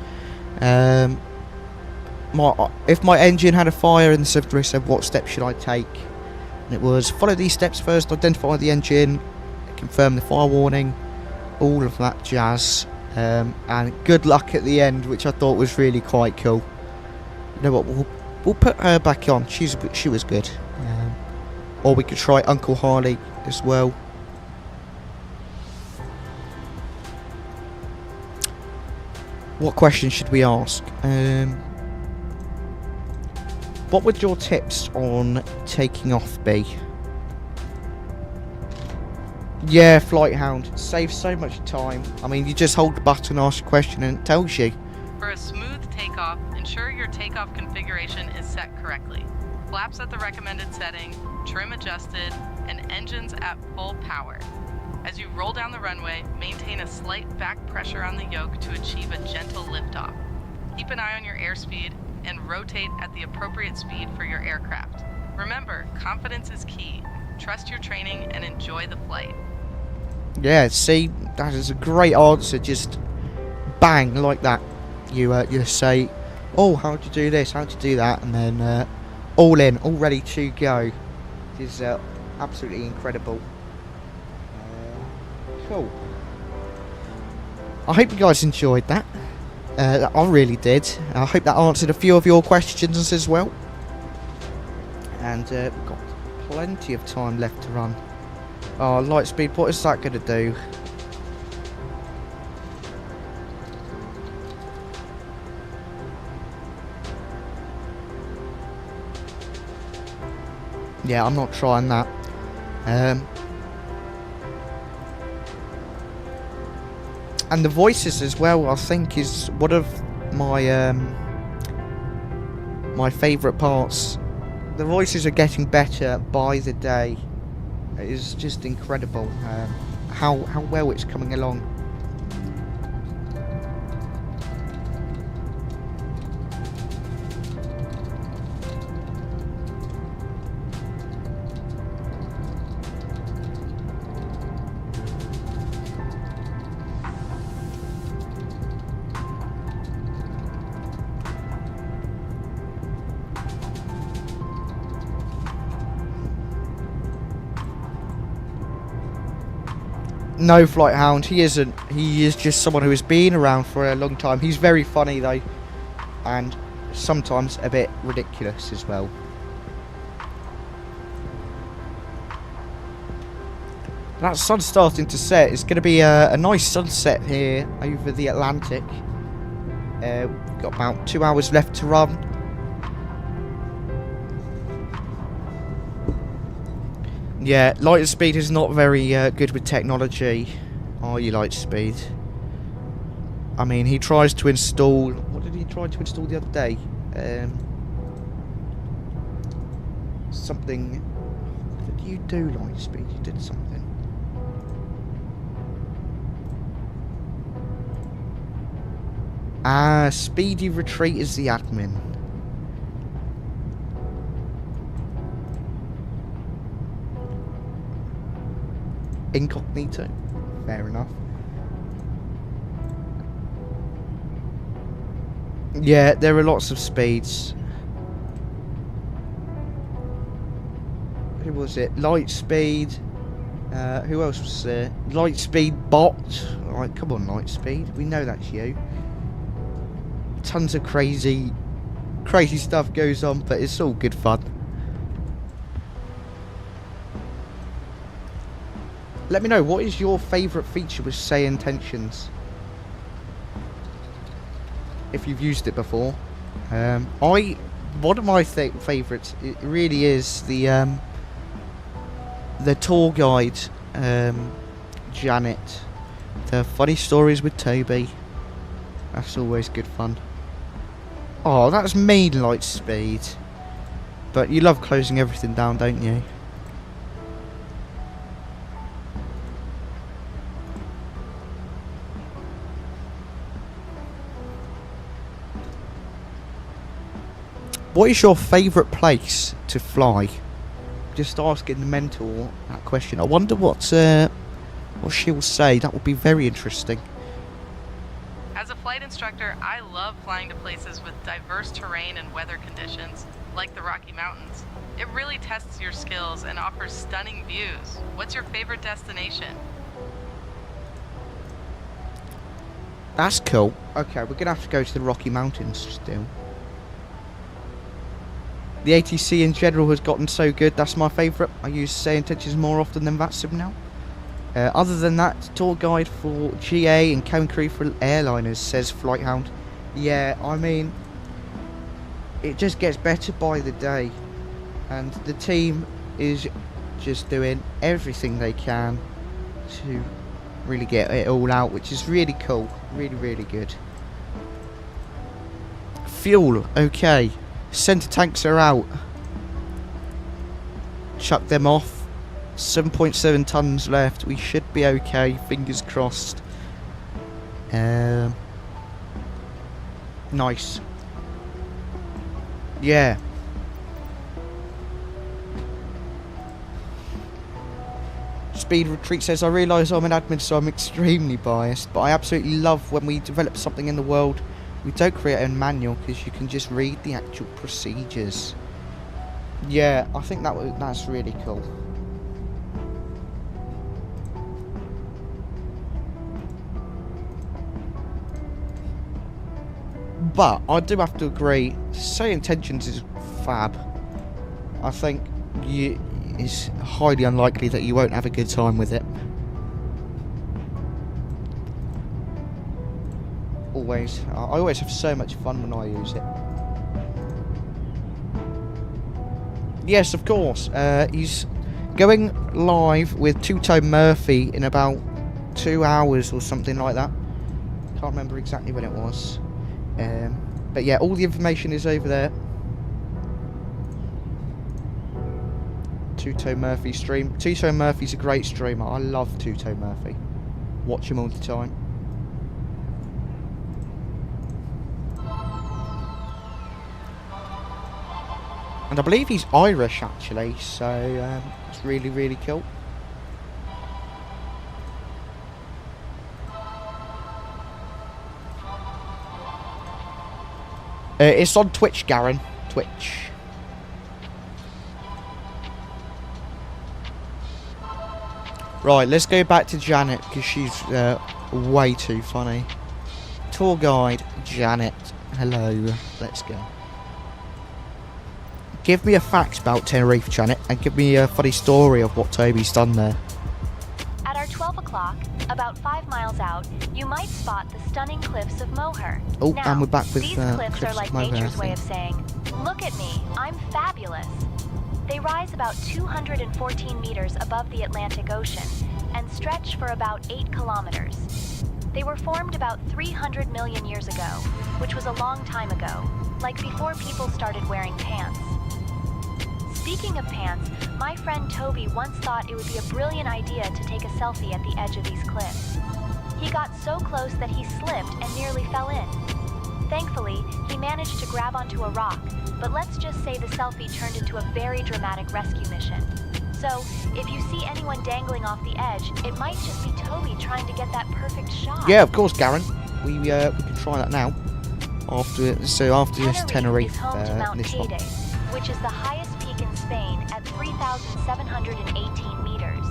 If my engine had a fire in the submarine, said what steps should I take? And it was follow these steps first, identify the engine, confirm the fire warning, all of that jazz, and good luck at the end, which I thought was really quite cool. You know what, we'll put her back on. She was good. Or we could try Uncle Harley as well. What question should we ask? What would your tips on taking off be? Yeah, Flighthound. Saves so much time. I mean, you just hold the button, ask a question, and it tells you. For a smooth takeoff, ensure your takeoff configuration is set correctly. Flaps at the recommended setting, trim adjusted, and engines at full power. As you roll down the runway, maintain a slight back pressure on the yoke to achieve a gentle liftoff. Keep an eye on your airspeed and rotate at the appropriate speed for your aircraft. Remember, confidence is key. Trust your training and enjoy the flight. Yeah, see, that is a great answer. Just bang, like that. You say, oh, how'd you do this, how'd you do that, and then all in, all ready to go. It is absolutely incredible. Cool. I hope you guys enjoyed that. I really did. I hope that answered a few of your questions as well. And we've got plenty of time left to run. Oh, Lightspeed, what is that going to do? Yeah, I'm not trying that. And the voices as well, I think, is one of my my favourite parts. The voices are getting better by the day. It is just incredible how well it's coming along. No, Flighthound, he isn't. He is just someone who has been around for a long time. He's very funny though, and sometimes a bit ridiculous as well. That sun's starting to set. It's going to be a nice sunset here over the Atlantic. We've got about 2 hours left to run. Yeah, Lightspeed is not very good with technology. Are you, Lightspeed? I mean, he tries to install... What did he try to install the other day? Something... What did you do, Lightspeed? You did something. Ah, Speedy Retreat is the admin. Incognito, fair enough. Yeah, there are lots of speeds. Who was it? Lightspeed. Who else was there? Lightspeed bot. Alright, come on, Lightspeed. We know that's you. Tons of crazy stuff goes on, but it's all good fun. Let me know, what is your favourite feature with SayIntentions? If you've used it before. One of my favourites, it really is the the tour guide, Janet, the funny stories with Toby. That's always good fun. Oh, that's mean light speed. But you love closing everything down, don't you? What is your favourite place to fly? Just asking the mentor that question. I wonder what she'll say. That would be very interesting. As a flight instructor, I love flying to places with diverse terrain and weather conditions, like the Rocky Mountains. It really tests your skills and offers stunning views. What's your favorite destination? That's cool. Okay, we're gonna have to go to the Rocky Mountains still. The ATC in general has gotten so good. That's my favourite. I use SayIntentions more often than VATSIM now. Other than that, tour guide for GA and cabin crew for airliners, says Flighthound. Yeah, I mean, it just gets better by the day, and the team is just doing everything they can to really get it all out, which is really cool. Really, really good. Fuel, okay. Centre tanks are out. Chuck them off. 7.7 tons left. We should be okay. Fingers crossed. Nice. Yeah. Speed Retreat says, I realise I'm an admin, so I'm extremely biased, but I absolutely love when we develop something in the world. We don't create a manual because you can just read the actual procedures. Yeah, I think that's really cool. But I do have to agree, SayIntentions is fab. I think it's highly unlikely that you won't have a good time with it. Always. I always have so much fun when I use it. Yes, of course. He's going live with 𝗂𝗏 in about 2 hours or something like that. Can't remember exactly when it was. But yeah, all the information is over there. 𝗂𝗏 stream. 𝗂𝗏's a great streamer. I love 𝗂𝗏. Watch him all the time. And I believe he's Irish actually, so it's really, really cool. It's on Twitch, Garen. Twitch. Right, let's go back to Janet, because she's way too funny. Tour guide, Janet. Hello. Let's go. Give me a fact about Tenerife, Janet, and give me a funny story of what Toby's done there. At our 12 o'clock, about 5 miles out, you might spot the stunning cliffs of Moher. Oh, now, and we're back with these cliffs are like Moher, nature's way of saying, look at me, I'm fabulous. They rise about 214 meters above the Atlantic Ocean and stretch for about 8 kilometers. They were formed about 300 million years ago, which was a long time ago, like before people started wearing pants. Speaking of pants, my friend Toby once thought it would be a brilliant idea to take a selfie at the edge of these cliffs. He got so close that he slipped and nearly fell in. Thankfully, he managed to grab onto a rock, but let's just say the selfie turned into a very dramatic rescue mission. So, if you see anyone dangling off the edge, it might just be Toby trying to get that perfect shot. Yeah, of course, Garen. We can try that now. After this Tenerife, is home to Mount this one. 𝗂𝗏, which is the highest peak in Spain at 3,718 meters.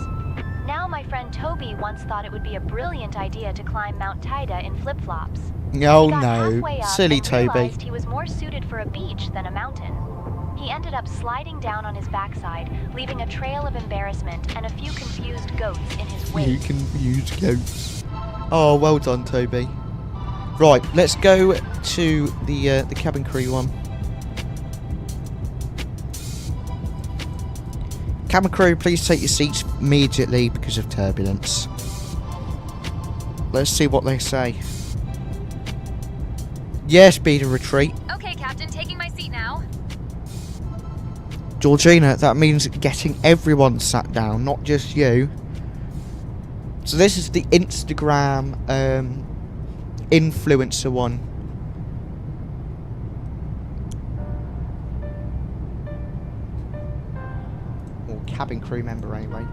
Now, my friend Toby once thought it would be a brilliant idea to climb Mount 𝗏𝗏 in flip-flops. Oh He got no, halfway up silly and Toby. realized he was more suited for a beach than a mountain. He ended up sliding down on his backside, leaving a trail of embarrassment and a few confused goats in his wake. You confused goats. Oh, well done, Toby. Right, let's go to the cabin crew one. Cabin crew, please take your seats immediately because of turbulence. Let's see what they say. Yeah, speed of retreat. Okay, Captain, taking my seat now. Georgina, that means getting everyone sat down, not just you. So this is the Instagram influencer one. Or cabin crew member anyway.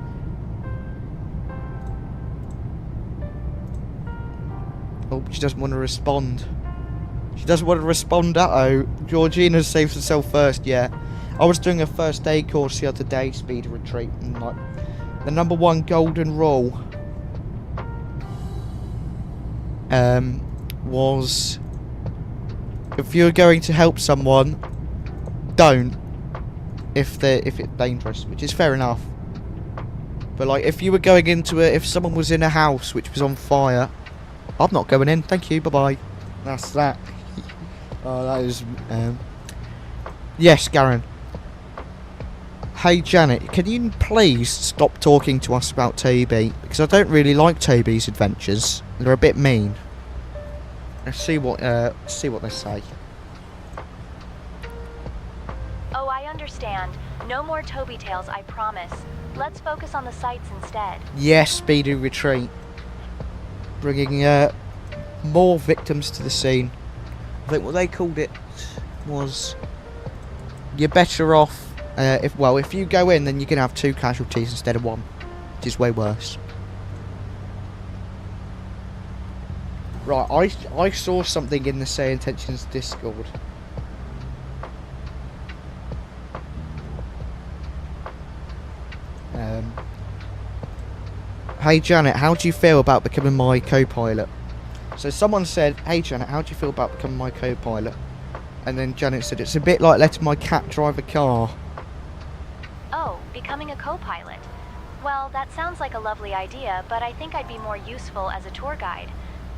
Oh, she doesn't want to respond. She doesn't want to respond, uh-oh. Georgina saves herself first, yeah. I was doing a first aid course the other day, speed of retreat, and like, the #1 golden rule was, if you're going to help someone, don't, if it's dangerous, which is fair enough. But like, if you were going into if someone was in a house which was on fire, I'm not going in, thank you, bye-bye. That's that. Oh, that is, yes, Garen. Hey, Janet, can you please stop talking to us about Toby? Because I don't really like Toby's adventures. They're a bit mean. Let's see what they say. Oh, I understand. No more Toby tales, I promise. Let's focus on the sights instead. Yes, speedy retreat. Bringing more victims to the scene. I think what they called it was, you're better off if you go in, then you can have 2 casualties instead of 1, which is way worse. Right, I saw something in the SayIntentions Discord. Hey Janet, how do you feel about becoming my co-pilot? So someone said, hey Janet, how do you feel about becoming my co-pilot? And then Janet said, it's a bit like letting my cat drive a car. Oh, becoming a co-pilot. Well, that sounds like a lovely idea, but I think I'd be more useful as a tour guide.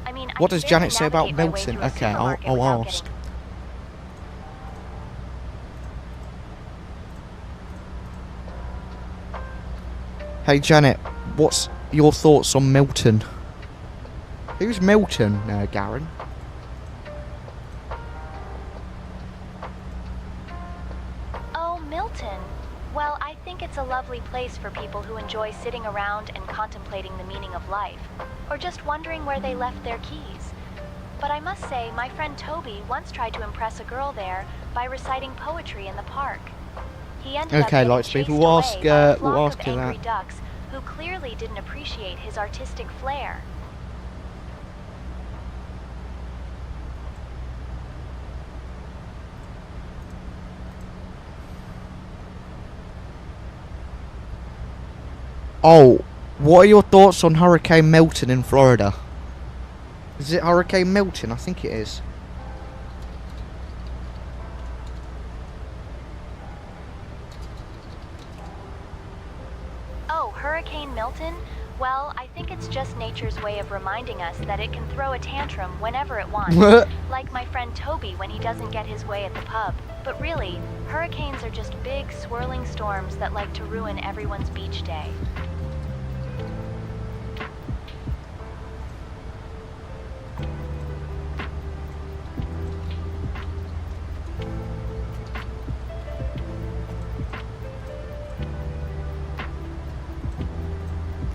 I mean, what does Janet say about Milton? Okay, I'll ask. Hey Janet, what's your thoughts on Milton? Who's Milton, Garen? Oh, Milton. Well, I think it's a lovely place for people who enjoy sitting around and contemplating the meaning of life, or just wondering where they left their keys. But I must say, my friend Toby once tried to impress a girl there by reciting poetry in the park. He ended up getting chased away by a flock of angry ducks who clearly didn't appreciate his artistic flair. Oh, what are your thoughts on Hurricane Milton in Florida? Is it Hurricane Milton? I think it is. Oh, Hurricane Milton? Well, I think it's just nature's way of reminding us that it can throw a tantrum whenever it wants. Like my friend Toby when he doesn't get his way at the pub. But really, hurricanes are just big, swirling storms that like to ruin everyone's beach day.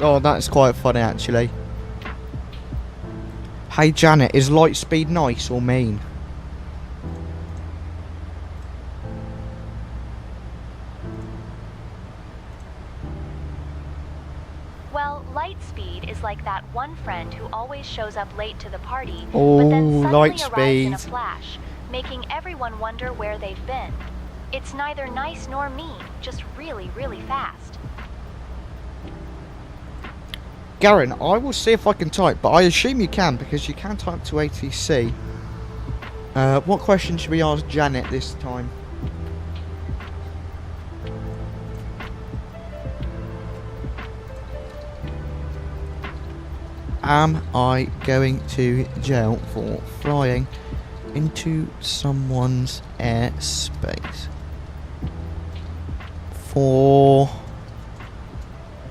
Oh, that's quite funny actually. Hey Janet, is Lightspeed nice or mean? Well, Lightspeed is like that one friend who always shows up late to the party, Oh, but then suddenly arrives in a Lightspeed. flash, making everyone wonder where they've been. It's neither nice nor mean, just really, really fast. Garen, I will see if I can type, but I assume you can because you can type to ATC. What question should we ask Janet this time? Am I going to jail for flying into someone's airspace? For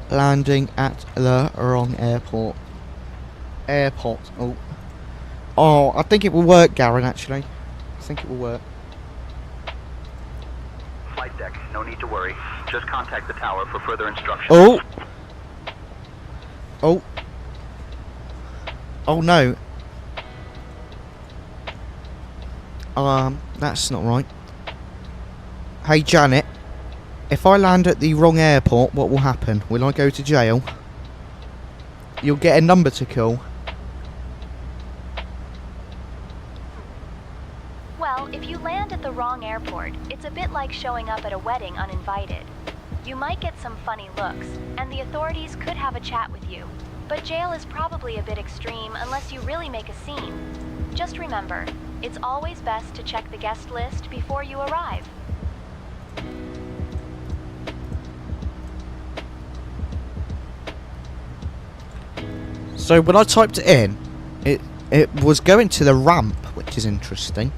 landing at the wrong airport. Oh, I think it will work, Garen, actually. I think it will work. Flight deck, no need to worry. Just contact the tower for further instructions. Oh! Oh. Oh no. That's not right. Hey Janet, if I land at the wrong airport, what will happen? Will I go to jail? You'll get a number to call. Well, if you land at the wrong airport, it's a bit like showing up at a wedding uninvited. You might get some funny looks, and the authorities could have a chat with you. But jail is probably a bit extreme unless you really make a scene. Just remember, it's always best to check the guest list before you arrive. So when I typed it in, it was going to the ramp, which is interesting.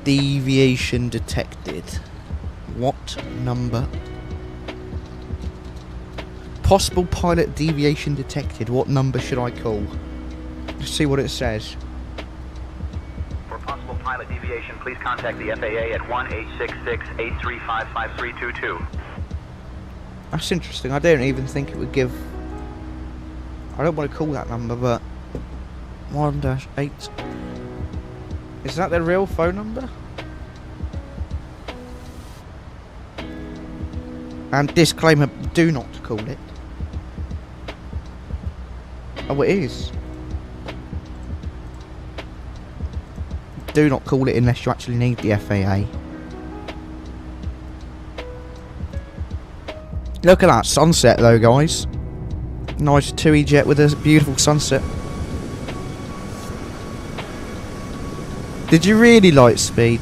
Deviation detected. What number? Possible pilot deviation detected. What number should I call? Let's see what it says. For possible pilot deviation, please contact the FAA at 1-866-835-5322. That's interesting. I don't even think it would give... I don't want to call that number, but... 1-8... Is that their real phone number? And disclaimer, do not call it. Oh, it is. Do not call it unless you actually need the FAA. Look at that sunset though, guys. Nice TUI jet with a beautiful sunset. Did you really like speed?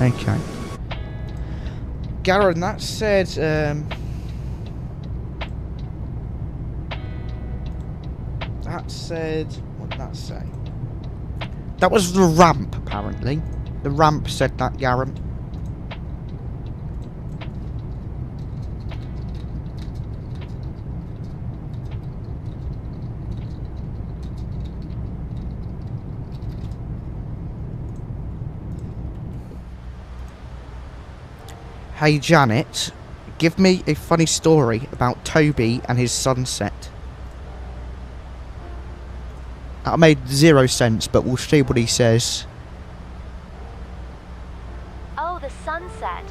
Okay. Garen, that said, what did that say? That was the ramp, apparently. The ramp said that, Garen. Hey Janet, give me a funny story about Toby and his sunset. That made 0 sense, but we'll see what he says. Oh, the sunset.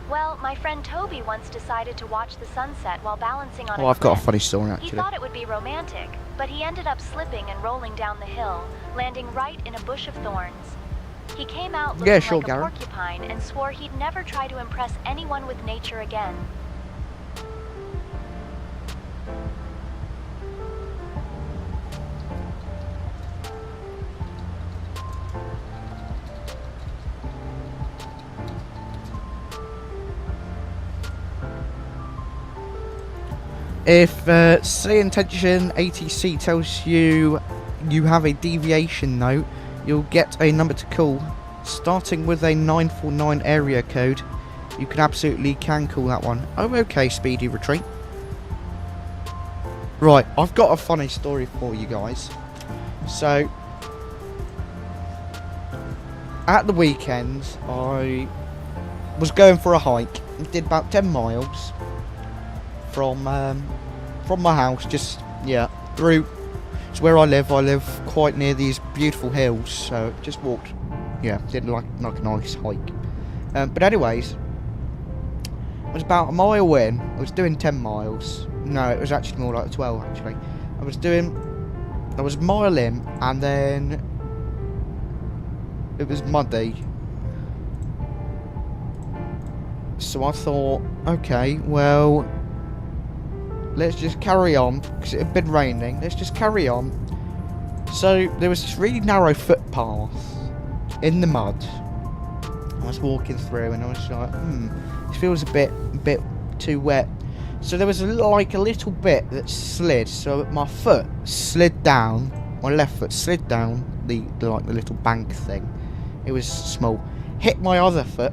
Well, my friend Toby once decided to watch the sunset while balancing on a I've got a cliff. funny story actually. He thought it would be romantic, but he ended up slipping and rolling down the hill, landing right in a bush of thorns. He came out looking like a Garen. porcupine and swore he'd never try to impress anyone with nature again. If SayIntentions ATC tells you you have a deviation note, you'll get a number to call. Starting with a 949 area code, you can call that one. Oh, okay, Speedy Retreat. Right, I've got a funny story for you guys. So, at the weekend, I was going for a hike. Did about 10 miles from my house, just, yeah, through to where I live. I live quite near these beautiful hills, so just walked, yeah, did like a nice hike. But anyways, I was about a mile in. I was doing 10 miles. No, it was actually more like 12 actually. I was a mile in, and then it was muddy. So I thought, okay, well, let's just carry on, because it had been raining. Let's just carry on. So there was this really narrow footpath in the mud. I was walking through, and I was like, it feels a bit too wet. So there was like a little bit that slid. So my foot slid down. My left foot slid down the little bank thing. It was small. Hit my other foot,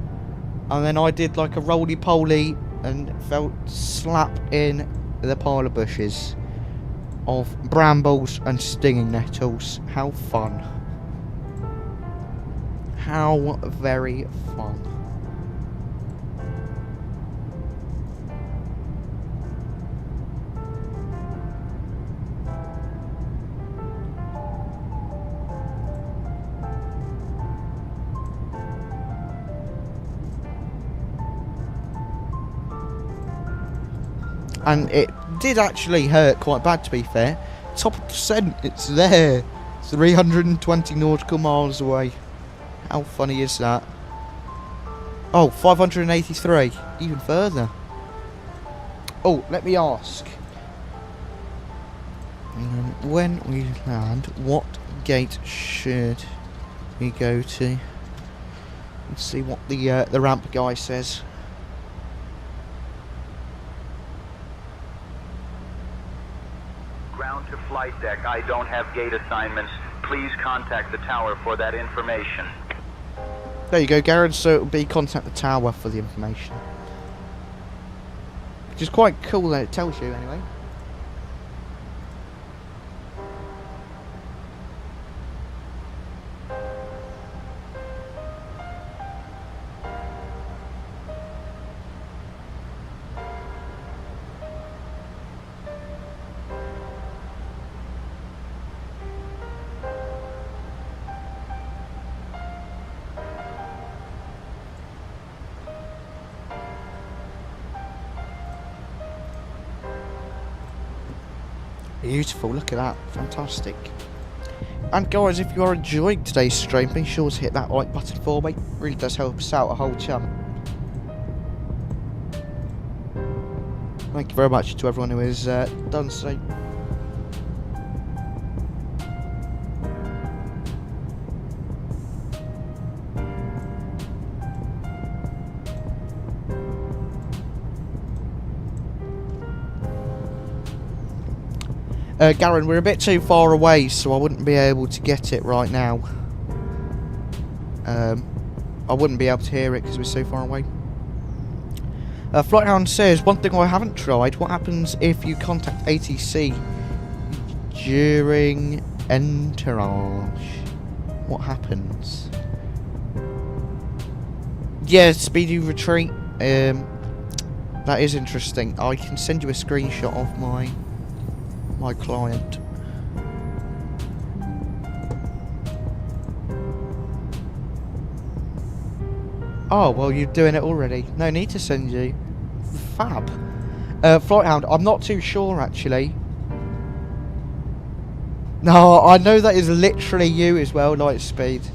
and then I did like a roly-poly and felt slap in the pile of bushes of brambles and stinging nettles. How fun. How very fun. And it did actually hurt quite bad, to be fair. Top of descent, it's there. 320 nautical miles away. How funny is that? Oh, 583. Even further. Oh, let me ask. When we land, what gate should we go to? Let's see what the ramp guy says. Ground to flight deck. I don't have gate assignments. Please contact the tower for that information. There you go, Garrett. So it will be contact the tower for the information. Which is quite cool that it tells you anyway. Beautiful, look at that, fantastic. And guys, if you are enjoying today's stream, be sure to hit that like button for me. It really does help us out a whole chunk. Thank you very much to everyone who has done so. Garen, we're a bit too far away, so I wouldn't be able to get it right now. I wouldn't be able to hear it because we're so far away. Flighthound says, one thing I haven't tried, what happens if you contact ATC during entourage? What happens? Yeah, speedy retreat. That is interesting. I can send you a screenshot of my client. Oh, well, you're doing it already. No need to send you. Fab. Flighthound, I'm not too sure, actually. No, I know that is literally you as well, Lightspeed.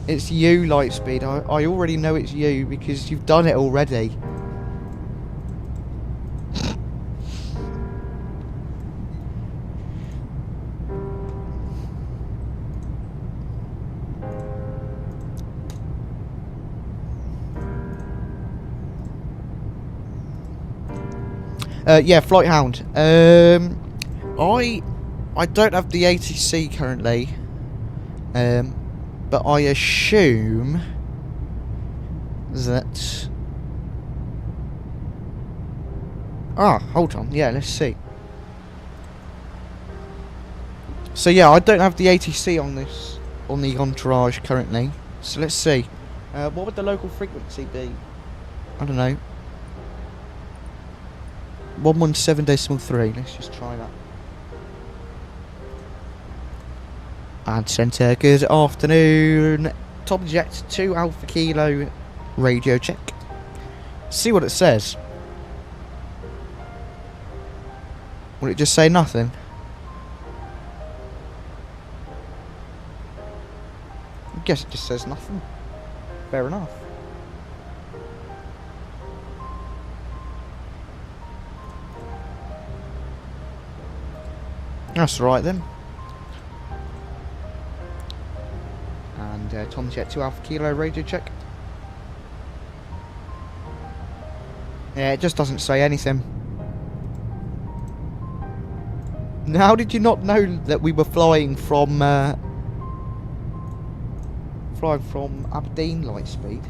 It's you, Lightspeed. I already know it's you because you've done it already. Yeah, Flighthound. I don't have the ATC currently, but I assume that. Hold on. Yeah, let's see. So yeah, I don't have the ATC on the entourage currently. So let's see. What would the local frequency be? I don't know. 117.3. Let's just try that. And centre, good afternoon. Tom Jet 2 Alpha Kilo radio check. See what it says. Will it just say nothing? I guess it just says nothing. Fair enough. That's right then. And Tom Jet 2 Alpha Kilo radio check. Yeah, it just doesn't say anything. How did you not know that we were flying from Aberdeen light speed?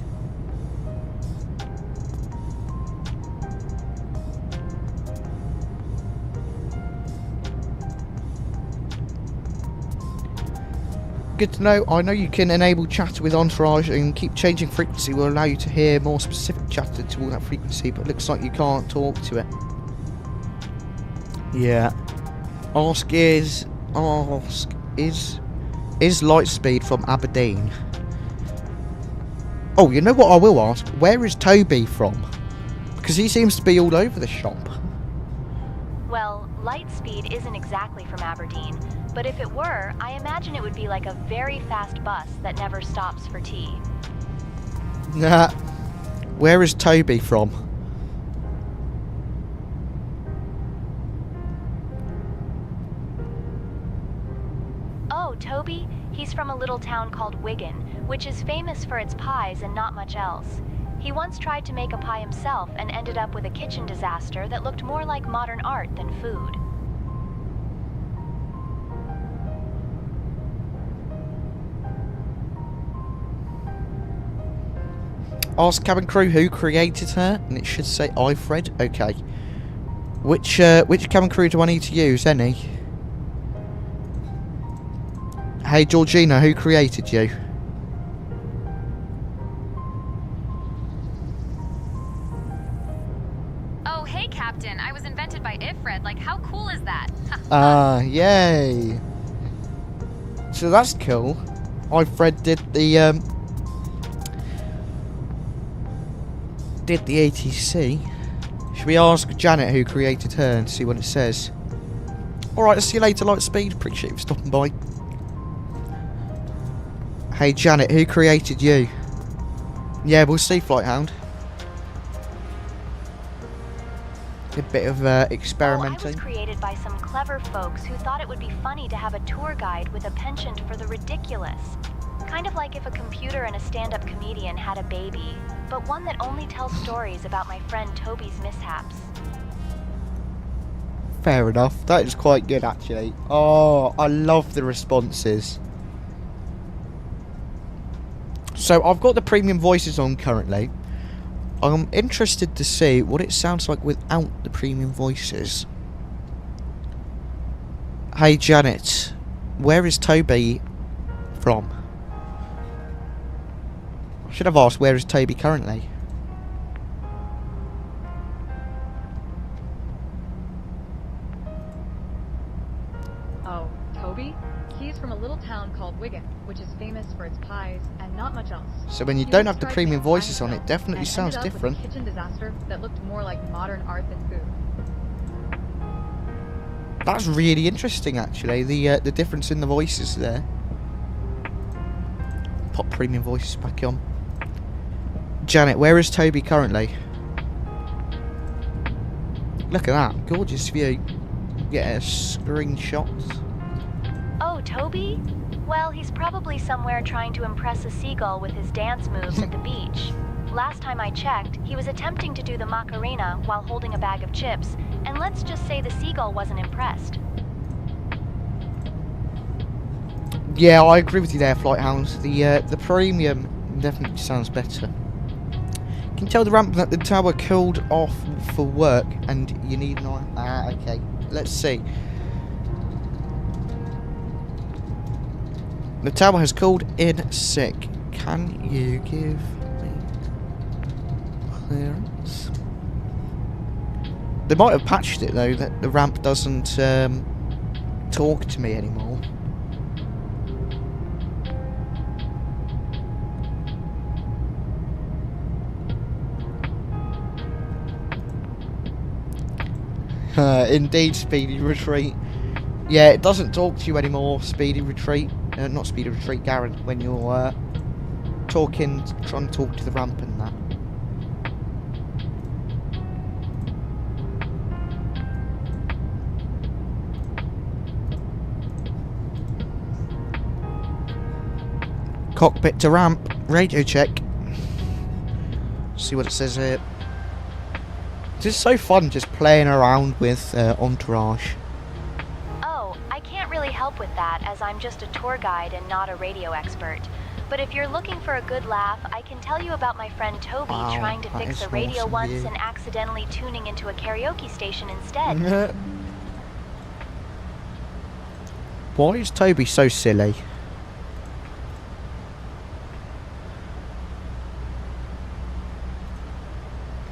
Good to know. I know you can enable chatter with Entourage and keep changing frequency will allow you to hear more specific chatter to all that frequency, but it looks like you can't talk to it. Yeah. Ask is light speed from Aberdeen. Oh, you know what I will ask? Where is Toby from? Because he seems to be all over the shop. Well, Lightspeed isn't exactly from Aberdeen, but if it were, I imagine it would be like a very fast bus that never stops for tea. Nah. Where is Toby from? Oh, Toby? He's from a little town called Wigan, which is famous for its pies and not much else. He once tried to make a pie himself and ended up with a kitchen disaster that looked more like modern art than food. Ask cabin crew who created her, and it should say iFred. Okay. Which cabin crew do I need to use? Any? Hey Georgina, who created you? Oh, hey, Captain. I was invented by IFRED. Like, how cool is that? Yay. So that's cool. iFred did the ATC. Should we ask Janet who created her and see what it says? Alright, I'll see you later, Lightspeed. Appreciate you stopping by. Hey Janet, who created you? Yeah, we'll see, Flighthound. A bit of experimenting. Oh, I was created by some clever folks who thought it would be funny to have a tour guide with a penchant for the ridiculous. Kind of like if a computer and a stand-up comedian had a baby, but one that only tells stories about my friend Toby's mishaps. Fair enough. That is quite good, actually. Oh, I love the responses. So, I've got the premium voices on currently. I'm interested to see what it sounds like without the premium voices. Hey, Janet. Where is Toby from? I should have asked, where is Toby currently? Oh, Toby? He's from a little town called Wigan, which is famous for its pies and not much else. So when you don't have the premium voices on, it definitely sounds different. A kitchen disaster that looked more like modern art than food. That's really interesting, actually. The difference in the voices there. Pop premium voices back on. Janet, where is Toby currently? Look at that, gorgeous view. Get a screenshot. Oh, Toby? Well, he's probably somewhere trying to impress a seagull with his dance moves at the beach. Last time I checked, he was attempting to do the Macarena while holding a bag of chips, and let's just say the seagull wasn't impressed. Yeah, I agree with you there, Flighthounds. The premium definitely sounds better. You can tell the ramp that the tower cooled off for work, and you need an eye. Okay. Let's see. The tower has called in sick. Can you give me clearance? They might have patched it though, that the ramp doesn't talk to me anymore. Indeed, Speedy Retreat. Yeah, it doesn't talk to you anymore, Speedy Retreat. Not Speedy Retreat, Garen, when you're trying to talk to the ramp and that. Cockpit to ramp, radio check. See what it says here. It's just so fun just playing around with Entourage. Oh, help with that, as I'm just a tour guide and not a radio expert. But if you're looking for a good laugh, I can tell you about my friend Toby trying to fix a radio awesome, once yeah. and accidentally tuning into a karaoke station instead. Why is Toby so silly?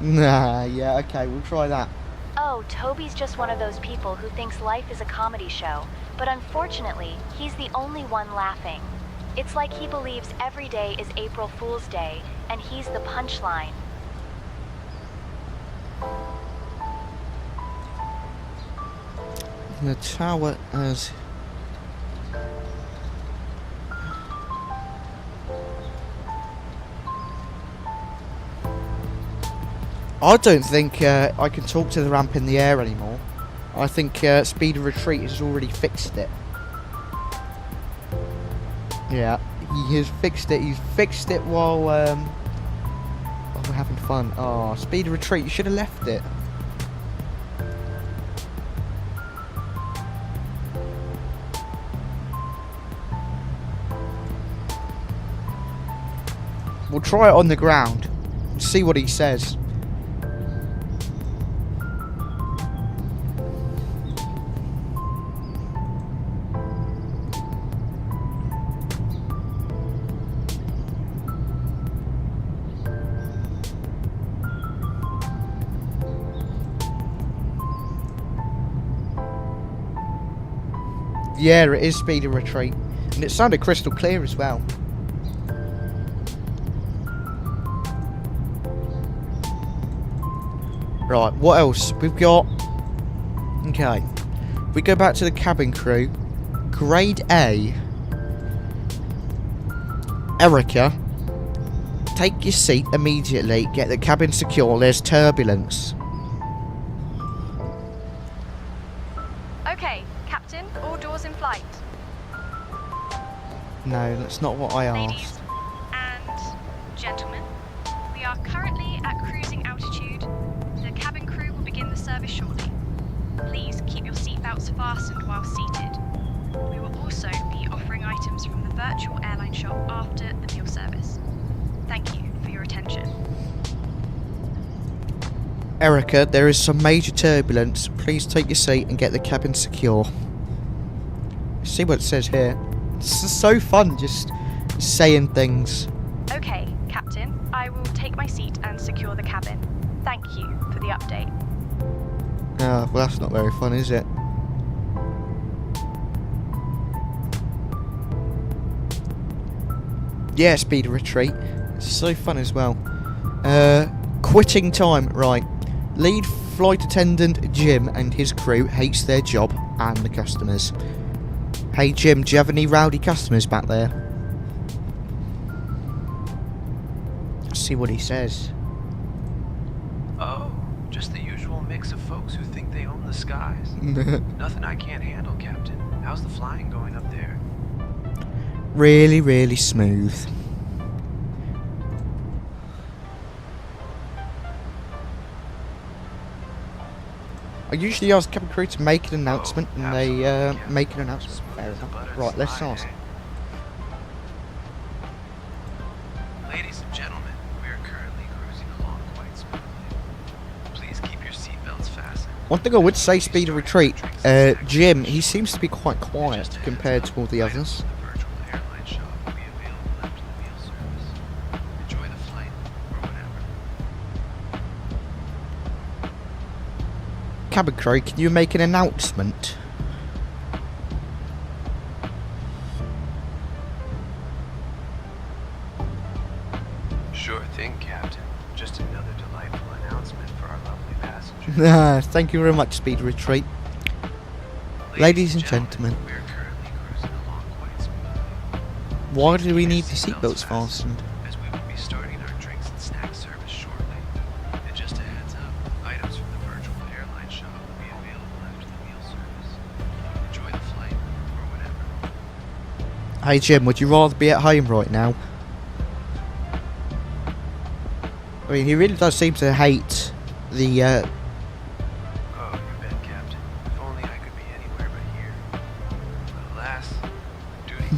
Nah, yeah, okay, we'll try that. Oh, Toby's just one of those people who thinks life is a comedy show, but unfortunately, he's the only one laughing. It's like he believes every day is April Fool's Day, and he's the punchline. The tower as... I don't think I can talk to the ramp in the air anymore. I think speed of retreat has already fixed it. Yeah, he has fixed it. He's fixed it while we're having fun. Oh, speed of retreat, you should have left it. We'll try it on the ground and see what he says. Yeah, it is speed of retreat. And it sounded crystal clear as well. Right, what else? We've got... Okay. We go back to the cabin crew. Grade A. Erica. Take your seat immediately. Get the cabin secure. There's turbulence. Okay, Captain, all doors in flight. No, that's not what I Ladies asked. and gentlemen, we are currently at cruising altitude. The cabin crew will begin the service shortly. Please keep your seatbelts fastened while seated. We will also be offering items from the virtual airline shop after the meal service. Thank you for your attention. Erica, there is some major turbulence. Please take your seat and get the cabin secure. See what it says here. It's so fun just saying things. Okay, Captain, I will take my seat and secure the cabin. Thank you for the update. Well, that's not very fun, is it? Yeah, speed of retreat. It's so fun as well. Quitting time, right. Lead flight attendant Jim and his crew hates their job and the customers. Hey Jim, do you have any rowdy customers back there? Let's see what he says. Oh, just the usual mix of folks who think they own the skies. Nothing I can't handle, Captain. How's the flying going up there? Really, really smooth. I usually ask cabin crew to make an announcement, and they make an announcement. Fair enough. Right, let's ask. Ladies and gentlemen, we are currently cruising along quite smoothly. Please keep your seatbelts fastened. One thing I would say, speed of retreat, Jim, he seems to be quite quiet compared to all the others. The virtual airline shop will be available after the meal service. Enjoy the flight, or whatever. Cabin crew, can you make an announcement? Sure thing, Captain. Just another delightful announcement for our lovely passengers. Thank you very much, speed of retreat. Ladies and gentlemen, we are currently cruising along quite smoothly. why do we need the seatbelts fastened? As we will be starting our drinks and snack service shortly. And just a heads up, items from the virtual airline shop will be available after the meal service. Enjoy the flight, or whatever. Hey Jim, would you rather be at home right now? I mean, he really does seem to hate the, Oh, you bet, Captain. If only I could be anywhere but here. But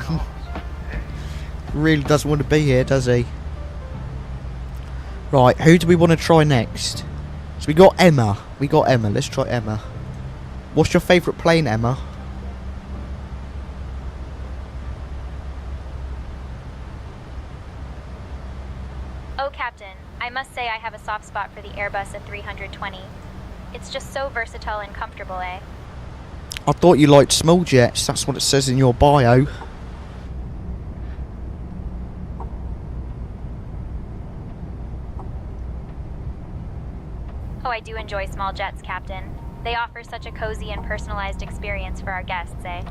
calls. Really doesn't want to be here, does he? Right, who do we want to try next? So we got Emma. Let's try Emma. What's your favourite plane, Emma? Oh, Captain, I must say I have a soft spot for the Airbus A320. It's just so versatile and comfortable, eh? I thought you liked small jets. That's what it says in your bio. Oh, I do enjoy small jets, Captain. They offer such a cozy and personalized experience for our guests, eh?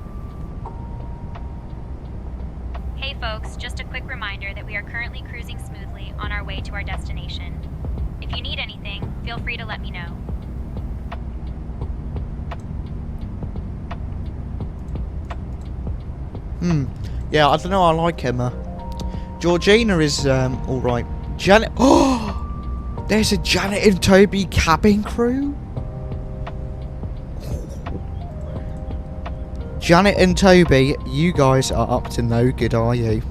Hey folks, just a quick reminder that we are currently cruising smoothly on our way to our destination. If you need anything, feel free to let me know. Yeah, I don't know, I like Emma. Georgina is alright. Janet. Oh! There's a Janet and Toby cabin crew? Janet and Toby, you guys are up to no good, are you?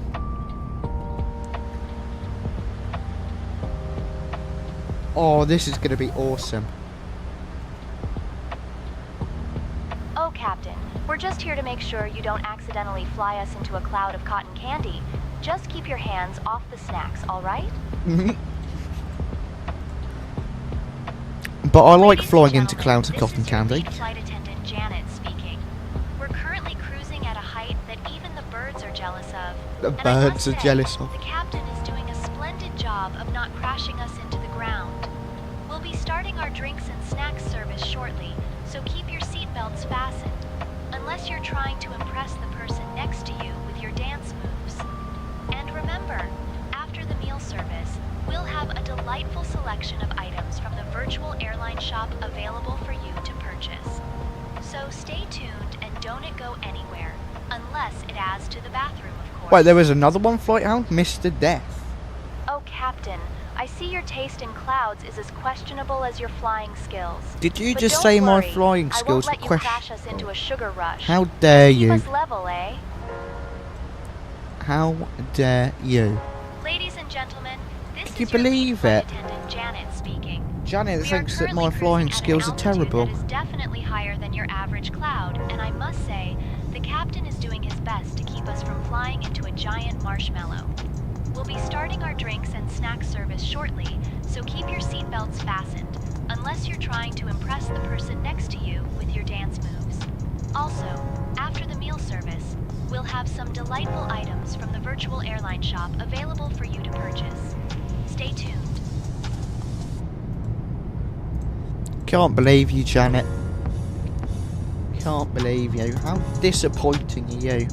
Oh, this is going to be awesome. Oh, Captain, we're just here to make sure you don't accidentally fly us into a cloud of cotton candy. Just keep your hands off the snacks, alright? But I like flying into clouds of cotton candy. Flight attendant Janet speaking. We're currently cruising at a height that even the birds are jealous of. The And I birds must are say, jealous of. The captain is doing a splendid job of not crashing us into the ground. We'll be starting our drinks and snacks service shortly, so keep your seatbelts fastened. Unless you're trying to impress the person next to you with your dance moves. And remember, after the meal service, we'll have a delightful selection of items from the virtual airline shop available for you to purchase. So stay tuned and don't it go anywhere, unless it adds to the bathroom, of course. Wait, there was another one, Flight Hound? Mr. Death. Oh, Captain, I see your taste in clouds is as questionable as your flying skills. Did you But just don't say my worry, flying I skills won't are let you crash us into a sugar rush. How dare Keep you? us level, eh? How dare you? Ladies and gentlemen, this Can you is your lead believe flight it? attendant Janet speaking. Janet We are thinks that my currently flying cruising skills at are an altitude terrible. That is definitely higher than your average cloud, and I must say, the captain is doing his best to keep us from flying into a giant marshmallow. We'll be starting our drinks and snacks service shortly, so keep your seatbelts fastened, unless you're trying to impress the person next to you with your dance moves. Also, after the meal service, we'll have some delightful items from the virtual airline shop available for you to purchase. Stay tuned. Can't believe you, Janet. Can't believe you. How disappointing are you?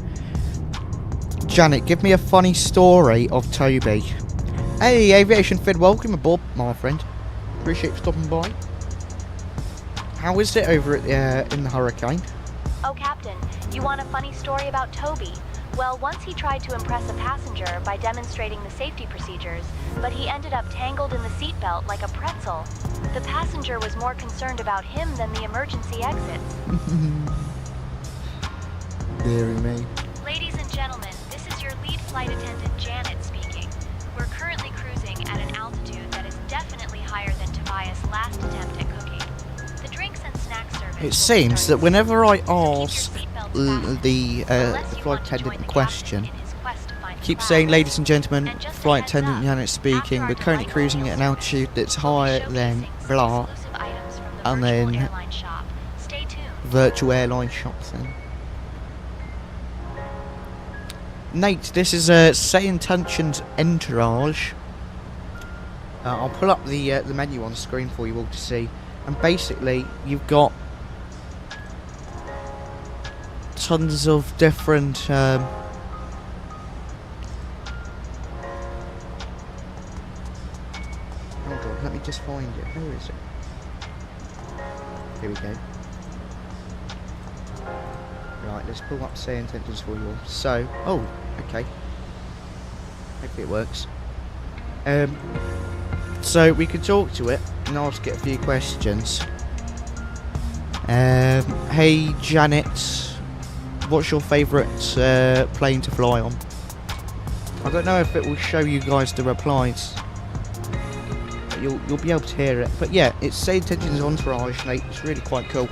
Janet, give me a funny story of Toby. Hey, Aviation Fed, welcome aboard, my friend. Appreciate you stopping by. How is it over at in the hurricane? Oh, Captain, you want a funny story about Toby? Well, once he tried to impress a passenger by demonstrating the safety procedures, but he ended up tangled in the seatbelt like a pretzel. The passenger was more concerned about him than the emergency exits. Deary me. Ladies and gentlemen, this is your lead flight attendant Janet speaking. We're currently cruising at an altitude that is definitely higher than 𝗂𝐵I's last attempt at cooking. The drinks and snack service. It seems that whenever I ask the flight attendant in question, keep saying, ladies and gentlemen, flight attendant Janet speaking, we're currently cruising at an altitude that's higher than blah, and then virtual airline shop thing. Nate, this is SayIntentions Interview. I'll pull up the menu on the screen for you all to see, and basically you've got tons of different hold on, let me just find it. Where is it? Here we go. Right, let's pull up SayIntentions for you all. So, oh, okay. Hopefully it works. So we could talk to it and ask it a few questions. Hey Janet, what's your favourite plane to fly on? I don't know if it will show you guys the replies. You'll be able to hear it. But yeah, it's SayIntentions Entourage, mate. It's really quite cool.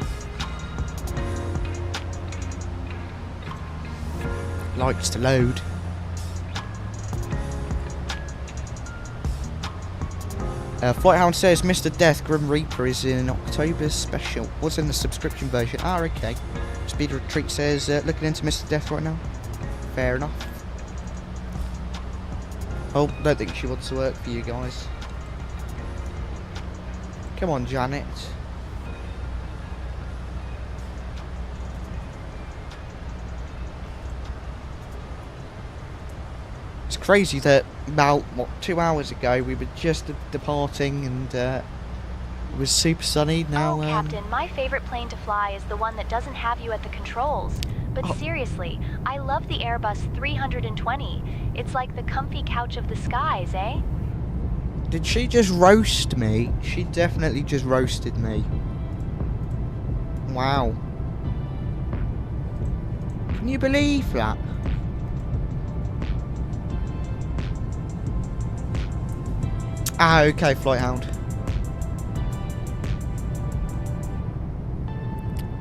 Likes to load. Flighthound says Mr. Death Grim Reaper is in October's special. What's in the subscription version? Ah, okay. Speed Retreat says looking into Mr. Death right now. Fair enough. Oh, don't think she wants to work for you guys. Come on, Janet. It's crazy that about, what, 2 hours ago we were just departing and it was super sunny. Now, oh, Captain, my favorite plane to fly is the one that doesn't have you at the controls. But seriously, I love the Airbus 320. It's like the comfy couch of the skies, eh? Did she just roast me? She definitely just roasted me. Wow. Can you believe that? Ah, okay, Flighthound.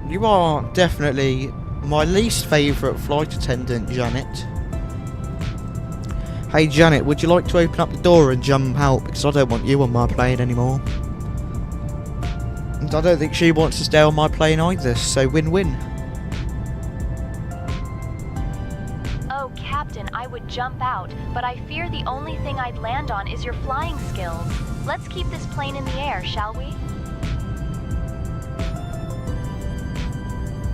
You are definitely my least favourite flight attendant, Janet. Hey Janet, would you like to open up the door and jump out? Because I don't want you on my plane anymore. And I don't think she wants to stay on my plane either, so win-win. Oh, Captain, I would jump out, but I fear the only thing I'd land on is your flying skills. Let's keep this plane in the air, shall we?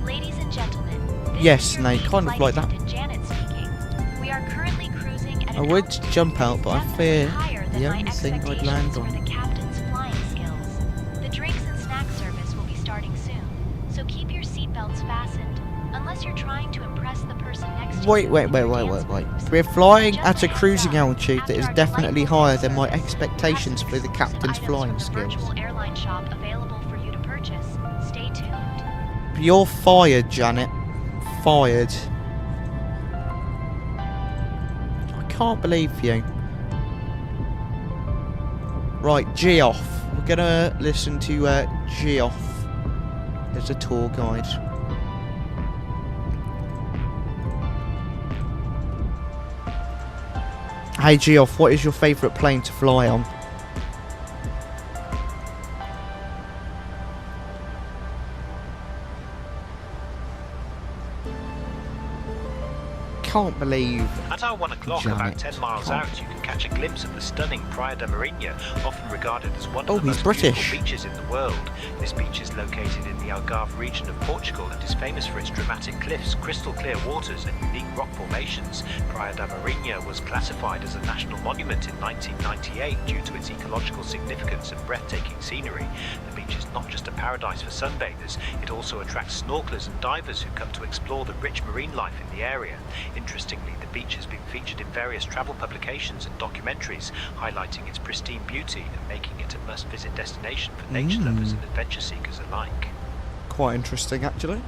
Ladies and gentlemen, this yes, is your Nate, kind of like that. Janet speaking. We are currently cruising at I would jump out, but I fear the only thing I'd land on. The captain's flying skills. The drinks and snack service will be starting soon, so keep your seatbelts fastened, unless you're trying to impress the person next to you. Wait. We're flying at a cruising altitude that is definitely higher than my expectations for the captain's flying skills. Virtual airline shop available for you to purchase. Stay tuned. You're fired, Janet. Fired. Can't believe you. Right, Geoff. We're gonna listen to Geoff as a tour guide. Hey Geoff, what is your favourite plane to fly on? Can't believe At our 1 o'clock, Janet. about 10 miles out, you can catch a glimpse of the stunning 𝗂𝗲𝗻𝗂, often regarded as one of the most British. beautiful beaches in the world. This beach is located in the Algarve region of Portugal and is famous for its dramatic cliffs, crystal clear waters and unique rock formations. 𝗂𝗲𝗻𝗂 was classified as a national monument in 1998 due to its ecological significance and breathtaking scenery. The beach is not just a paradise for sunbathers, it also attracts snorkelers and divers who come to explore the rich marine life in the area. Interestingly, the beach has been featured in various travel publications and documentaries, highlighting its pristine beauty and making it a must-visit destination for nature lovers and adventure seekers alike. quite interesting, actually.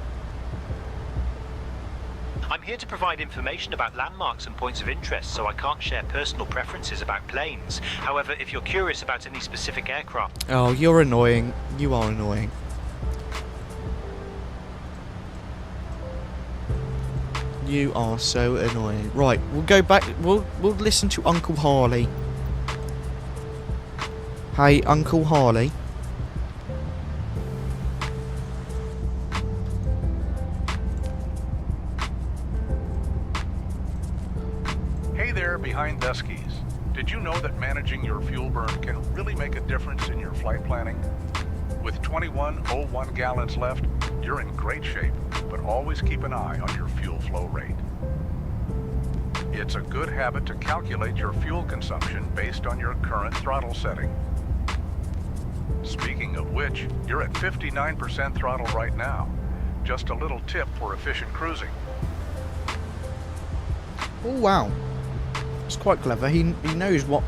I'm here to provide information about landmarks and points of interest, so I can't share personal preferences about planes. However, if you're curious about any specific aircraft... Oh, you're annoying. You are annoying. You are so annoying. Right, we'll go back. We'll listen to Uncle Harley. Hey, Uncle Harley. Hey there, behind the skis. Did you know that managing your fuel burn can really make a difference in your flight planning? With 21.01 gallons left, you're in great shape, but always keep an eye on your fuel flow rate. It's a good habit to calculate your fuel consumption based on your current throttle setting. Speaking of which, you're at 59% throttle right now. Just a little tip for efficient cruising. Oh wow, it's quite clever. He knows what.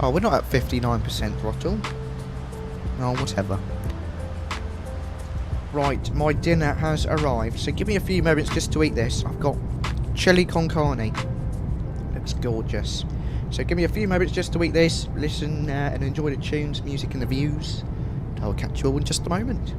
Oh, we're not at 59% throttle. Oh, whatever. Right, my dinner has arrived, so give me a few moments just to eat this. I've got chili con carne. Looks gorgeous. So give me a few moments just to eat this, listen and enjoy the tunes, music and the views. I'll catch you all in just a moment.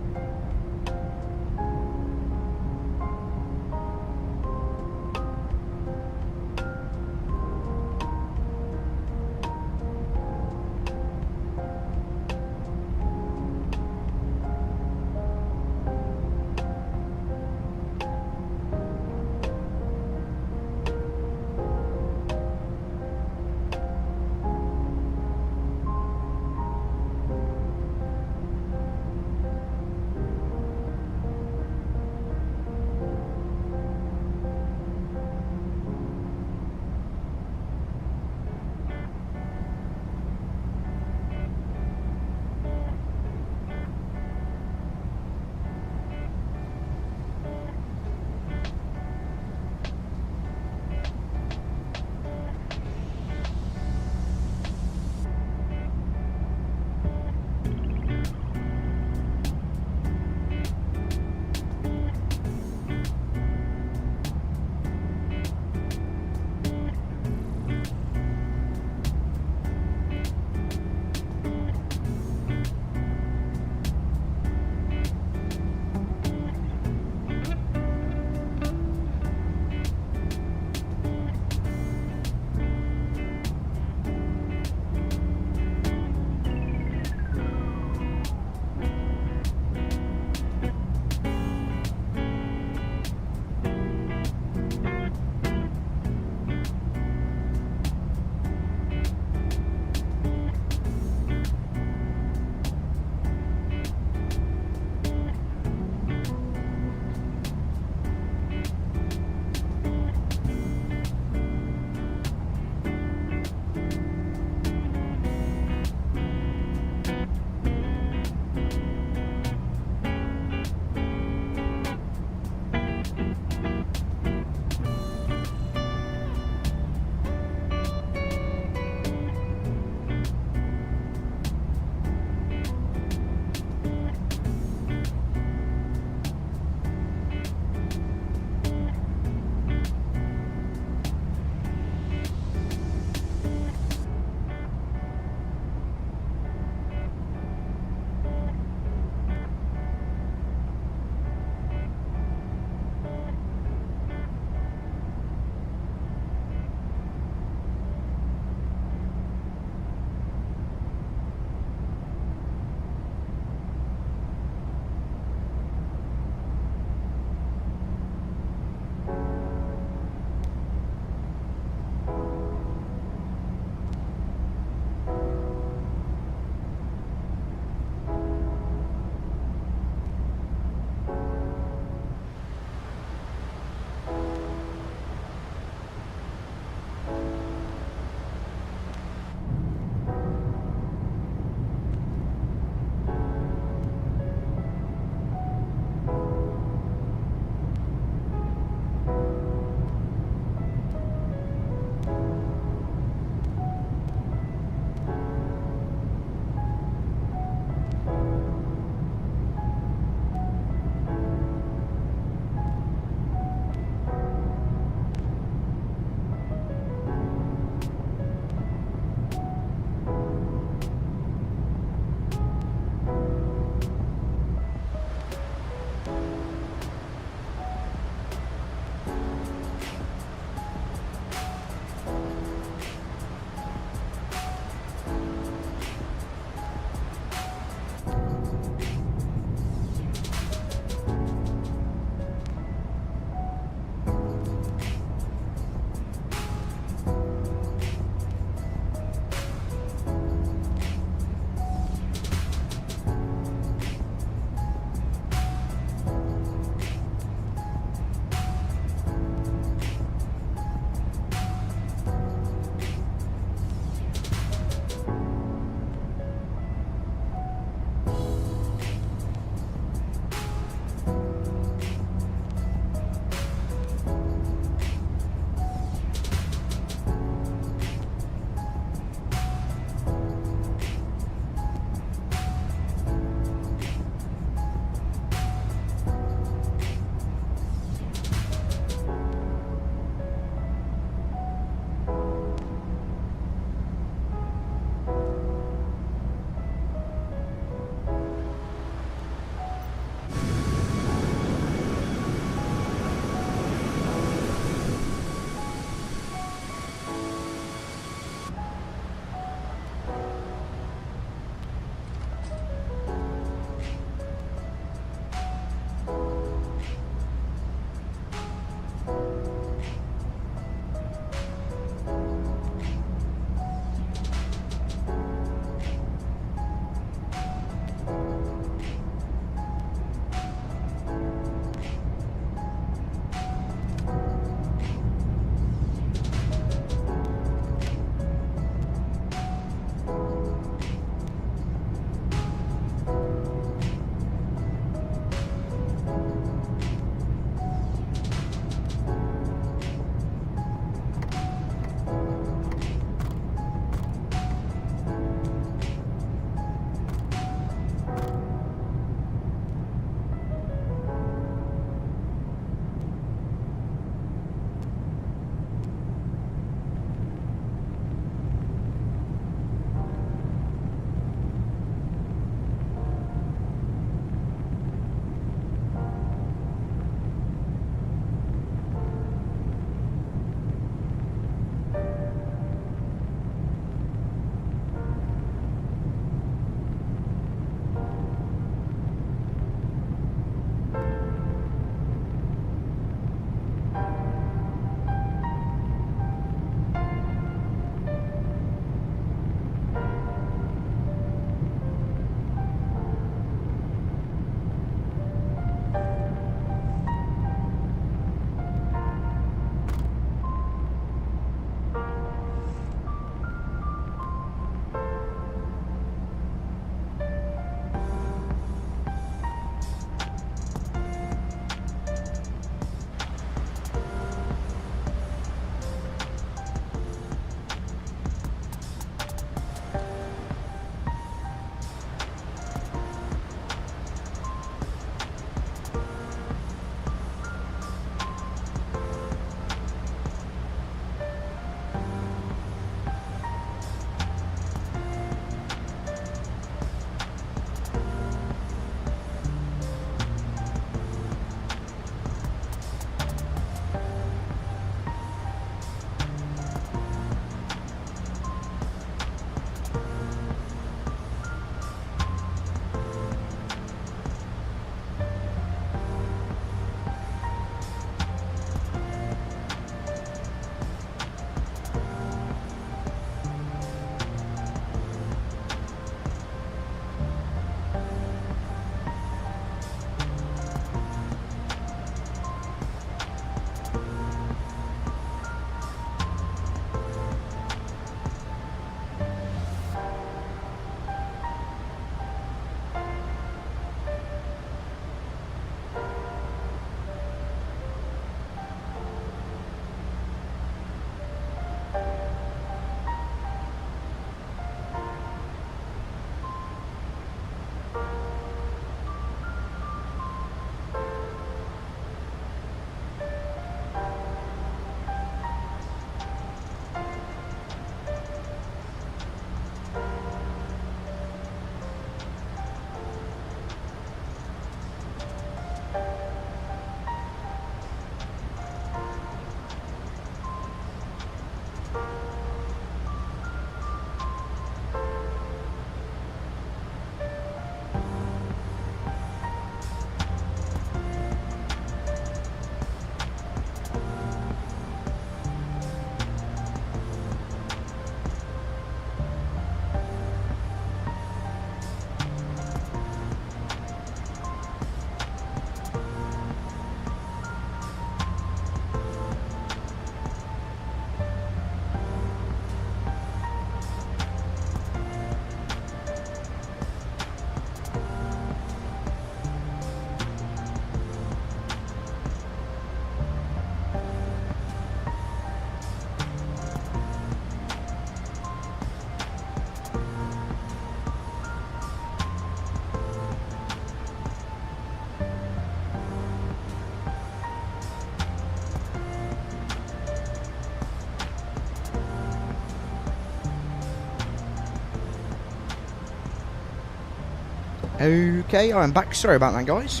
Okay, I'm back. Sorry about that, guys.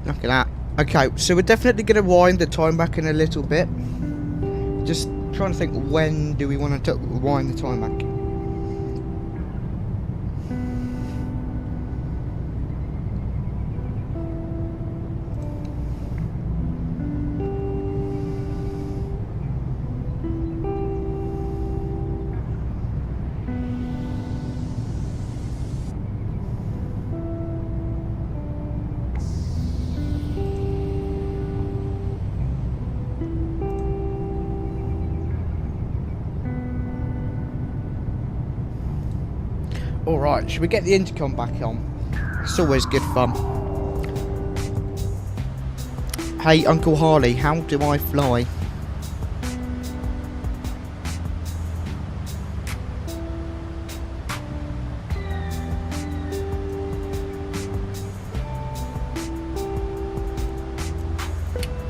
Look at that. Okay, so we're definitely going to wind the time back in a little bit. Just trying to think, when do we want to wind the time back? Alright, should we get the intercom back on? It's always good fun. Hey, Uncle Harley, how do I fly?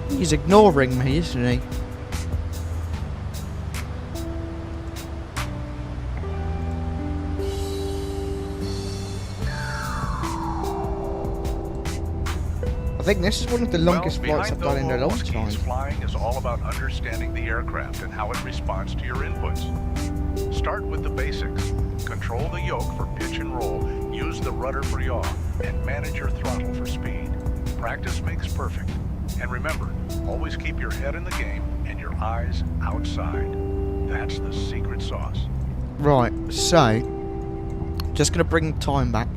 He's ignoring me, isn't he? I think this is one of the longest flights I've done in a long time. Flying is all about understanding the aircraft and how it responds to your inputs. Start with the basics. Control the yoke for pitch and roll, use the rudder for yaw, and manage your throttle for speed. Practice makes perfect. And remember, always keep your head in the game and your eyes outside. That's the secret sauce. Right, so just gonna bring the time back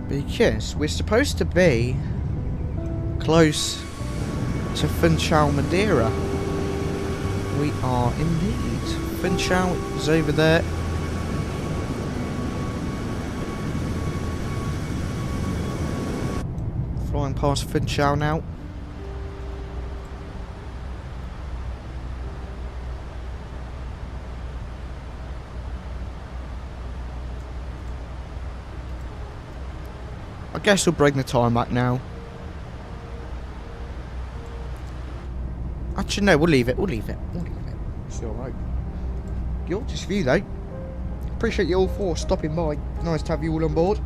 because we're supposed to be close to 𝗏𝗀𝗃, Madeira. We are indeed. 𝗏𝗀𝗃 is over there. Flying past 𝗏𝗀𝗃 now. I guess we'll bring the time back now. Actually, no, we'll leave it. We'll leave it. It's alright. Gorgeous view, though. Appreciate you all for stopping by. Nice to have you all on board.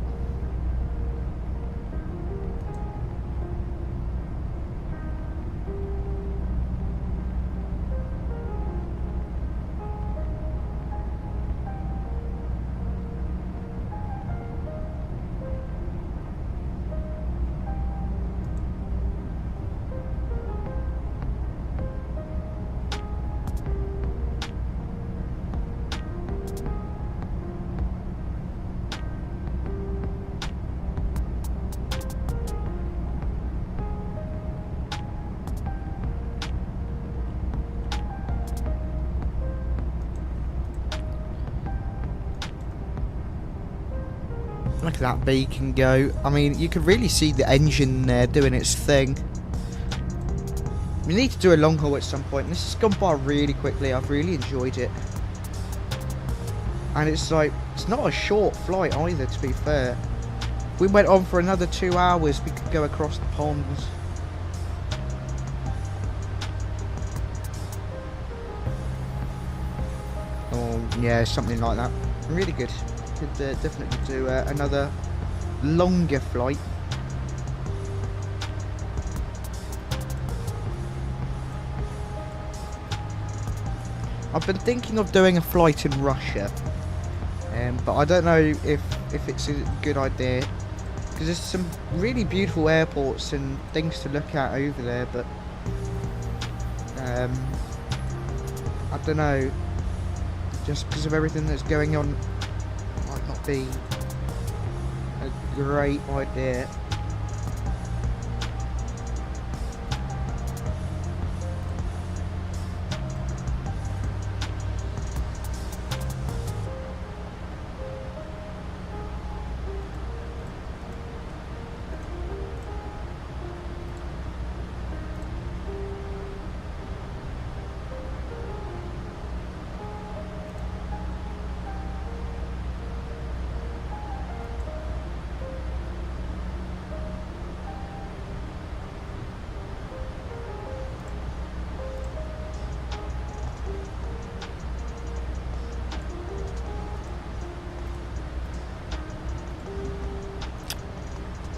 Look at that beacon go. I mean, you can really see the engine there doing its thing. We need to do a long haul at some point. This has gone by really quickly. I've really enjoyed it. And it's like, it's not a short flight either, to be fair. If we went on for another 2 hours, we could go across the ponds. Oh, yeah, something like that. Really good. Could definitely do another longer flight. I've been thinking of doing a flight in Russia, but I don't know if it's a good idea, because there's some really beautiful airports and things to look at over there, but I don't know, just because of everything that's going on, might not be a great idea.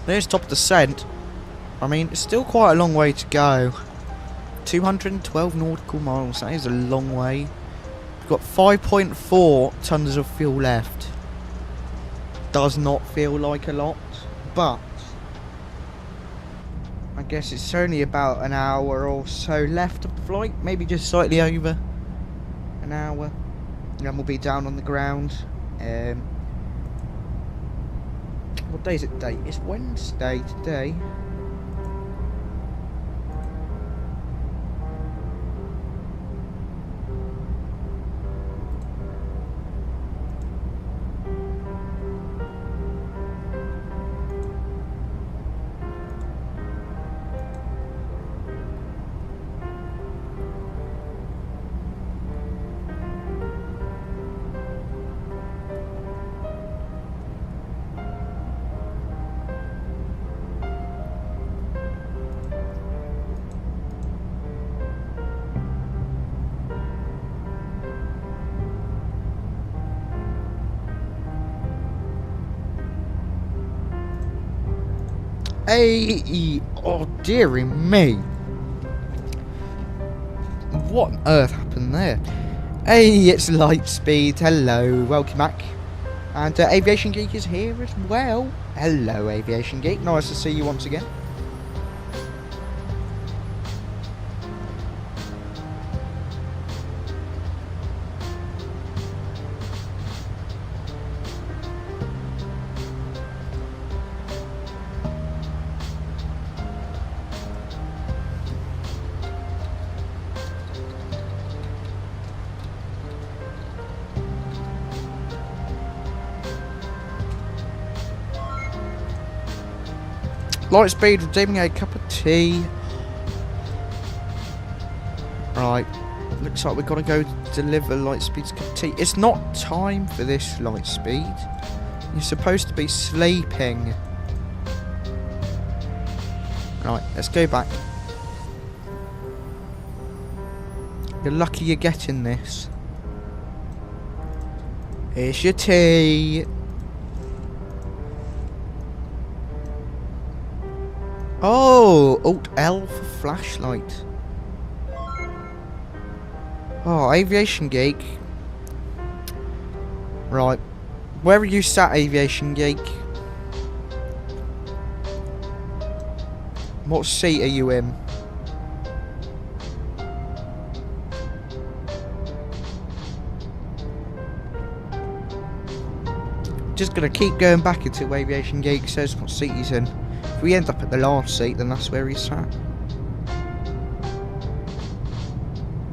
There's top descent. I mean, it's still quite a long way to go. 212 nautical miles, that is a long way. We've got 5.4 tons of fuel left. Does not feel like a lot, but I guess it's only about an hour or so left of the flight, maybe just slightly over an hour, and then we'll be down on the ground. What day is it today? It's Wednesday today. Hey, oh dearie me. What on earth happened there? Hey, it's Lightspeed. Hello, welcome back. And Aviation Geek is here as well. Hello, Aviation Geek. Nice to see you once again. Lightspeed redeeming a cup of tea. Right, looks like we've got to go deliver Lightspeed's cup of tea. It's not time for this, Lightspeed. You're supposed to be sleeping. Right, let's go back. You're lucky you're getting this. Here's your tea. Oh, Alt-L for flashlight. Oh, Aviation Geek. Right. Where are you sat, Aviation Geek? What seat are you in? Just gonna keep going back until Aviation Geek says what seat he's in. If we end up at the last seat, then that's where he's sat.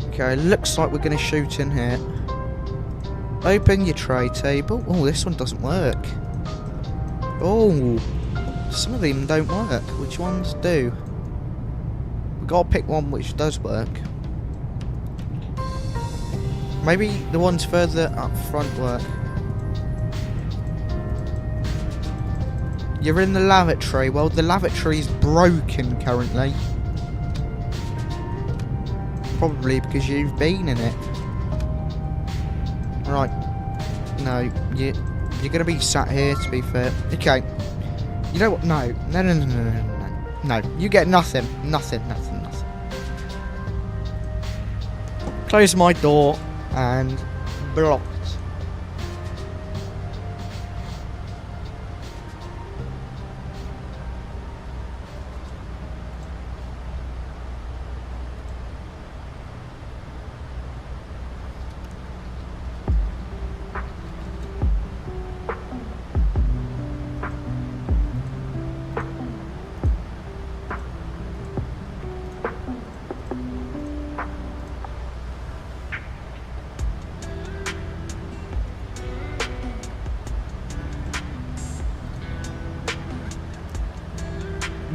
Okay, looks like we're going to shoot in here. Open your tray table. Oh, this one doesn't work. Oh, some of them don't work. Which ones do? We've got to pick one which does work. Maybe the ones further up front work. You're in the lavatory. Well, the lavatory's broken currently. Probably because you've been in it. Right. No, you're going to be sat here, to be fair. Okay. You know what? No. No. You get nothing. Nothing. Close my door and blocked.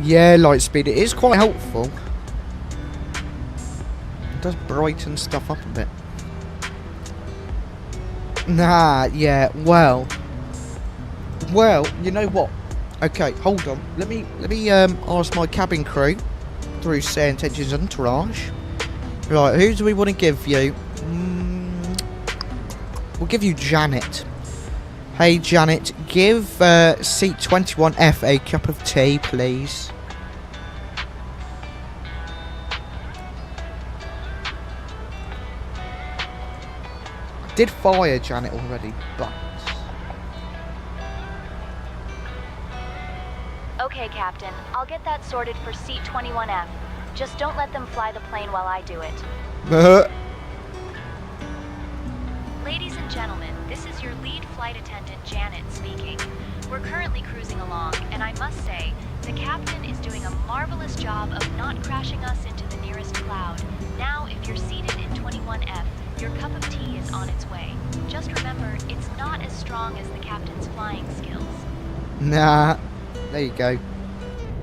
Yeah, Lightspeed, it is quite helpful. It does brighten stuff up a bit. Nah, yeah, well, you know what? Okay, hold on. Let me ask my cabin crew through SayIntentions Entourage. Right, who do we want to give you? We'll give you Janet. Hey Janet, give seat 21F a cup of tea, please. I did fire Janet already, but... Okay, Captain. I'll get that sorted for seat 21F. Just don't let them fly the plane while I do it. Ladies and gentlemen, this is your lead flight attendant, Janet, speaking. We're currently cruising along, and I must say, the captain is doing a marvelous job of not crashing us into the nearest cloud. Now, if you're seated in 21F, your cup of tea is on its way. Just remember, it's not as strong as the captain's flying skills. Nah, there you go.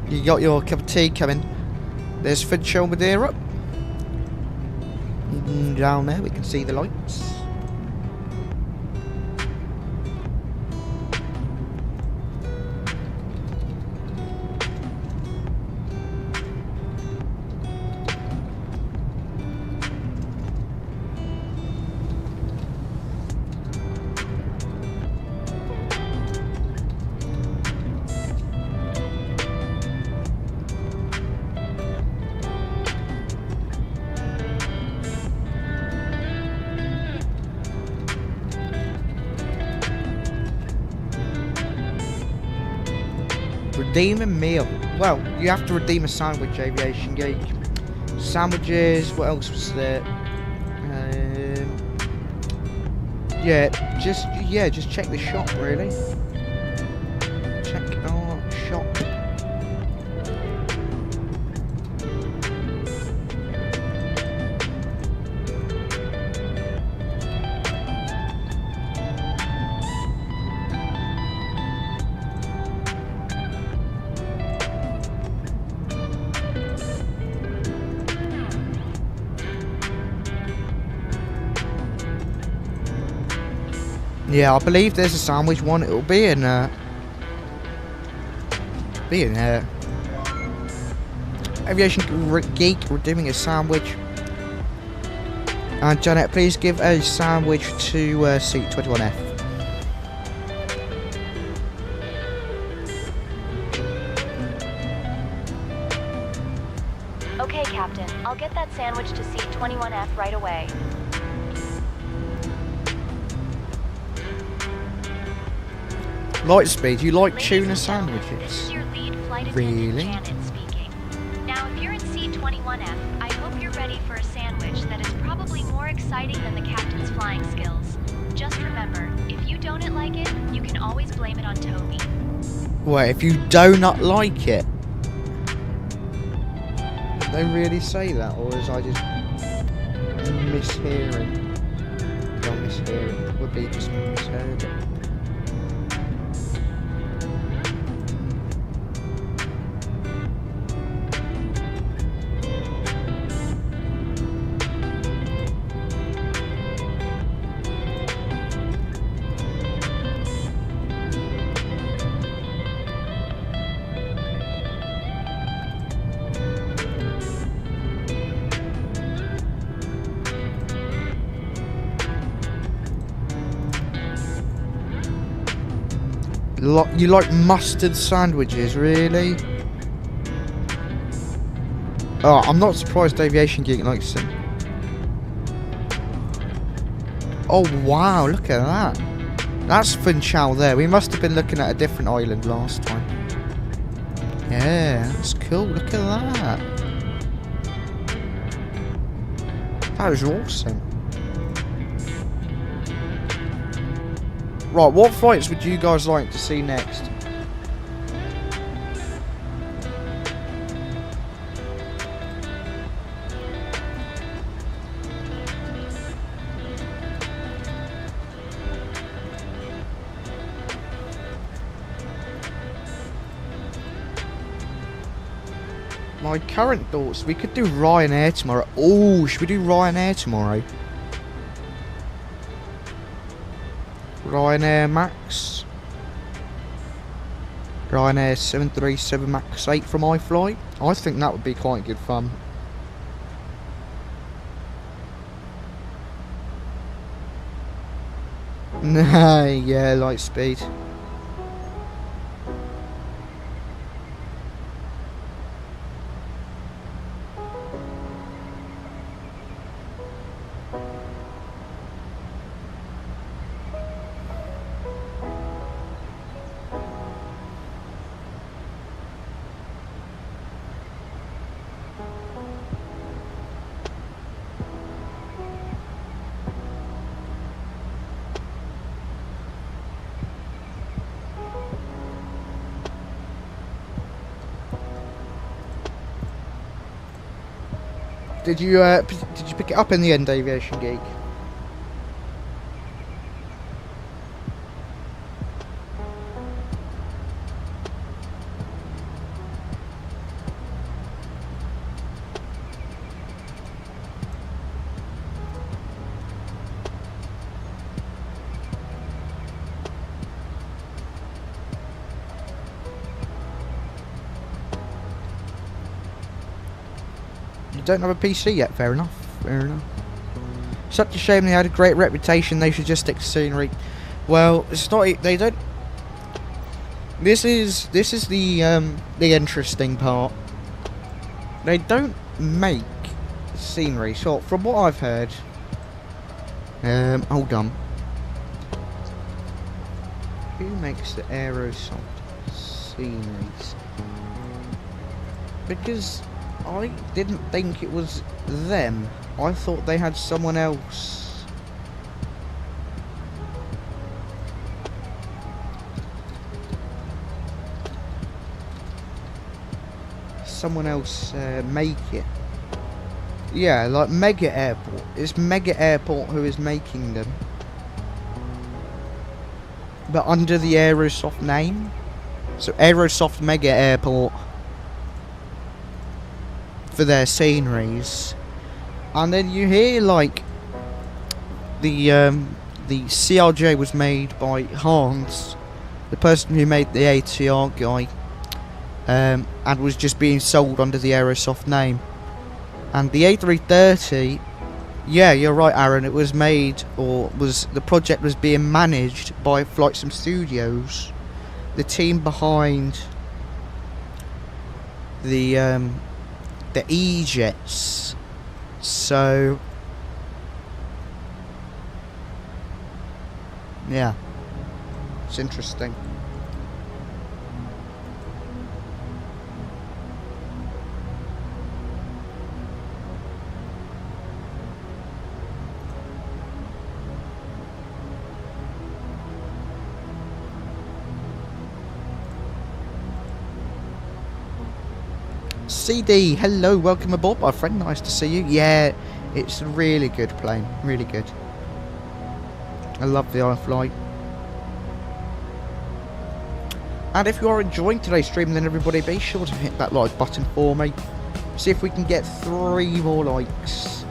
You got your cup of tea coming. There's 𝗦𝗂𝗯𝗶𝗶𝗃 up. Down there we can see the lights. Redeem a meal. Well, you have to redeem a sandwich, Aviation Geek. Sandwiches, what else was there? Just check the shop, really. Check our shop. Yeah, I believe there's a sandwich one. It'll be in Aviation Geek redeeming a sandwich. And Janet, please give a sandwich to seat 21F. Okay, Captain. I'll get that sandwich to seat 21F right away. Lightspeed, you like tuna sandwiches? This is your lead flight attendant, Really? Janet, speaking. Now, if you're in seat 21F, I hope you're ready for a sandwich that is probably more exciting than the captain's flying skills. Just remember, if you don't like it, you can always blame it on Toby. Wait, if you do not like it? Did they really say that, or is I just mishearing? Don't mishearing. Would be just misheard it. You like mustard sandwiches, really? Oh, I'm not surprised Aviation Geek likes them. Oh wow, look at that. That's 𝗦𝗂𝗯𝗶𝗃 there. We must have been looking at a different island last time. Yeah, that's cool. Look at that. That was awesome. Right, what flights would you guys like to see next? My current thoughts, we could do Ryanair tomorrow. Oh, should we do Ryanair tomorrow? Ryanair Max. Ryanair 737 Max 8 from iFly. I think that would be quite good fun. Nah, yeah, light speed. Did you pick it up in the end, Aviation Geek? Don't have a PC yet. Fair enough. Fair enough. Such a shame. They had a great reputation. They should just stick to scenery. Well, it's not. They don't. This is the interesting part. They don't make scenery. So from what I've heard, hold on. Who makes the aerosoft sceneries? Because I didn't think it was them. I thought they had someone else. Someone else make it. Yeah, like Mega Airport. It's Mega Airport who is making them. But under the Aerosoft name. So Aerosoft Mega Airport for their sceneries. And then you hear like the CRJ was made by Hans, the person who made the ATR guy, and was just being sold under the Aerosoft name. And the A330, yeah, you're right, Aaron, it was made, or the project was being managed by Flight Sim Studios, the team behind the E-Jets. So yeah, it's interesting. CD, hello, welcome aboard, my friend. Nice to see you. Yeah, it's a really good plane, really good. I love the iFly. And if you are enjoying today's stream, then everybody be sure to hit that like button for me. See if we can get 3 more likes.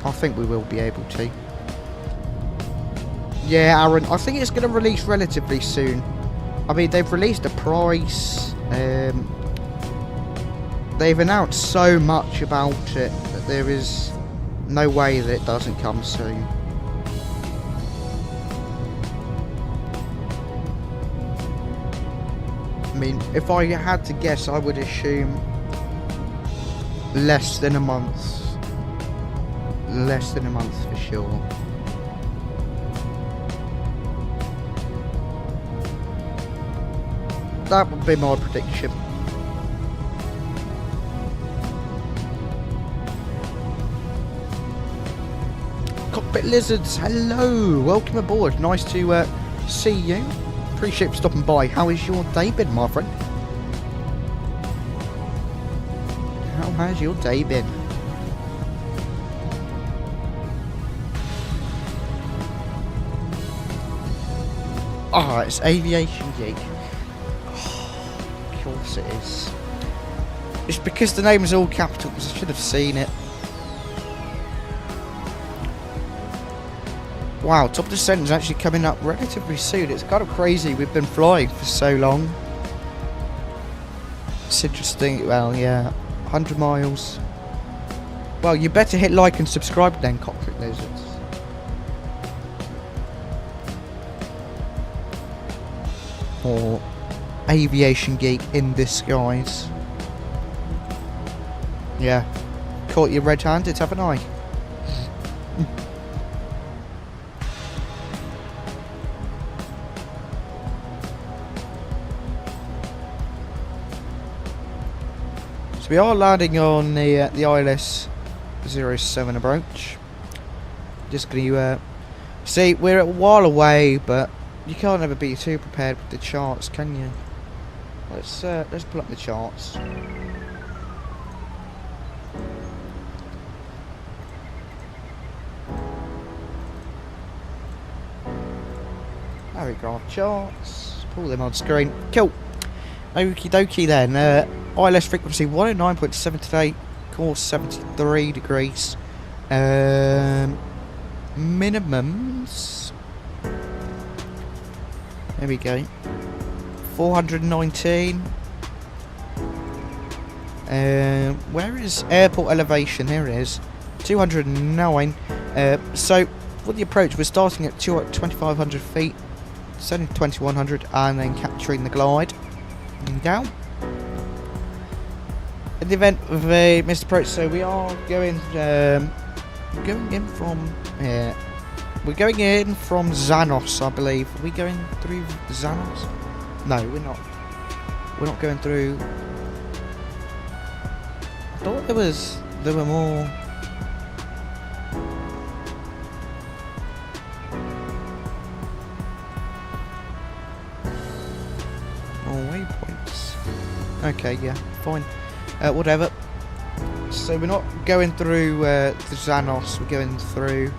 I think we will be able to. Yeah, Aaron, I think it's going to release relatively soon. I mean, they've released a price. They've announced so much about it that there is no way that it doesn't come soon. I mean, if I had to guess, I would assume less than a month. Less than a month for sure. That would be my prediction. Cockpit Lizards, hello, welcome aboard. Nice to see you. Appreciate you stopping by. How is your day been, my friend? How has your day been? Ah, it's Aviation Geek. Of course it is. It's because the name is all capitals. I should have seen it. Wow, Top Descent is actually coming up relatively soon. It's kind of crazy. We've been flying for so long. It's interesting. Well, yeah, 100 miles. Well, you better hit like and subscribe then, Cockpit Lizards. or Aviation Geek in disguise. Yeah, caught you red-handed, haven't I? So we are landing on the ILS 07 approach. Just going to see, we're a while away, but you can't ever be too prepared with the charts, can you? Let's pull up the charts. There we go, charts. Pull them on screen. Cool. Okie dokie then. ILS frequency 109.7 today. Course 73 degrees. Minimums. There we go. 419. Where is airport elevation? Here it is. 209. So for the approach, we're starting at 2,500 feet, sending 2,100, and then capturing the glide. And down. In the event of a missed approach, so we are going in from we're going in from Xanos, I believe. Are we going through Xanos? No, we're not. We're not going through. I thought there were more. More waypoints. Okay, yeah, fine. Whatever. So we're not going through the Xanos. We're going through.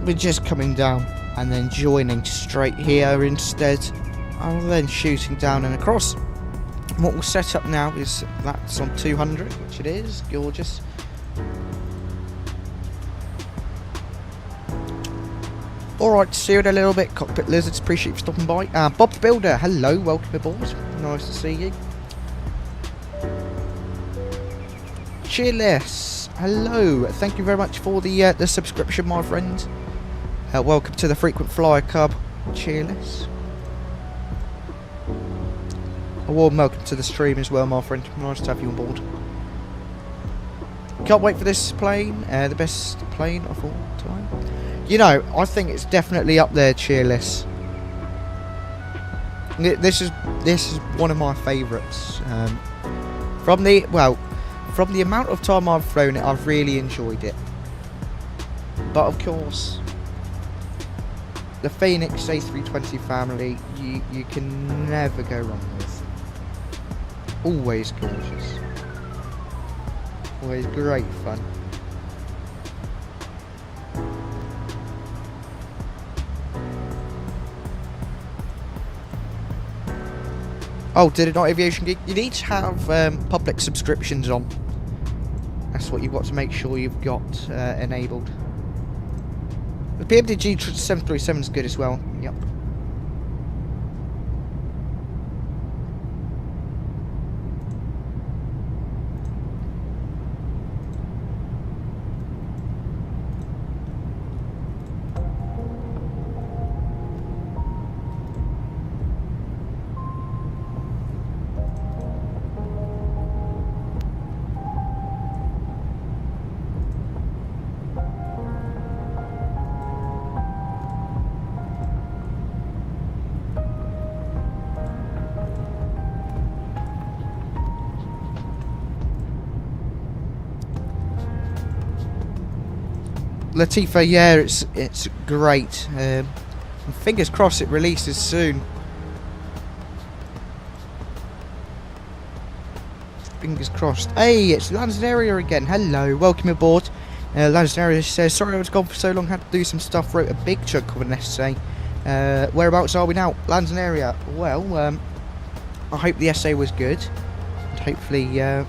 We're just coming down and then joining straight here instead, and then shooting down and across. What we'll set up now is that's on 200, which it is. Gorgeous. Alright, see you in a little bit. Cockpit Lizards, appreciate you stopping by. Bob the Builder, hello, welcome aboard. Nice to see you. Cheerless, hello. Thank you very much for the subscription, my friend. Welcome to the Frequent Flyer Club. Cheerless. A warm welcome to the stream as well, my friend. Nice to have you on board. Can't wait for this plane. The best plane of all time. You know, I think it's definitely up there, Cheerless. This is one of my favourites. From the amount of time I've flown it, I've really enjoyed it. But of course, the Phoenix A320 family, you can never go wrong with. Always gorgeous. Always great fun. Oh, did it not Aviation Geek? You need to have public subscriptions on. That's what you've got to make sure you've got enabled. The PMDG 737 is good as well. Yep. Latifa, yeah, it's great. Fingers crossed it releases soon. Fingers crossed. Hey, it's Lanzaria again. Hello, welcome aboard. Lanzaria says, sorry I was gone for so long, had to do some stuff, wrote a big chunk of an essay. Whereabouts are we now? Lanzaria. Well, I hope the essay was good. And hopefully you're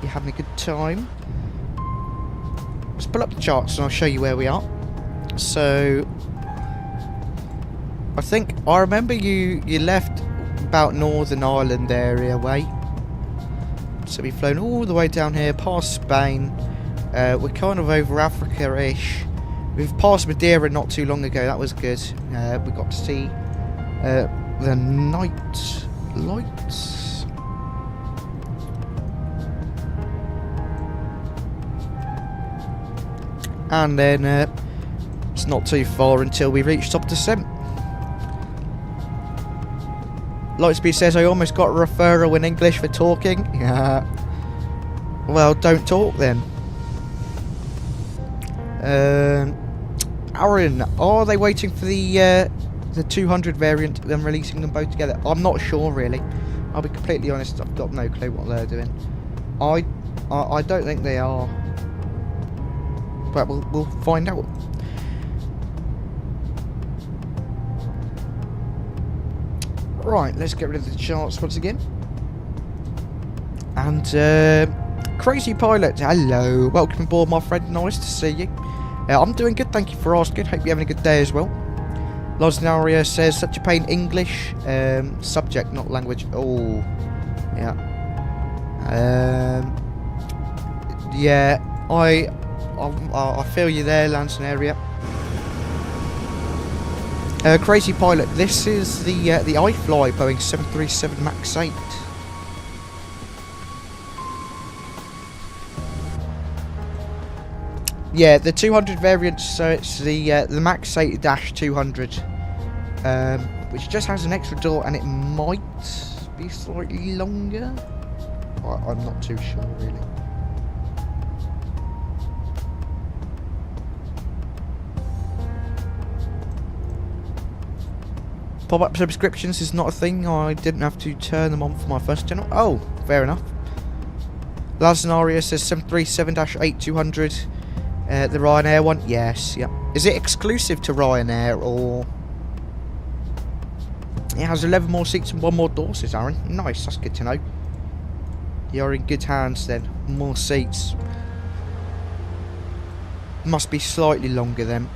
having a good time. Let's pull up the charts and I'll show you where we are. So, I remember you left about Northern Ireland area way. So we've flown all the way down here past Spain. We're kind of over Africa-ish. We've passed Madeira not too long ago. That was good. We got to see the night lights. And then it's not too far until we reach top descent. Lightspeed says, I almost got a referral in English for talking. Yeah. Well, don't talk then. Aaron, are they waiting for the 200 variant, then releasing them both together? I'm not sure, really. I'll be completely honest, I've got no clue what they're doing. I don't think they are. But we'll find out. Right, let's get rid of the charts once again. And Crazy Pilot, hello, welcome aboard, my friend. Nice to see you. I'm doing good, thank you for asking. Hope you're having a good day as well. Losnaria says, such a pain. English subject, not language. Oh, yeah. Yeah, I feel you there, Losnaria. Crazy Pilot, this is the iFly Boeing 737 MAX 8. Yeah, the 200 variant, so it's the MAX 8-200, which just has an extra door, and it might be slightly longer. I'm not too sure, really. Pop-up subscriptions is not a thing. I didn't have to turn them on for my first channel. Oh, fair enough. Last scenario says 737-8200. The Ryanair one? Yes, yep. Is it exclusive to Ryanair, or... It has 11 more seats and 1 more door, says Aaron. Nice, that's good to know. You're in good hands then. More seats. Must be slightly longer then.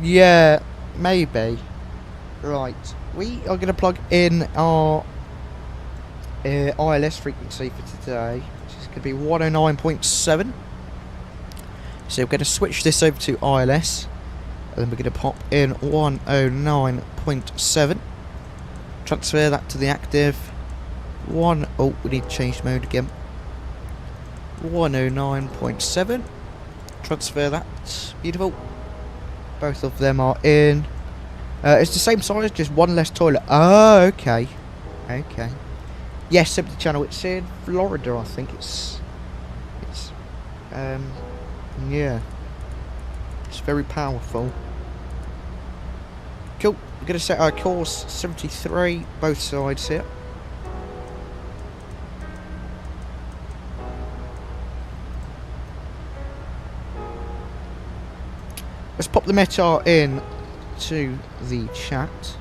Yeah, maybe. Right, we are going to plug in our ILS frequency for today, which is going to be 109.7. So we're going to switch this over to ILS, and then we're going to pop in 109.7. Transfer that to the active. Oh, we need to change mode again. 109.7. Transfer that. Beautiful. Both of them are in. It's the same size, just one less toilet. Oh, okay. Okay. Yes, Sympathy Channel. It's in Florida, I think. It's yeah. It's very powerful. Cool. We're going to set our course 73, both sides here. Let's pop the METAR in to the chat.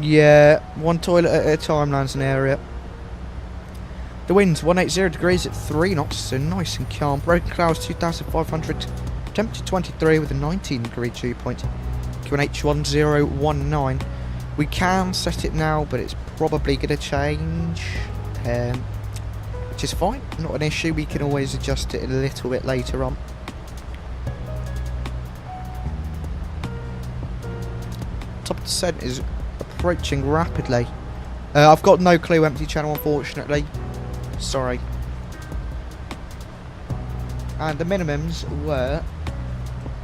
Yeah, one toilet at a time, lands an area. The wind's 180 degrees at 3 knots, so nice and calm. Broken clouds 2,500, temperature 23 with a 19 degree dew point. QNH1019. We can set it now, but it's probably going to change. Which is fine, not an issue. We can always adjust it a little bit later on. Top of descent is approaching rapidly. I've got no clue, empty channel, unfortunately. Sorry. And the minimums were,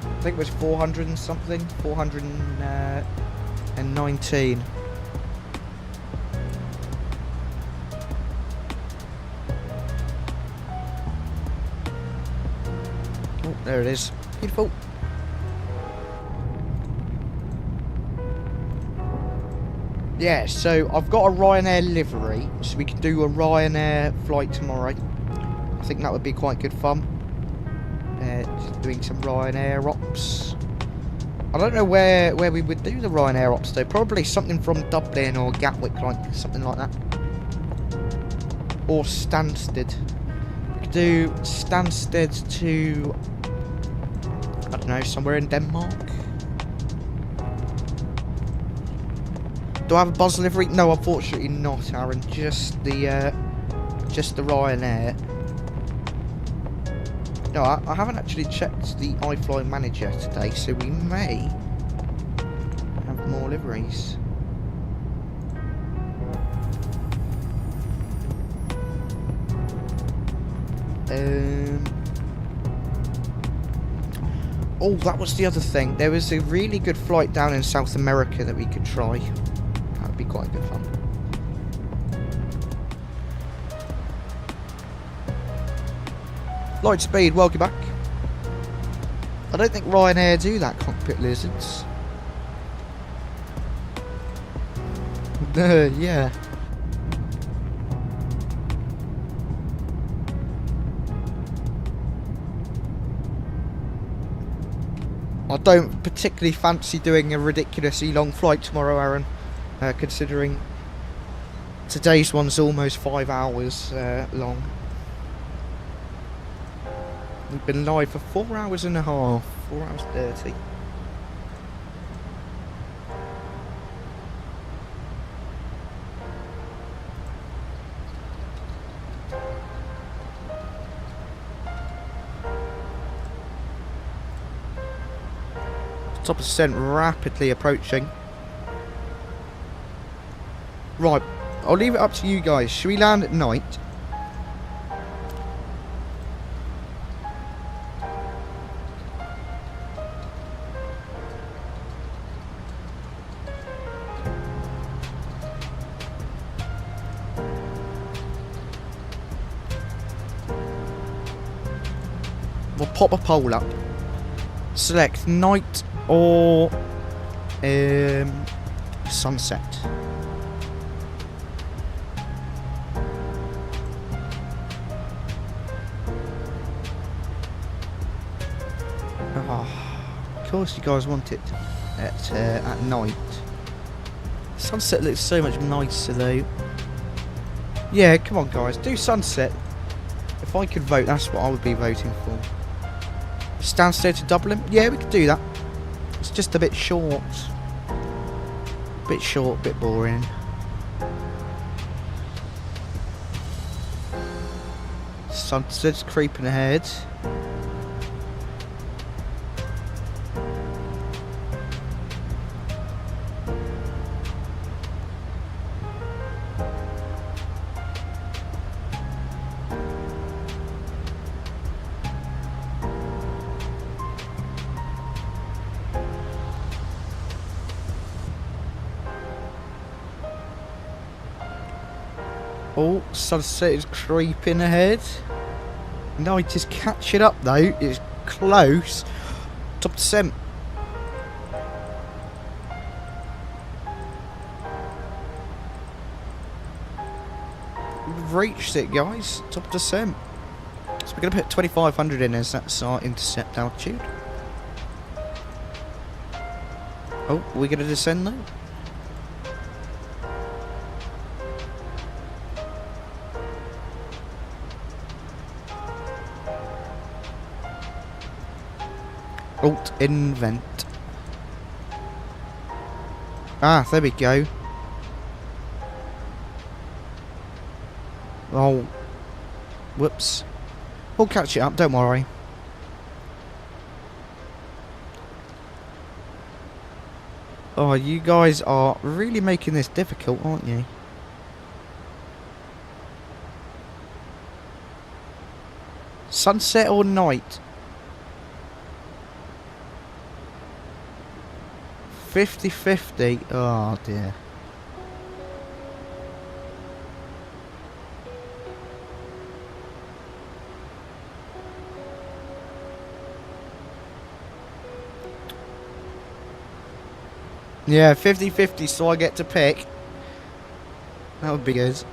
I think it was 400 and something, 419. Oh, there it is. Beautiful. Yeah, so I've got a Ryanair livery, so we can do a Ryanair flight tomorrow. I think that would be quite good fun. Just doing some Ryanair ops. I don't know where we would do the Ryanair ops though. Probably something from Dublin or Gatwick, like something like that. Or Stansted. We could do Stansted to, I don't know, somewhere in Denmark. Do I have a Buzz livery? No, unfortunately not, Aaron. Just the Ryanair. No, I haven't actually checked the iFly manager today, so we may have more liveries. Oh, that was the other thing. There was a really good flight down in South America that we could try. That would be quite good fun. Lightspeed, welcome back. I don't think Ryanair do that, cockpit lizards. Yeah. I don't particularly fancy doing a ridiculously long flight tomorrow, Aaron, considering today's one's almost 5 hours long. We've been live for 4 hours and a half, 4 hours 30. Top % rapidly approaching. Right, I'll leave it up to you guys. Should we land at night? We'll pop a poll up. Select night or sunset. Of course you guys want it at night. Sunset looks so much nicer though. Yeah, come on guys, do sunset. If I could vote, that's what I would be voting for. Stansted to Dublin? Yeah, we could do that. It's just a bit short. Bit short, bit boring. Sunset's creeping ahead. Oh, sunset is creeping ahead. Night is catching up though. It's close. Top descent. We've reached it, guys. Top descent. So we're going to put 2500 in as that's our intercept altitude. Oh, we're going to descend though. Alt invent. Ah, there we go. Oh, whoops. We'll catch it up, don't worry. Oh, you guys are really making this difficult, aren't you? Sunset or night? 50-50. Oh dear. Yeah, 50-50, so I get to pick. That would be good.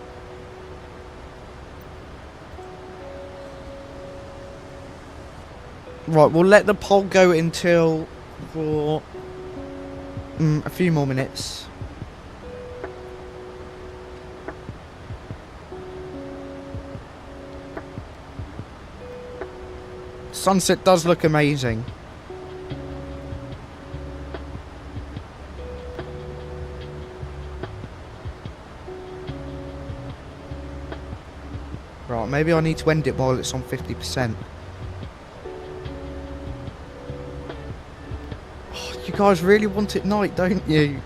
Right, we'll let the poll go until for a few more minutes. Sunset does look amazing. Right, maybe I need to end it while it's on 50%. Oh, you guys really want it night, don't you?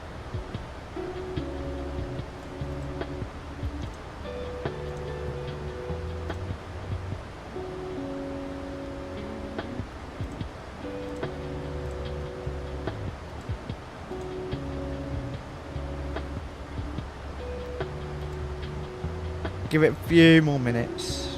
Give it a few more minutes.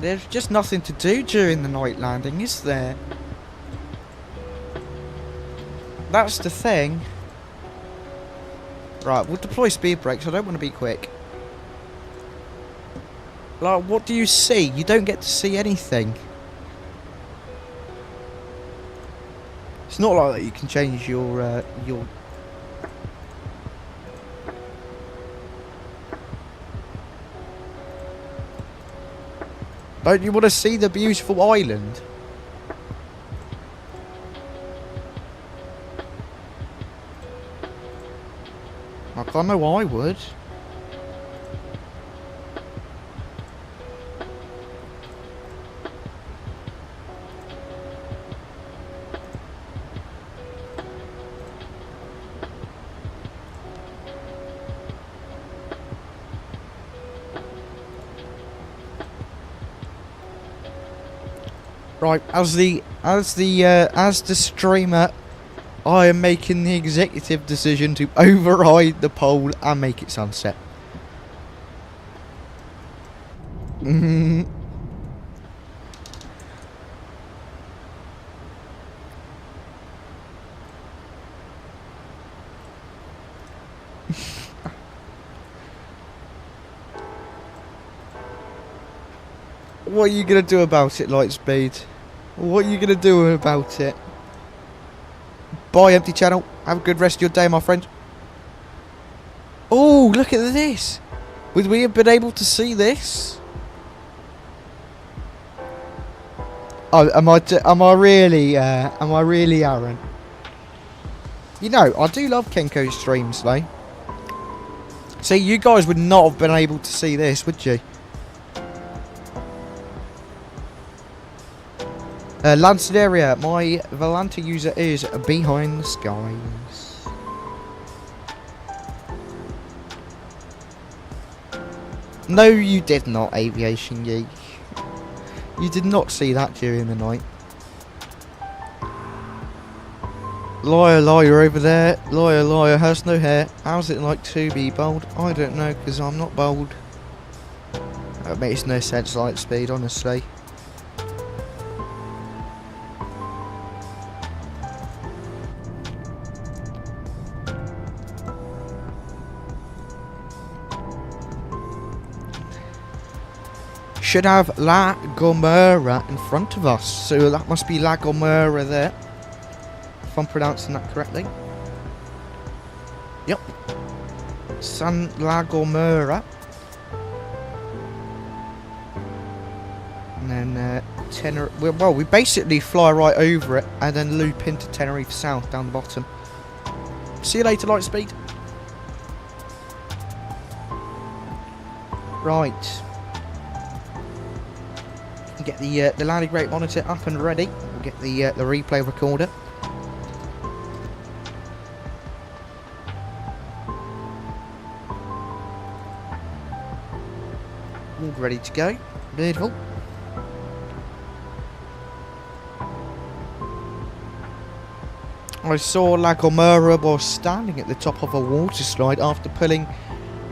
There's just nothing to do during the night landing, is there? That's the thing. Right, we'll deploy speed brakes. I don't want to be quick. Like, what do you see? You don't get to see anything. It's not like that you can change your... Don't you want to see the beautiful island? I know I would. Right, as the streamer, I am making the executive decision to override the poll and make it sunset. What are you going to do about it, Lightspeed? What are you going to do about it? Bye, empty channel. Have a good rest of your day, my friend. Oh, look at this. Would we have been able to see this? Oh, am I really Aaron? You know, I do love Kenko's streams, though. See, you guys would not have been able to see this, would you? Land scenario, my Valanta user is behind the skies. No, you did not, Aviation Geek. You did not see that during the night. Liar, liar over there. Liar, liar has no hair. How's it like to be bold? I don't know, because I'm not bold. That makes no sense, Lightspeed, honestly. Should have 𝗏𝗂𝗏𝗏 in front of us, so that must be 𝗏𝗏𝗏𝗏 there, if I'm pronouncing that correctly. Yep, San 𝗏𝗏𝗏𝗏, and then Tenerife. Well, we basically fly right over it and then loop into Tenerife South down the bottom. See you later, Lightspeed. Right. Get the landing rate monitor up and ready. We'll get the replay recorder. All ready to go. Beautiful. I saw 𝗏𝗏𝗏𝗏 was standing at the top of a water slide after pulling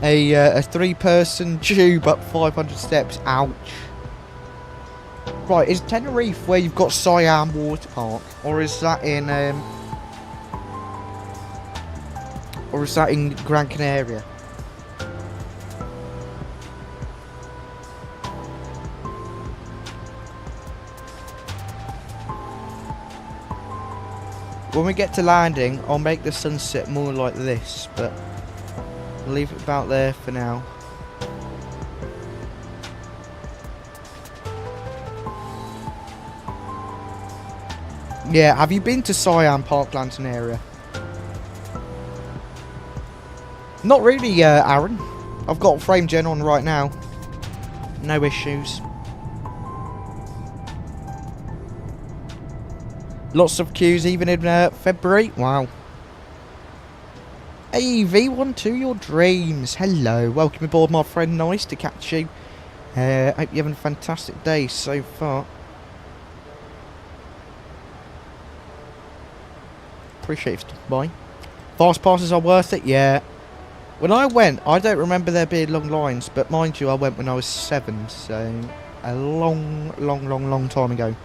a three-person tube up 500 steps. Ouch. Right, is Tenerife where you've got Siam Water Park, or is that in Gran Canaria? When we get to landing, I'll make the sunset more like this, but I'll leave it about there for now. Yeah, have you been to Siam, Parklands area? Not really, Aaron. I've got frame gen on right now. No issues. Lots of queues even in February. Wow. Hey, V1 to your dreams. Hello. Welcome aboard, my friend. Nice to catch you. Hope you're having a fantastic day so far. Appreciate it. Bye. Fast passes are worth it, yeah. When I went, I don't remember there being long lines, but mind you, I went when I was 7, so a long time ago.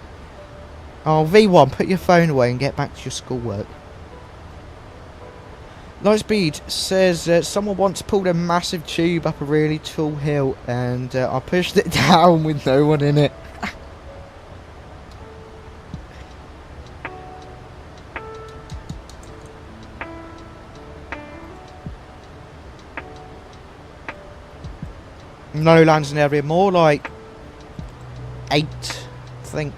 Oh, V1, put your phone away and get back to your schoolwork. Lightspeed says someone once pulled a massive tube up a really tall hill and I pushed it down with no one in it. No lands in area, more like 8, I think.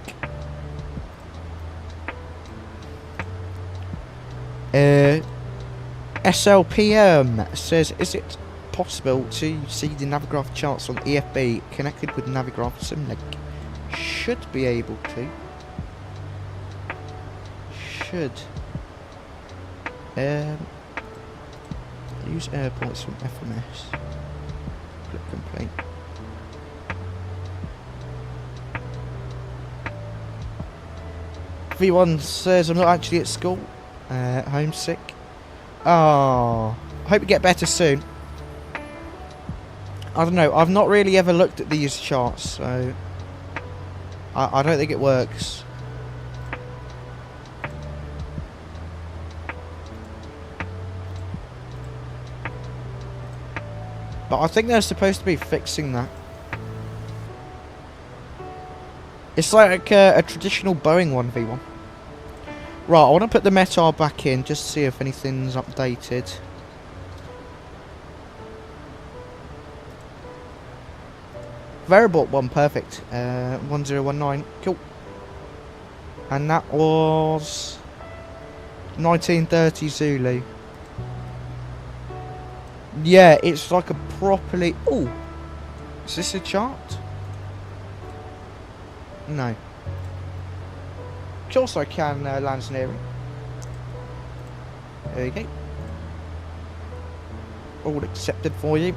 SLPM says, is it possible to see the Navigraph charts on EFB connected with Navigraph Simlink? Should be able to. Should. Use airports from FMS. Click complete. V1 says, I'm not actually at school. Homesick. Oh, hope you get better soon. I don't know, I've not really ever looked at these charts, so I don't think it works. But I think they're supposed to be fixing that. It's like a traditional Boeing 1v1. Right, I want to put the METAR back in just to see if anything's updated. Variable 1, perfect. 1019, cool. And that was 1930 Zulu. Yeah, it's like a properly... Oh, is this a chart? No. Of course I can, Lansneary. There you go. All accepted for you.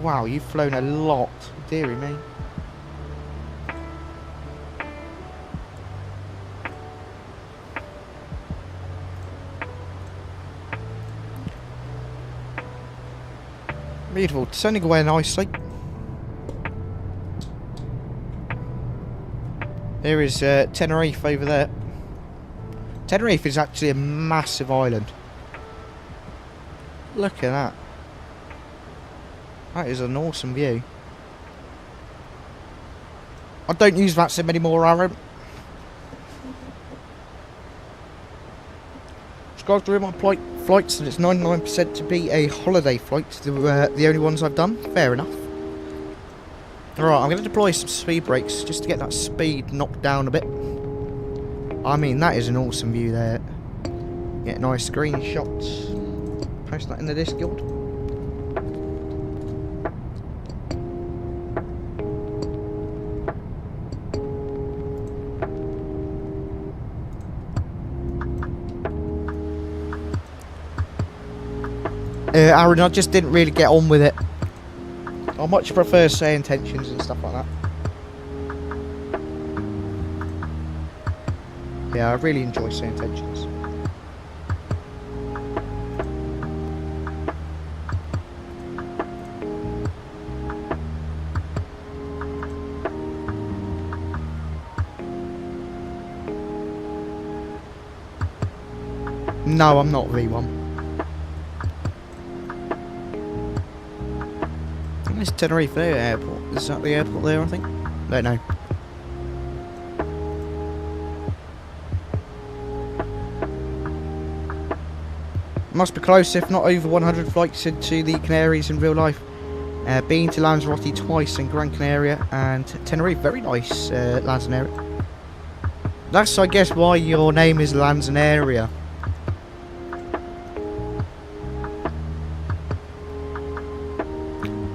Wow, you've flown a lot. Dearie me. Beautiful. Turning away nicely. There is Tenerife over there. Tenerife is actually a massive island. Look at that. That is an awesome view. I don't use that sim anymore, Aaron. Subscribe to my flights, and it's 99% to be a holiday flight. The only ones I've done. Fair enough. Alright, I'm going to deploy some speed brakes just to get that speed knocked down a bit. I mean, that is an awesome view there. Get nice screenshots. Post that in the Discord. Aaron, I just didn't really get on with it. I much prefer SayIntentions and stuff like that. Yeah, I really enjoy SayIntentions. No, I'm not V1. It's Tenerife Airport. Is that the airport there, I think? Don't know. Must be close, if not over 100 flights into the Canaries in real life. Been to Lanzarote twice in Gran Canaria and Tenerife. Very nice Lanzarote. That's, I guess, why your name is Lanzarote.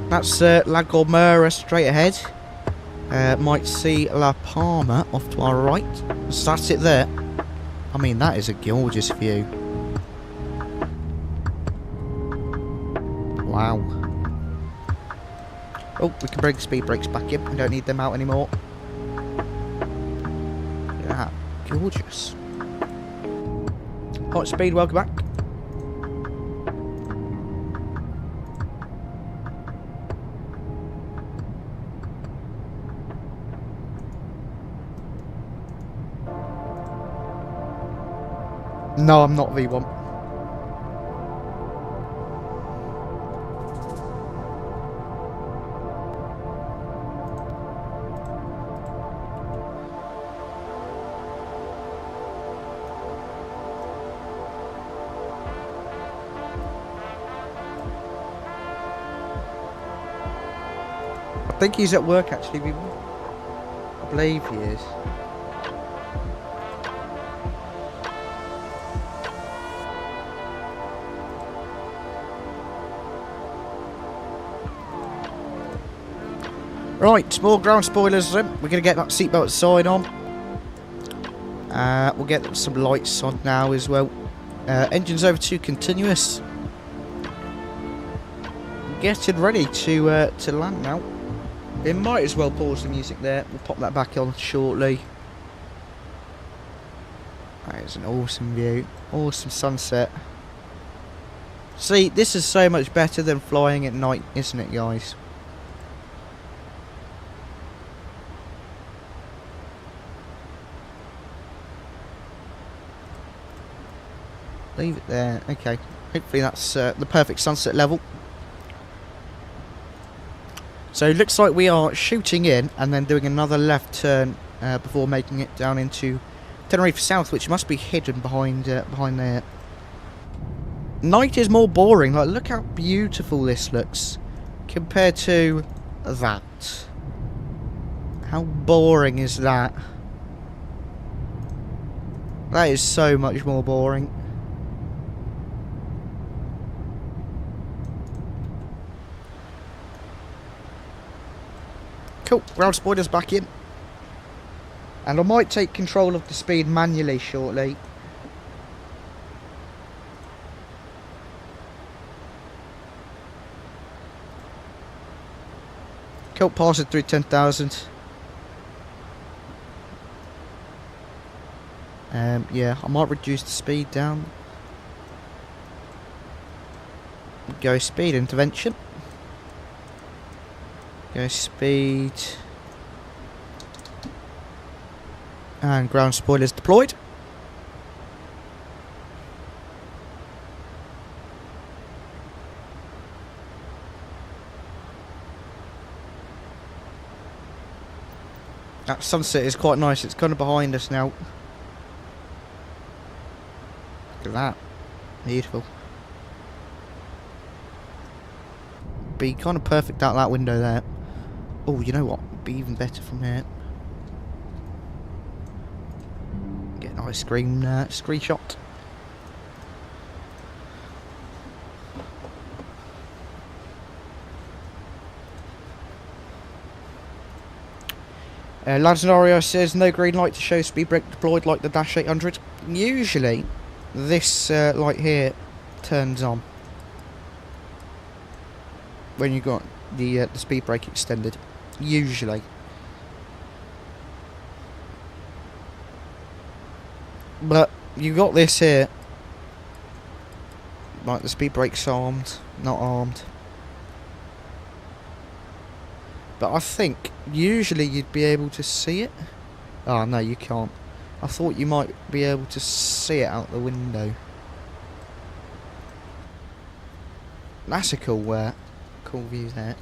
That's La Gomera straight ahead. Might see La Palma off to our right. So that's it there. I mean, that is a gorgeous view. Wow. Oh, we can bring the speed brakes back in. We don't need them out anymore. Yeah, gorgeous. Hot speed, welcome back. No, I'm not V1. I think he's at work actually, V1. I believe he is. Right, more ground spoilers. We're going to get that seatbelt sign on. We'll get some lights on now as well. Engines over to continuous. Getting ready to land now. It might as well pause the music there. We'll pop that back on shortly. That is an awesome view. Awesome sunset. See, this is so much better than flying at night, isn't it, guys? Leave it there. Okay. Hopefully that's the perfect sunset level. So it looks like we are shooting in and then doing another left turn before making it down into Tenerife South, which must be hidden behind there. Night is more boring. Like, look how beautiful this looks compared to that. How boring is that? That is so much more boring. Cool, ground spoilers back in. And I might take control of the speed manually shortly. Cool, pass it through 10,000. Yeah, I might reduce the speed down. Go speed intervention. Go speed. And ground spoilers deployed. That sunset is quite nice. It's kind of behind us now. Look at that. Beautiful. Be kind of perfect out that window there. Oh, you know what? Be even better from here. Get a nice screenshot. Lanzarote says no green light to show speed brake deployed like the Dash 800. Usually, this light here turns on when you got the speed brake extended. Usually. But you got this here. Like the speed brake's armed, not armed. But I think usually you'd be able to see it. Oh no, you can't. I thought you might be able to see it out the window. That's a cool cool view there.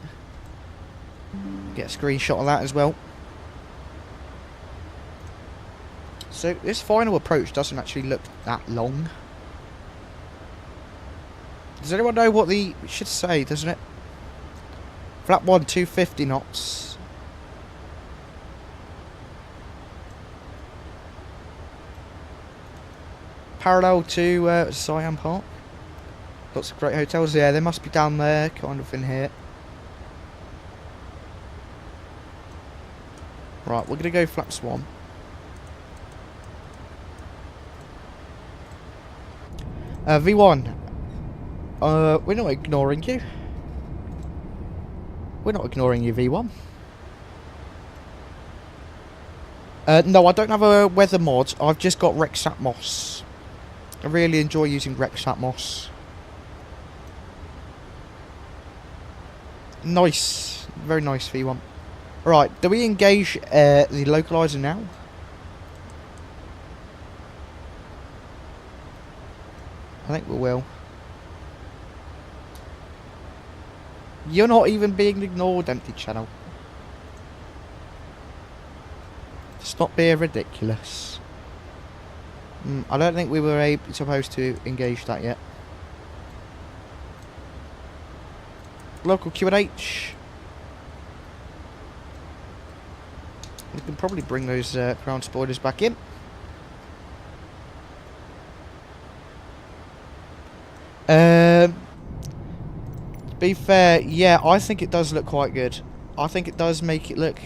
Get a screenshot of that as well. So this final approach doesn't actually look that long. Does anyone know what it should say, doesn't it? Flap 1, 250 knots. Parallel to Siam Park. Lots of great hotels. Yeah, they must be down there, kind of in here. Right, we're going to go flaps 1. V1. We're not ignoring you. We're not ignoring you, V1. No, I don't have a weather mod. I've just got 𝗏𝗏𝗃𝗏𝗃. I really enjoy using 𝗏𝗏𝗃𝗏𝗃. Nice. Very nice, V1. Right, do we engage the localizer now? I think we will. You're not even being ignored, empty channel. Stop being ridiculous. I don't think we were supposed to engage that yet. Local Q&H. We can probably bring those ground spoilers back in. To be fair, yeah, I think it does look quite good. I think it does make it look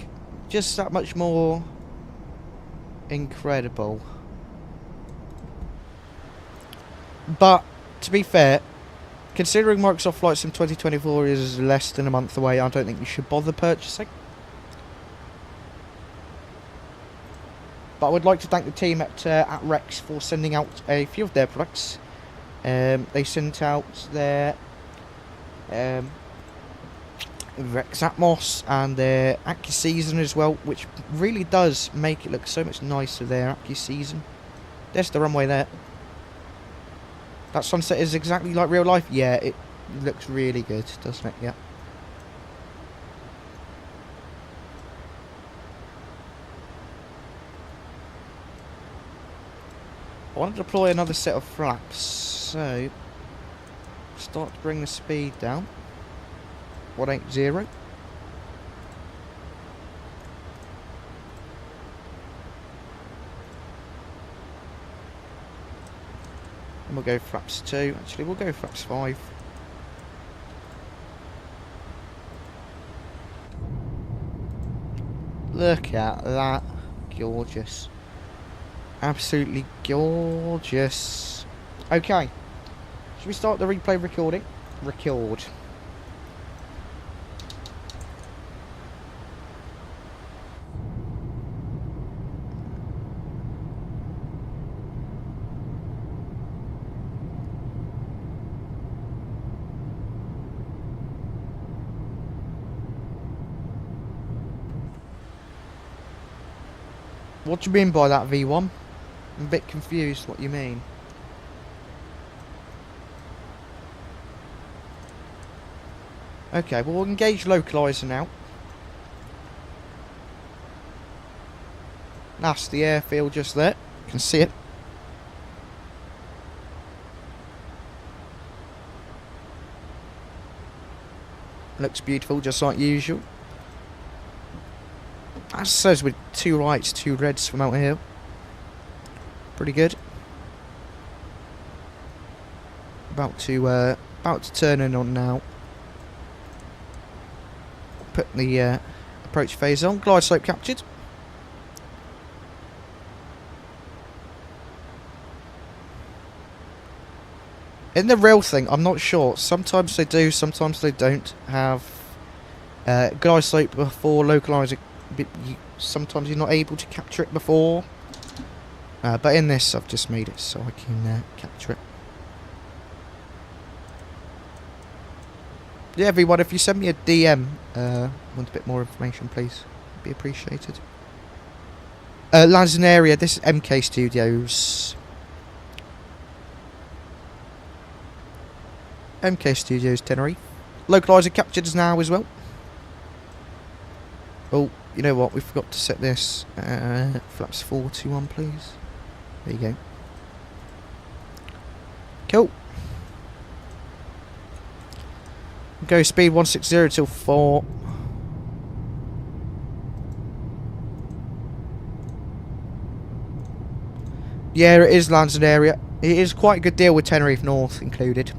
just that much more incredible. But, to be fair, considering Microsoft Flight Sim 2024 is less than a month away, I don't think you should bother purchasing. But I would like to thank the team at Rex for sending out a few of their products. They sent out their 𝗏𝗏𝗃𝗏𝗃 and their 𝗂𝐴𝐶𝐸 as well, which really does make it look so much nicer, their 𝗂𝐴𝐶𝐸. There's the runway there. That sunset is exactly like real life. Yeah, it looks really good, doesn't it? Yeah. I want to deploy another set of flaps, so start to bring the speed down. 180. And we'll go flaps 2. Actually, we'll go flaps 5. Look at that. Gorgeous. Absolutely gorgeous. Okay. Should we start the replay recording? Record. What do you mean by that, V1? I'm a bit confused what you mean. Okay, well, we'll engage localizer now. That's the airfield just there. You can see it. Looks beautiful, just like usual. That says with 2 whites, 2 reds from out here. Pretty good. About to turn in on now. Put the approach phase on. Glide slope captured. In the real thing, I'm not sure. Sometimes they do, sometimes they don't have glide slope before localizer. Sometimes you're not able to capture it before. But in this, I've just made it so I can capture it. Yeah, everyone, if you send me a DM, want a bit more information, please. It'd be appreciated. Lanzaneria, this is MK Studios. MK Studios, Tenerife. Localizer captured as now as well. Oh, you know what? We forgot to set this. Flaps 421, please. There you go. Cool. go speed 160 till 4. Yeah, it is landing area. It is quite a good deal with Tenerife North included.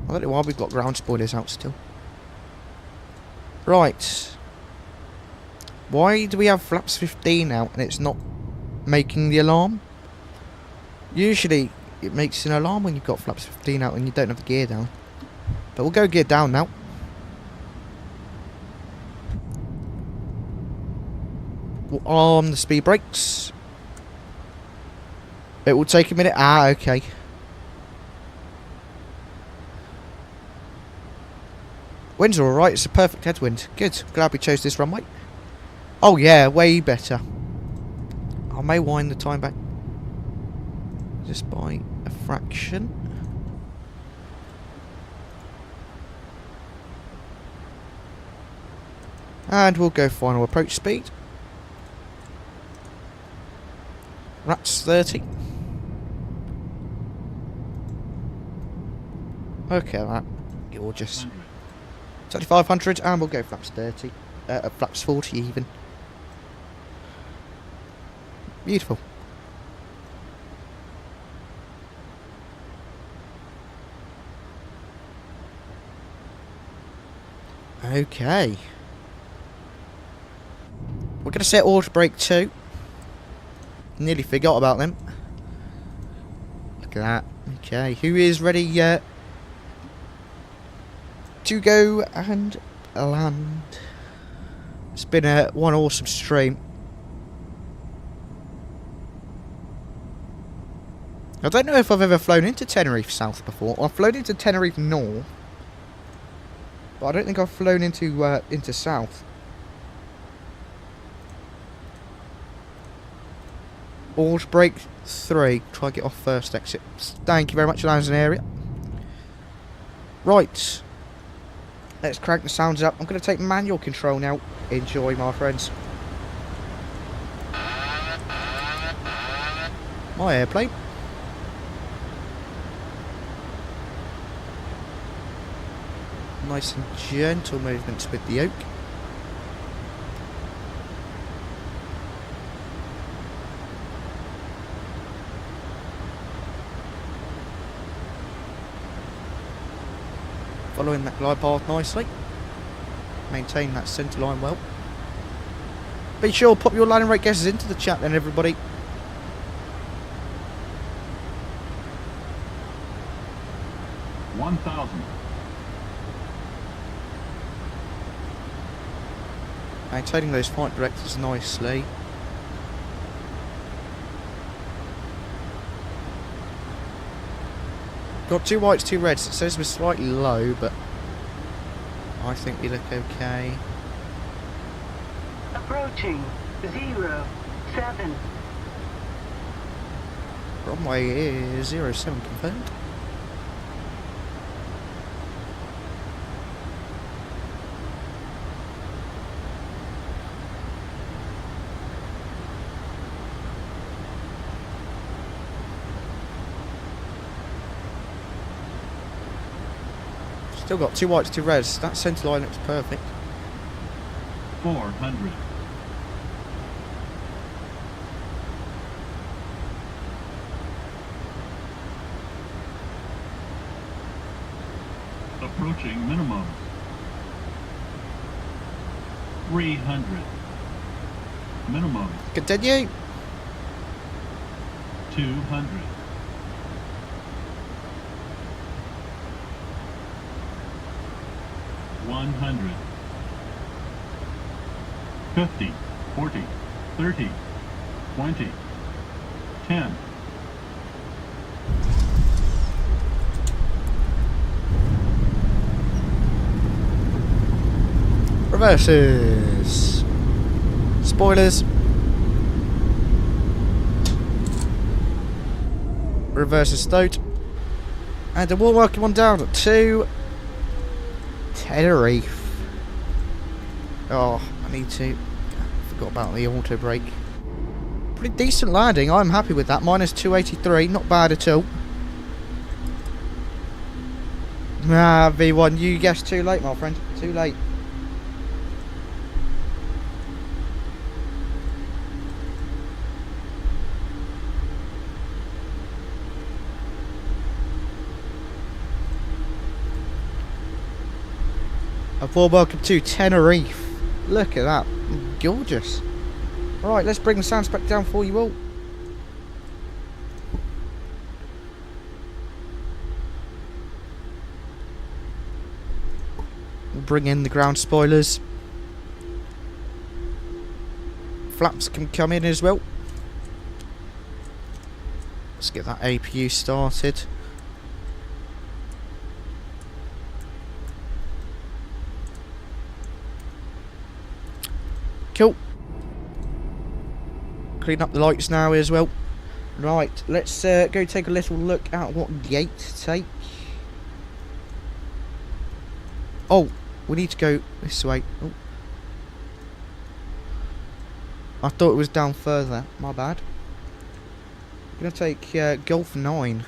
I don't know why we've got ground spoilers out still. Right. Why do we have flaps 15 out and it's not making the alarm? Usually it makes an alarm when you've got flaps 15 out and you don't have the gear down. But we'll go gear down now. On the speed brakes. It will take a minute. Ah, okay. Wind's alright, it's a perfect headwind. Good, glad we chose this runway. Oh yeah, way better. I may wind the time back just by a fraction. And we'll go final approach speed. That's 30. Okay, that gorgeous. 3500, and we'll go flaps 30. Flaps 40 even. Beautiful. Okay. We're going to set auto brake 2. Nearly forgot about them. Look at that. Okay, who is ready to go and land? It's been one awesome stream. I don't know if I've ever flown into Tenerife South before. I've flown into Tenerife North, but I don't think I've flown into South. Auto brake 3. Try to get off first exit. Thank you very much, landing area. Right. Let's crank the sounds up. I'm going to take manual control now. Enjoy, my friends. My airplane. Nice and gentle movements with the yoke. Following that glide path nicely. Maintain that centre line well. Be sure to pop your landing rate guesses into the chat then, everybody. Maintaining those flight directors nicely. Got 2 whites, 2 reds. It says we're slightly low, but I think we look okay. Approaching 07. Runway is 07 confirmed. Still got 2 whites, 2 reds. That centre line looks perfect. 400. Approaching minimum. 300. Minimum. Continue. 200. 100. 50, 40, 30, 20, 10. Reverses. Spoilers. Reverses stowed. And we're working one down to Tenerife. Oh, I need to. Forgot about the auto brake. Pretty decent landing. I'm happy with that. Minus 283. Not bad at all. Ah, V1, you guessed too late, my friend. Too late. A warm welcome to Tenerife. Look at that. Gorgeous. Right, let's bring the sound spec down for you all. We'll bring in the ground spoilers. Flaps can come in as well. Let's get that APU started. Cool. Clean up the lights now as well. Right, let's go take a little look at what gate to take. Oh, we need to go this way. Oh. I thought it was down further. My bad. I'm going to take Golf 9.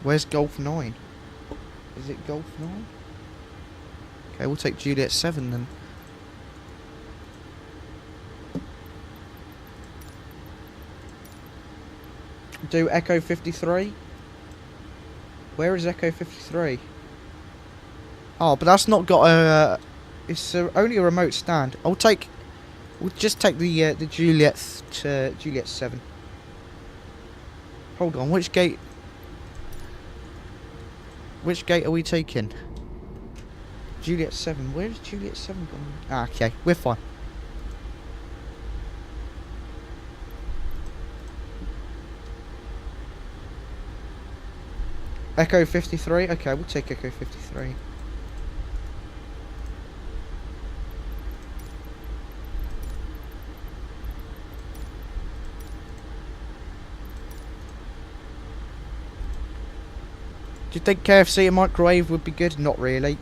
Where's Golf 9? Is it Golf 9? Okay, we'll take Juliet 7 then. Do Echo 53. Where is Echo 53? Oh, but that's not got a... it's only a remote stand. We'll just take the Juliet 7. Hold on, which gate are we taking? Juliet 7. Where is Juliet 7 gone? Ah, okay, we're fine. Echo 53. Okay, we'll take Echo 53. Do you think KFC and microwave would be good? Not really.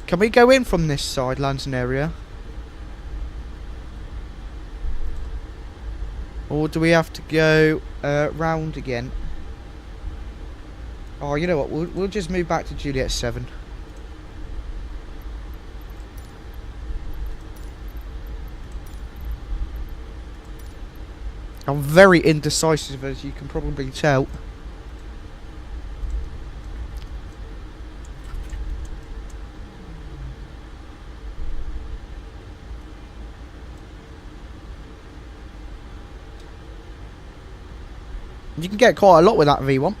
Can we go in from this side, Lansing area? Or do we have to go round again? Oh, you know what? We'll just move back to Juliet 7. I'm very indecisive, as you can probably tell. You can get quite a lot with that V1.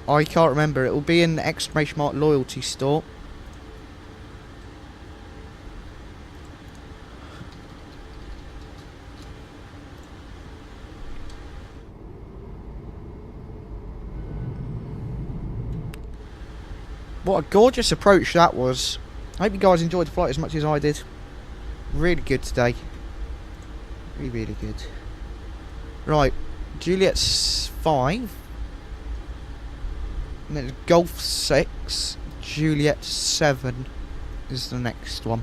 I can't remember. It will be in the exclamation mark loyalty store. What a gorgeous approach that was. I hope you guys enjoyed the flight as much as I did. Really good today. Really, really good. Right, Juliet's 5. And then Golf 6. Juliet 7 is the next one.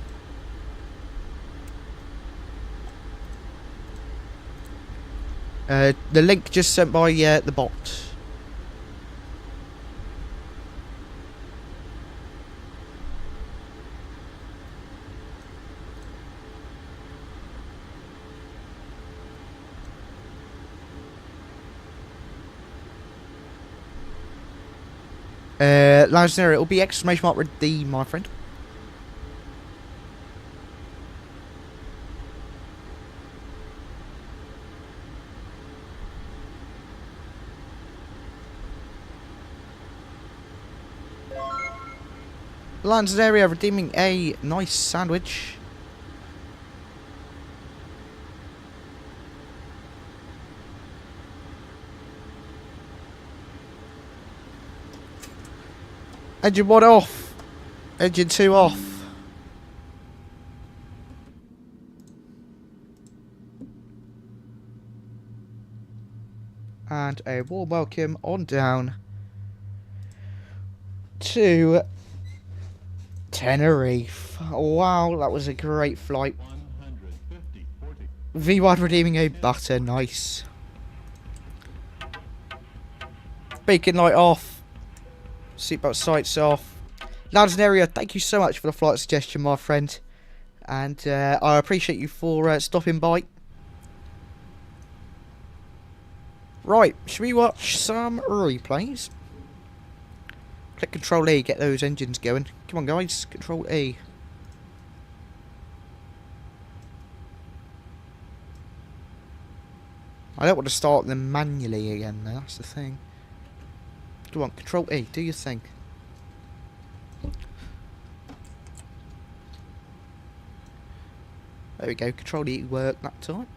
The link just sent by the bot. Lansing, it will be exclamation mark redeem, my friend. Lansing area redeeming a nice sandwich. Engine 1 off. Engine 2 off. And a warm welcome on down to Tenerife. Wow, that was a great flight. V1 redeeming a butter, nice. Beacon light off. Seatbelt sights off. Lounge area, thank you so much for the flight suggestion, my friend. And I appreciate you for stopping by. Right, should we watch some replays? Click Control E, get those engines going. Come on guys, Control E. I don't want to start them manually again though, that's the thing. Come on, Control E, do your thing. There we go, Control E worked that time.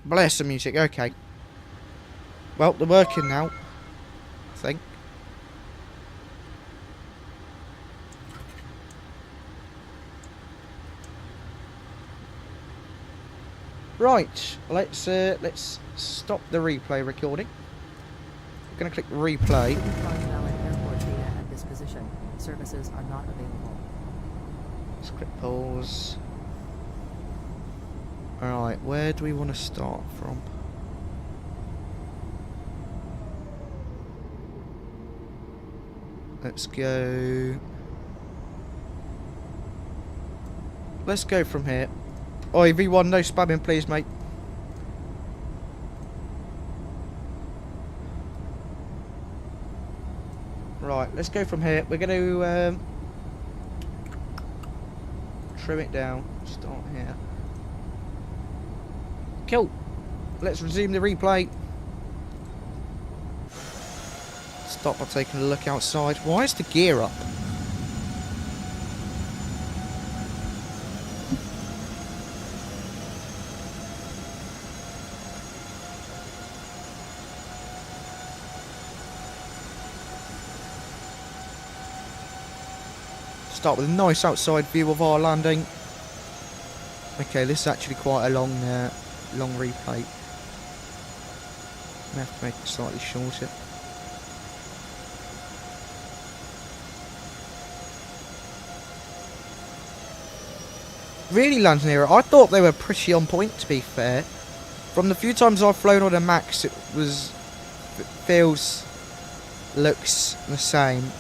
Bless the music, okay. Well, they're working now, I think. Right, let's stop the replay recording. We're gonna click replay. Airport data at this position. Services are not available. Let's click pause. Alright, where do we want to start from? Let's go from here. Oi, V1, no spamming please, mate. Right, let's go from here. We're going to trim it down. Start here. Cool. Let's resume the replay. Start by taking a look outside. Why is the gear up? Start with a nice outside view of our landing. Okay, this is actually quite a long replay. I have to make it slightly shorter. Really, Lanzanera, I thought they were pretty on point, to be fair. From the few times I've flown on a Max, it feels, looks the same.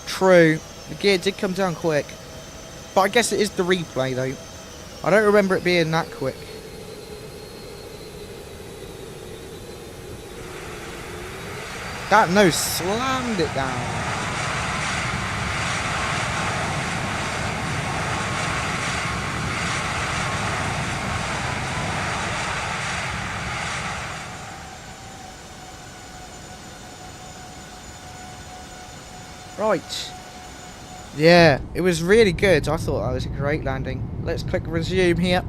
True, the gear did come down quick, but I guess it is the replay though. I don't remember it being that quick. That nose slammed it down. Right. Yeah, it was really good. I thought that was a great landing. Let's click resume here.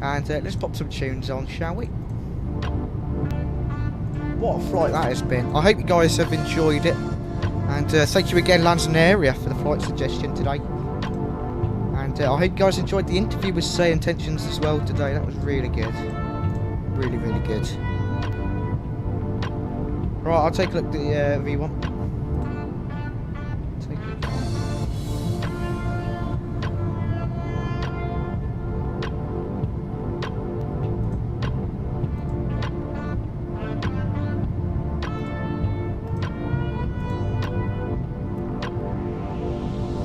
And let's pop some tunes on, shall we? What a flight that has been. I hope you guys have enjoyed it. And thank you again, Lanzanera, for the flight suggestion today. And I hope you guys enjoyed the interview with SayIntentions as well today. That was really good. Really, really good. Right, I'll take a look at the V1.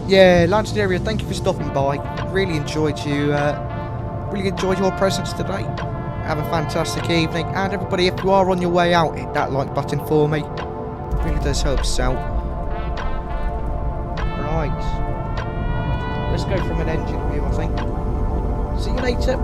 Yeah, Lanzanera, thank you for stopping by. Really enjoyed you. Really enjoyed your presence today. Have a fantastic evening, and everybody, if you are on your way out, hit that like button for me. It really does help us out. Right, let's go from an engine view, I think. See you later.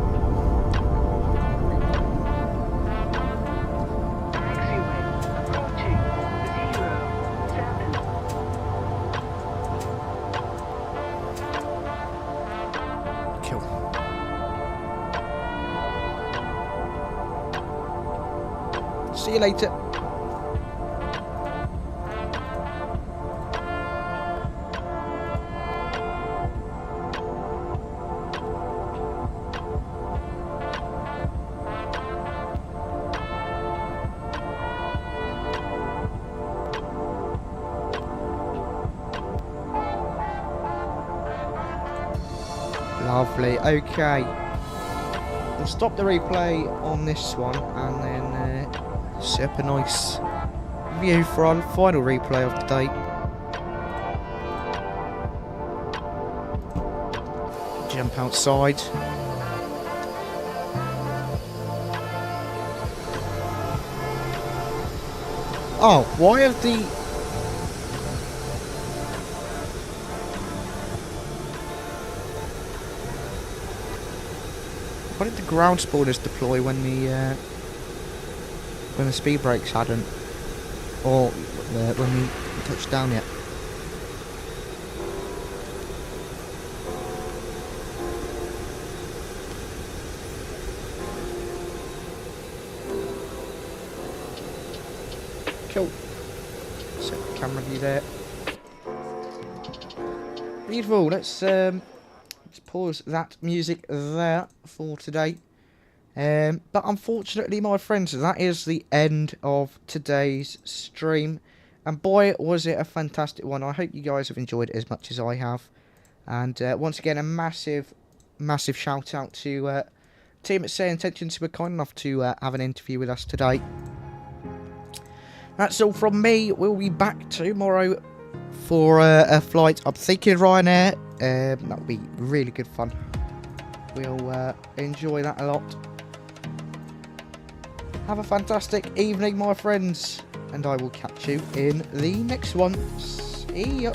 See you later. Lovely, okay. We'll stop the replay on this one and then set up a nice view for our final replay of the day. Jump outside. Oh, why have the... Why did the ground spawners deploy when the speed brakes hadn't, or when we touched down yet? Cool. Set the camera view there. Beautiful. Let's pause that music there for today. But unfortunately, my friends, that is the end of today's stream. And boy, was it a fantastic one. I hope you guys have enjoyed it as much as I have. And once again, a massive shout out to team at SayIntentions who were kind enough to have an interview with us today. That's all from me. We'll be back tomorrow for a flight. I'm thinking Ryanair. That'll be really good fun. We'll enjoy that a lot. Have a fantastic evening, my friends, and I will catch you in the next one. See ya.